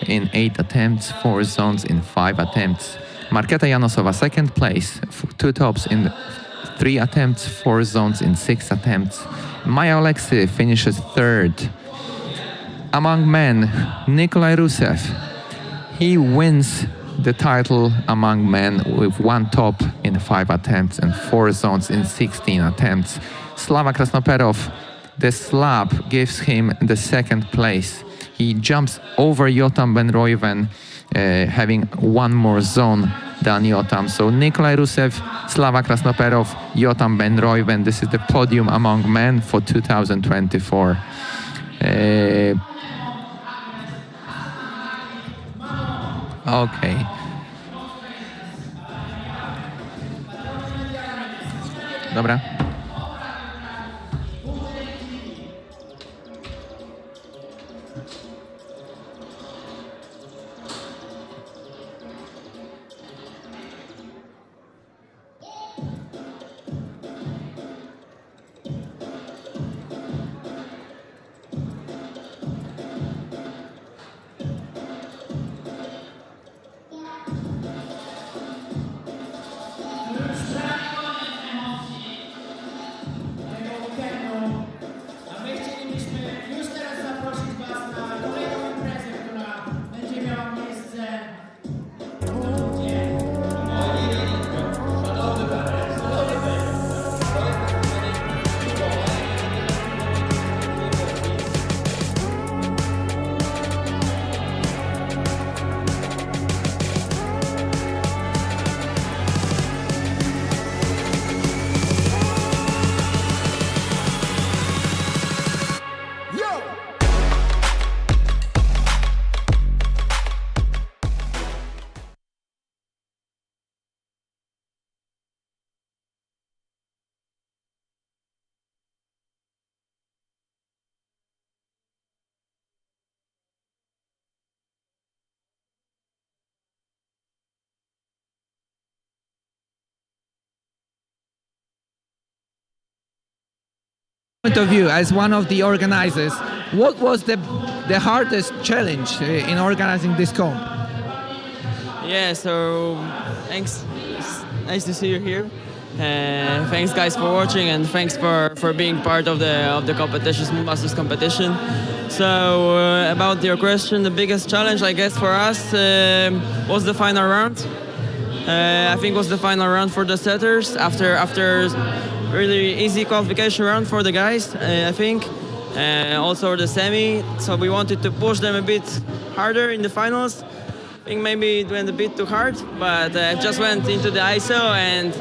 in 8 attempts, 4 zones in 5 attempts. Marketa Janosova, second place, 2 tops in 3 attempts, 4 zones in 6 attempts. Maja Oleksy finishes third. Among men, Nikolai Rusev, he wins the title among men with 1 top in 5 attempts and 4 zones in 16 attempts. Slava Krasnoperov the slab gives him the second place. He jumps over Yotam Ben Royven, having one more zone than Yotam. So Nikolai Rusev, Slava Krasnoperov, Yotam Ben Royven. This is the podium among men for 2024. Okay. Dobra. A my chcielibyśmy już teraz zaprosić Was na kolejną imprezę, która będzie miała miejsce w Ludzie. Point of view, as one of the organizers, what was the hardest challenge in organizing this comp? Yeah, so thanks. It's nice to see you here. Thanks, guys, for watching, and thanks for being part of the competition, Smooth Masters competition. So about your question, the biggest challenge, I guess, for us was the final round. I think was the final round for the setters after really easy qualification round for the guys. I think. Also the semi. So we wanted to push them a bit harder in the finals. I think maybe it went a bit too hard, but I just went into the ISO and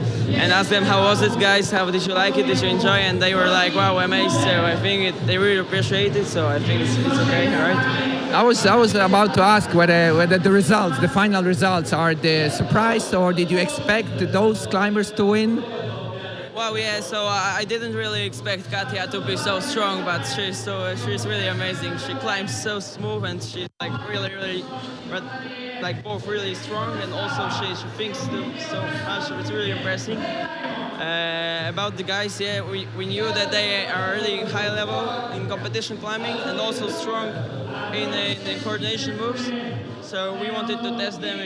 asked them, how was it, guys? How did you like it? Did you enjoy? And they were like, wow, amazing. So I think they really appreciate it. So I think it's okay, all right? I was about to ask whether the results, the final results, are the surprise, or did you expect those climbers to win? Well, yeah. So I didn't really expect Katia to be so strong, but she's really amazing. She climbs so smooth, and she's like really, like both really strong, and also she thinks so much. It's really impressive. About the guys, yeah, we knew that they are really high level in competition climbing and also strong in the coordination moves. So we wanted to test them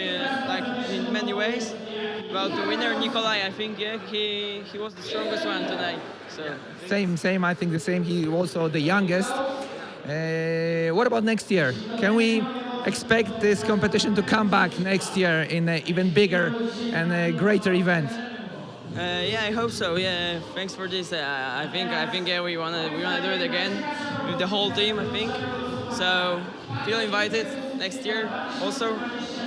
like in many ways. About the winner, Nikolai, I think, yeah, he was the strongest one tonight. So Same. I think the same. He also the youngest. What about next year? Can we expect this competition to come back next year in an even bigger and a greater event? Yeah, I hope so. Yeah, thanks for this. I think yeah, we wanna do it again with the whole team. I think so. Feel invited next year also.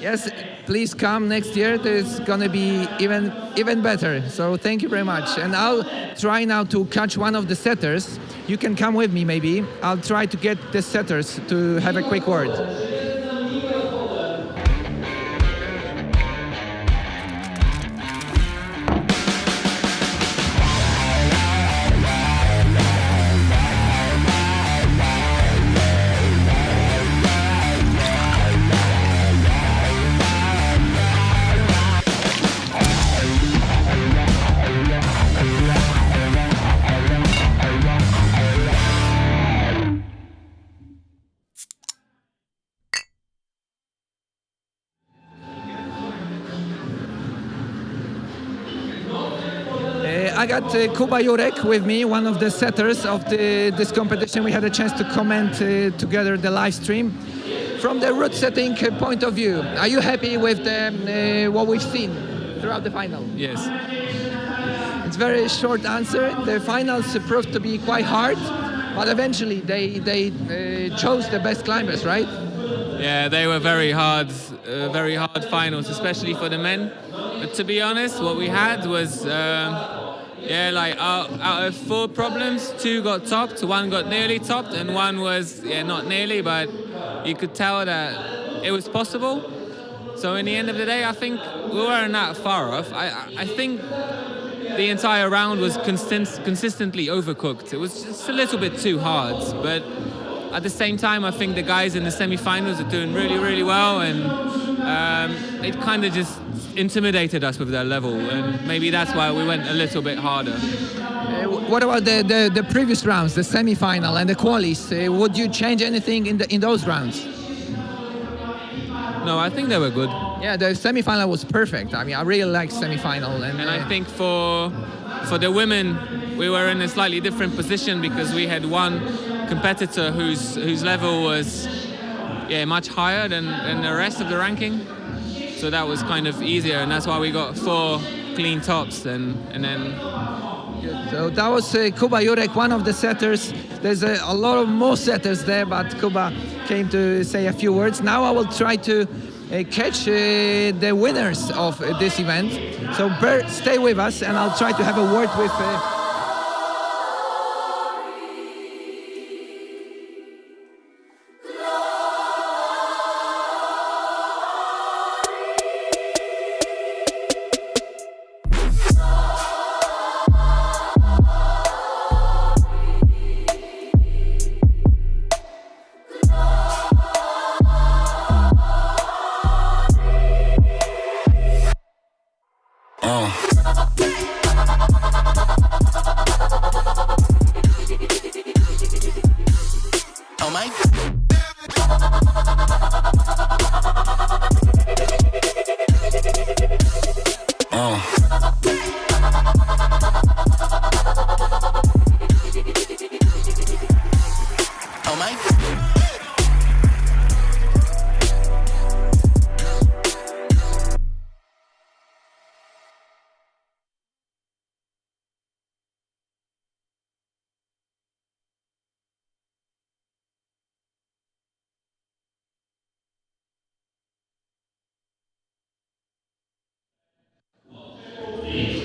Yes, please come next year. It's gonna be even better. So thank you very much. And I'll try now to catch one of the setters. You can come with me maybe. I'll try to get the setters to have a quick word. I got Kuba Jurek with me, one of the setters of this competition. We had a chance to comment together the live stream. From the route setting point of view, are you happy with what we've seen throughout the final? Yes. It's a very short answer. The finals proved to be quite hard. but eventually they chose the best climbers, right? Yeah, they were very hard finals, especially for the men. But to be honest, what we had was, like out of 4 problems, 2 got topped, 1 got nearly topped, and 1 was, not nearly, but you could tell that it was possible. So in the end of the day, I think we weren't that far off. I think the entire round was consistently overcooked. It was just a little bit too hard, but at the same time, I think the guys in the semi-finals are doing really, really well, and it kind of just intimidated us with their level, and maybe that's why we went a little bit harder. What about the previous rounds, the semi-final and the qualies? Would you change anything in those rounds? No, I think they were good. Yeah, the semi-final was perfect. I mean, I really liked semi-final, and I think for the women, we were in a slightly different position because we had one competitor whose level was much higher than the rest of the ranking. So that was kind of easier, and that's why we got 4 clean tops, and then. So that was Kuba, Jurek, one of the setters. There's a lot of more setters there, but Kuba came to say a few words. Now I will try to catch the winners of this event. So Bert, stay with us, and I'll try to have a word with.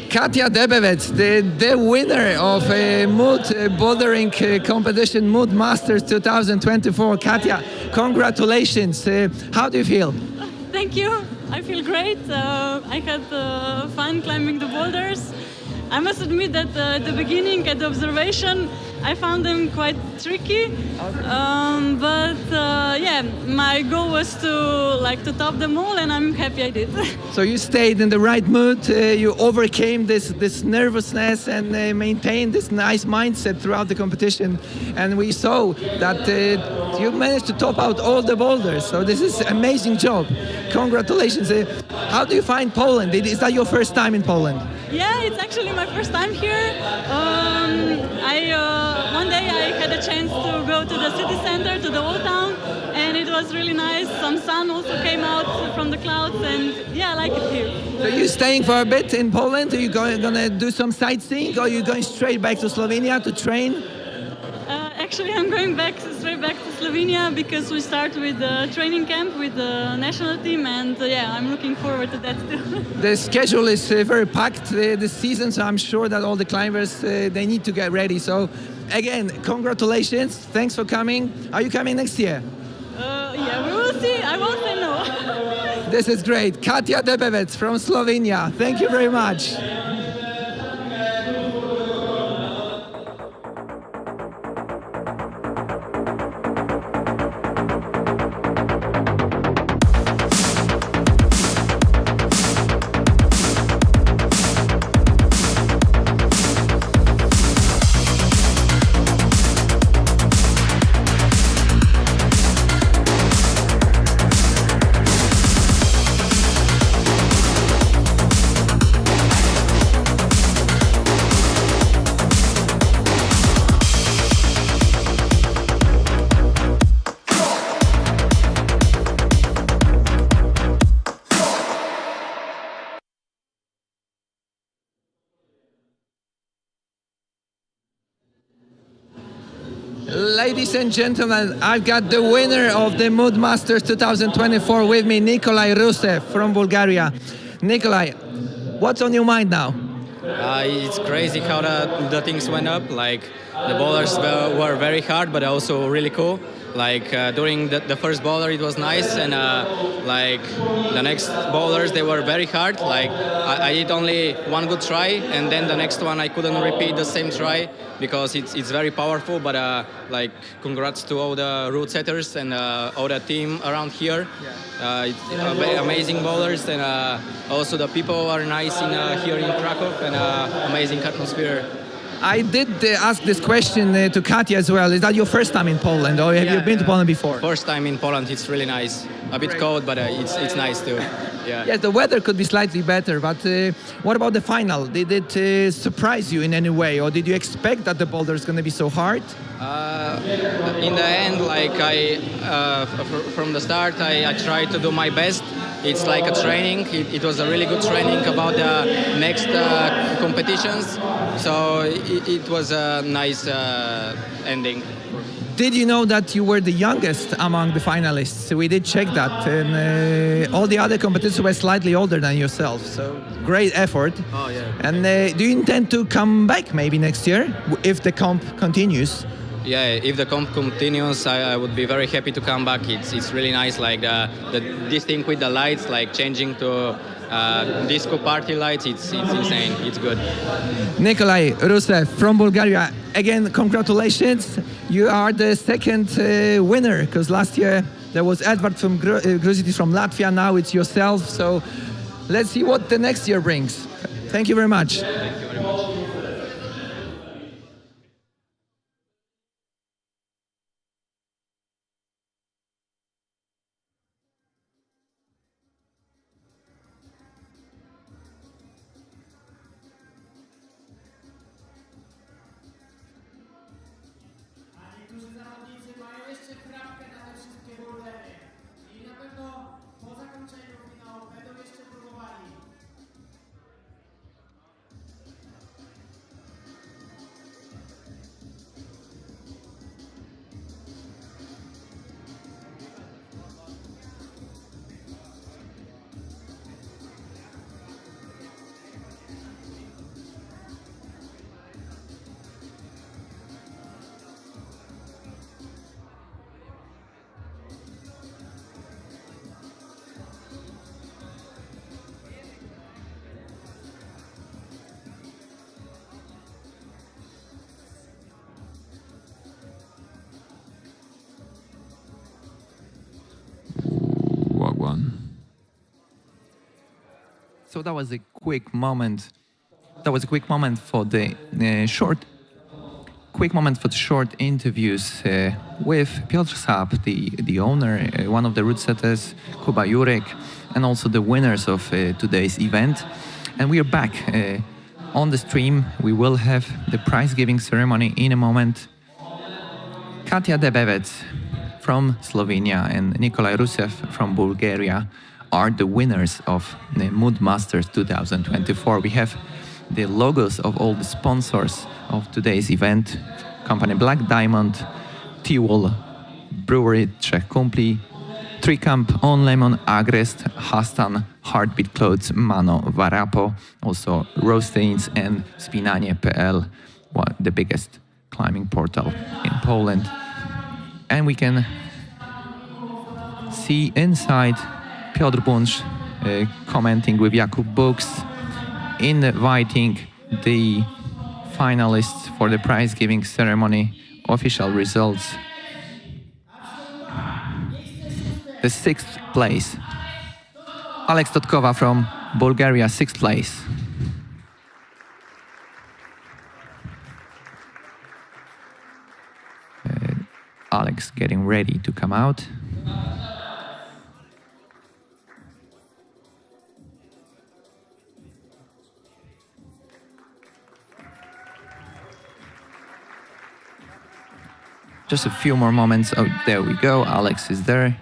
Katia Debevec, the winner of Mood Bouldering Competition, Mood Masters 2024. Katia, congratulations. How do you feel? Thank you. I feel great. I had fun climbing the boulders. I must admit that at the beginning, at the observation, I found them quite tricky. But my goal was to top them all, and I'm happy I did. So you stayed in the right mood. You overcame this nervousness and maintained this nice mindset throughout the competition. And we saw that you managed to top out all the boulders. So this is an amazing job. Congratulations. How do you find Poland? Is that your first time in Poland? Yeah, it's actually my first time here. One day I had a chance to go to the city center, to the old town, and it was really nice. Some sun also came out from the clouds, and yeah, I like it here. So you're staying for a bit in Poland? Are you gonna do some sightseeing, or are you going straight back to Slovenia to train? Actually, I'm going straight back to Slovenia because we start with the training camp with the national team, and I'm looking forward to that too. The schedule is very packed this season, so I'm sure that all the climbers they need to get ready. So again, congratulations! Thanks for coming. Are you coming next year? We will see. I won't say no. This is great. Katia Debevec from Slovenia. Thank you very much. Ladies and gentlemen, I've got the winner of the Mood Masters 2024 with me, Nikolai Rusev from Bulgaria. Nikolai, what's on your mind now? It's crazy how the things went up. Like the bowlers were very hard, but also really cool. Like during the first bowler, it was nice, and like the next bowlers, they were very hard. Like I did only one good try, and then the next one I couldn't repeat the same try because it's very powerful. But like congrats to all the route setters and all the team around here. It's very amazing bowlers, and also the people are nice here in Cracow, and amazing atmosphere. I did ask this question to Katia as well. Is that your first time in Poland, or have you been to Poland before? First time in Poland. It's really nice. A bit cold, but it's nice too. Yeah. Yes, the weather could be slightly better, but what about the final? Did it surprise you in any way, or did you expect that the boulder is going to be so hard? In the end, like from the start, I tried to do my best. It's like a training. It was a really good training about the next competitions. So it was a nice ending. Did you know that you were the youngest among the finalists? We did check that, and all the other competitors were slightly older than yourself. So great effort. Oh yeah. And do you intend to come back maybe next year if the comp continues? Yeah, if the comp continues, I would be very happy to come back. It's really nice, like this thing with the lights, like changing to disco party lights. It's insane. It's good. Nikolai Rusev from Bulgaria. Again, congratulations. You are the second winner, because last year there was Edward from Gruzity from Latvia. Now it's yourself. So let's see what the next year brings. Thank you very much. Thank you very much. A niektórzy zawodnicy mają jeszcze krawkę na te wszystkie bouldery. I na pewno po zakończeniu finału będą jeszcze próbowali. So that was a quick moment. That was a quick moment for the short interviews with Piotr Saab, the owner, one of the route setters, Kuba, Jurek, and also the winners of today's event. And we are back on the stream. We will have the prize giving ceremony in a moment. Katia Debevec from Slovenia and Nikolai Rusev from Bulgaria are the winners of the Mood Masters 2024. We have the logos of all the sponsors of today's event. Company Black Diamond, T-Wall Brewery, Trzech Kumpli, Tricamp, On Lemon, Agrest, Hastan, Heartbeat Clothes, Mano, Varapo, also Rostains and Spinanie.pl, the biggest climbing portal in Poland. And we can see inside Piotr Bunch commenting with Jakub Books, inviting the finalists for the prize-giving ceremony, official results. The 6th place, Alex Totkova from Bulgaria, 6th place. Alex getting ready to come out. Just a few more moments. Oh, there we go. Alex is there.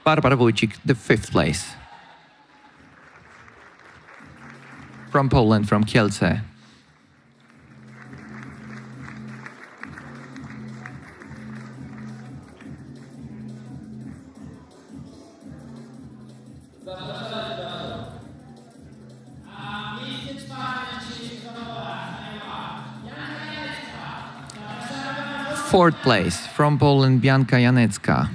Barbara Wójcik, the 5th place. From Poland, from Kielce. Fourth place from Poland, Bianka Janecka.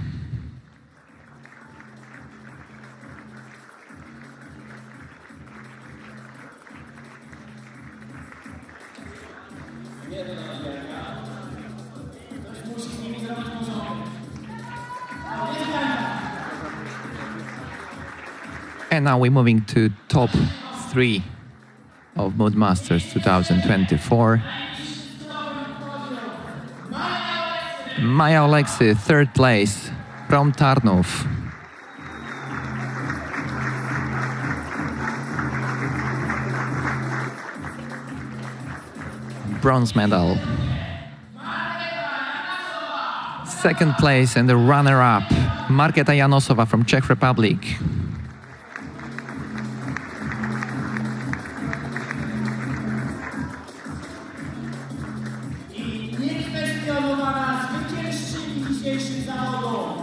And now we're moving to top 3 of Mood Masters 2024. Maja Oleksy, third place from Tarnów. Bronze medal. Second place and the runner-up, Markéta Janosová from Czech Republic. Niekwestionowana zwyciężczyni dzisiejszych zawodów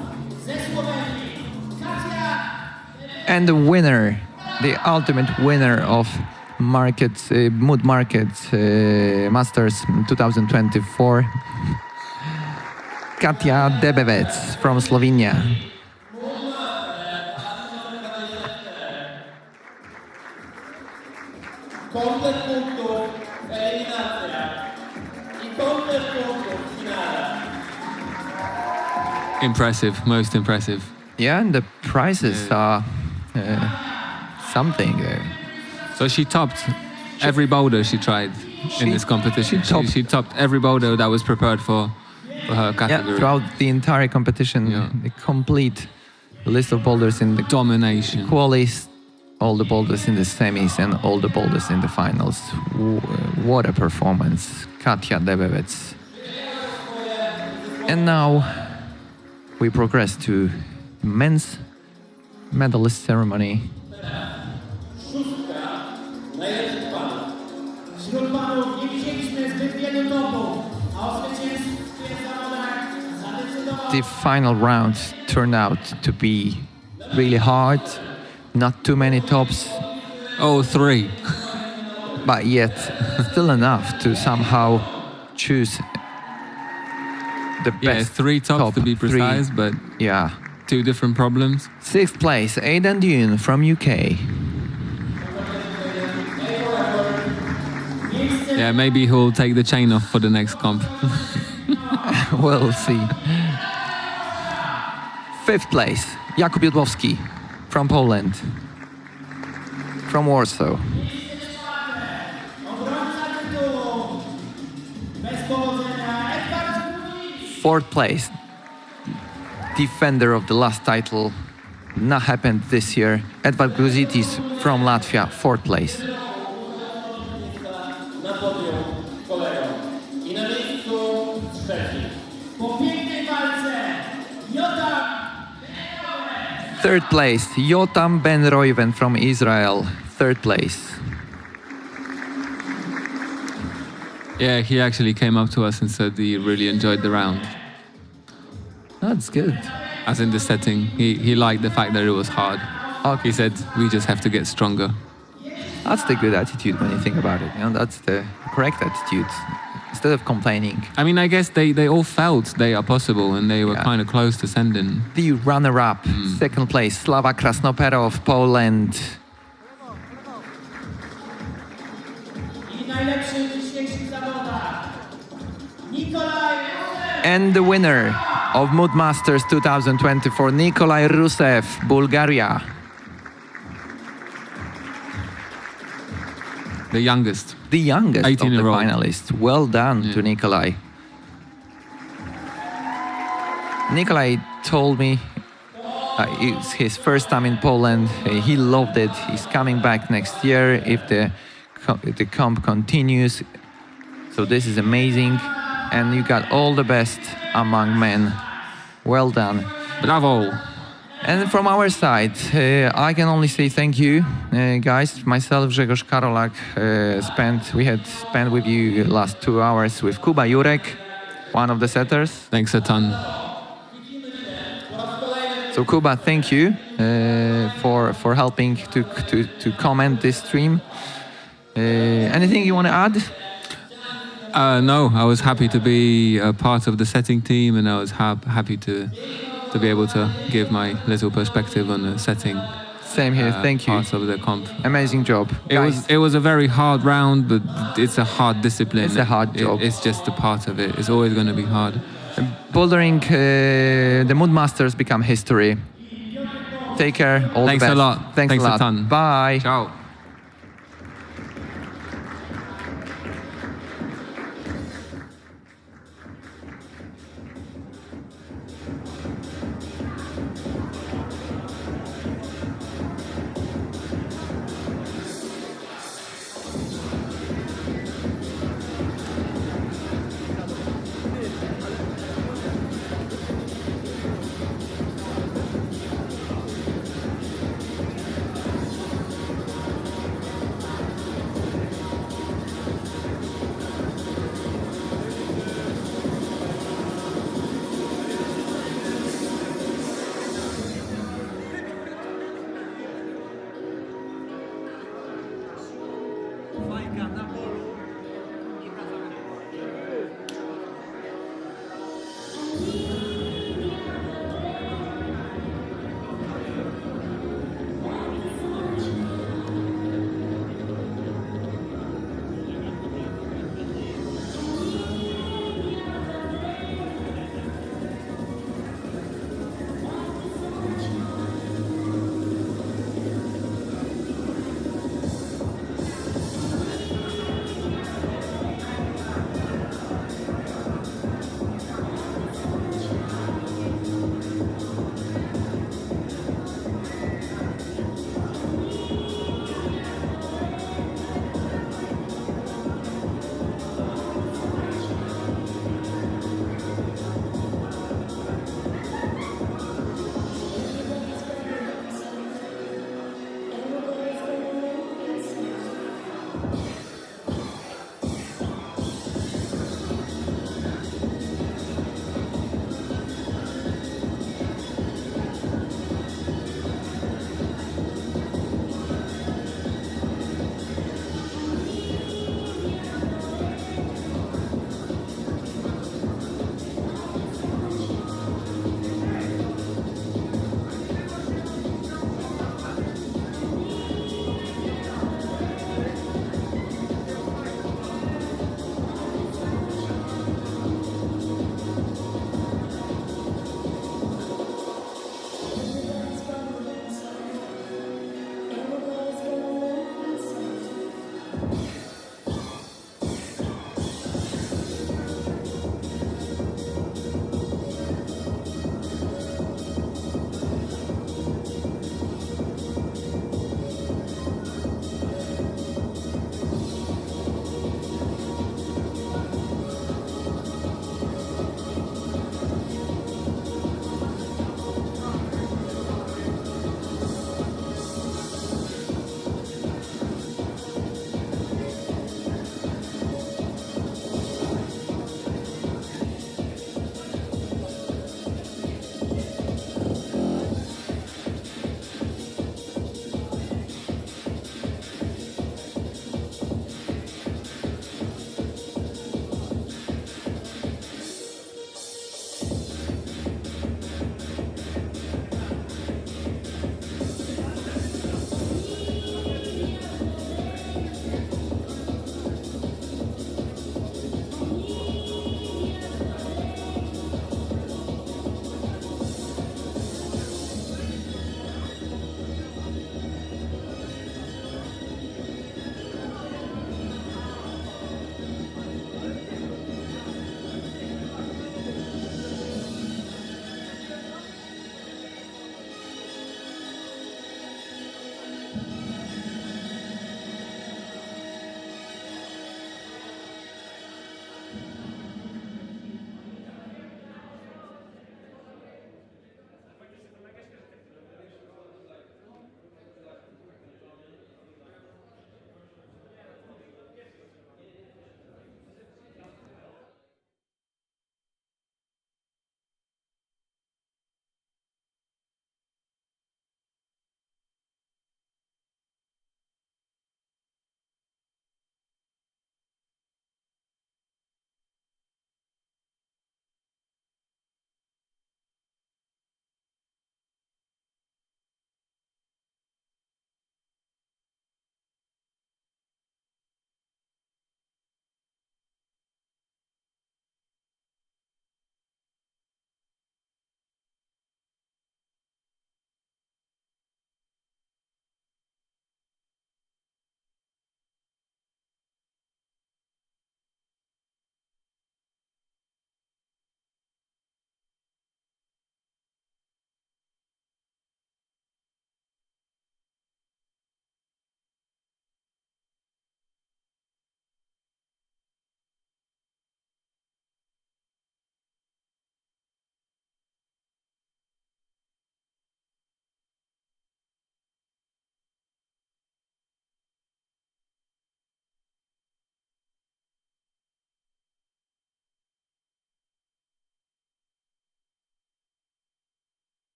ze Słowenii, Katia. And the winner, the ultimate winner of Mood Masters 2024, Katia Debevec from Slovenia. Komplet punktów, eliminacja i komplet punktów w finale. Impressive, most impressive. Yeah, and the prizes are something. So she topped every boulder she tried in this competition. She topped every boulder that was prepared for her category. Yeah, throughout the entire competition, Yeah. the complete list of boulders in the Domination. qualies, all the boulders in the semis and all the boulders in the finals. What a performance, Katia Debevec. And now we progress to men's medalist ceremony. Najlepszych panów. Wśród panów nie widzieliśmy zbyt wielu topów, a o zwycięstwie w zawodach zadecydował The final round turned out to be really hard, not too many tops, Oh, 3. but yet still enough to somehow choose the Yeah, best 3 tops top to be three. precise, but Yeah. 2 different problems. Sixth place, Aidan Dune from UK. Yeah, maybe he'll take the chain off for the next comp. We'll see. Fifth place, Jakub Jodłowski from Poland, from Warsaw. obrońca tytułu. Bez powodzenia Edward. Fourth place, defender of the last title, not happened this year, Edvard Gruzitis from Latvia, fourth place. Na podium kolegą. I na miejscu trzecim. Po pięknej walce Jotam. Third place, Yotam Ben Roiven from Israel, third place. Yeah, he actually came up to us and said he really enjoyed the round. That's good. As in the setting, he liked the fact that it was hard. Okay. He said, we just have to get stronger. That's the good attitude when you think about it. You know, that's the correct attitude. Instead of complaining. I mean, I guess they all felt they are possible and they were Yeah. kind of close to sending. The runner-up, second place, Slava Krasnopera of Poland. I najlepszy w dzisiejszych zawodach Nikolaj. And the winner of Mood Masters 2024, Nikolai Rusev, Bulgaria. The youngest. The youngest of the 18-year-old. finalists. Well done to Nikolai. Nikolai told me it's his first time in Poland. He loved it. He's coming back next year if the comp continues. So this is amazing. And you got all the best among men. Well done. Bravo. And from our side, I can only say thank you, guys. Myself, Grzegorz, Karolak, we had spent with you last 2 hours with Kuba, Jurek, one of the setters. Thanks a ton. So Kuba, thank you for helping to comment this stream. Anything you want to add? No, I was happy to be a part of the setting team, and I was happy to be able to give my little perspective on the setting. Same here. Thank you. Part of the comp. Amazing job. It was a very hard round, but it's a hard discipline. It's a hard job. It's just a part of it. It's always going to be hard. Bouldering, the Mood Masters become history. Take care. All Thanks the a best. lot. Thanks a lot. a ton. Bye. Ciao.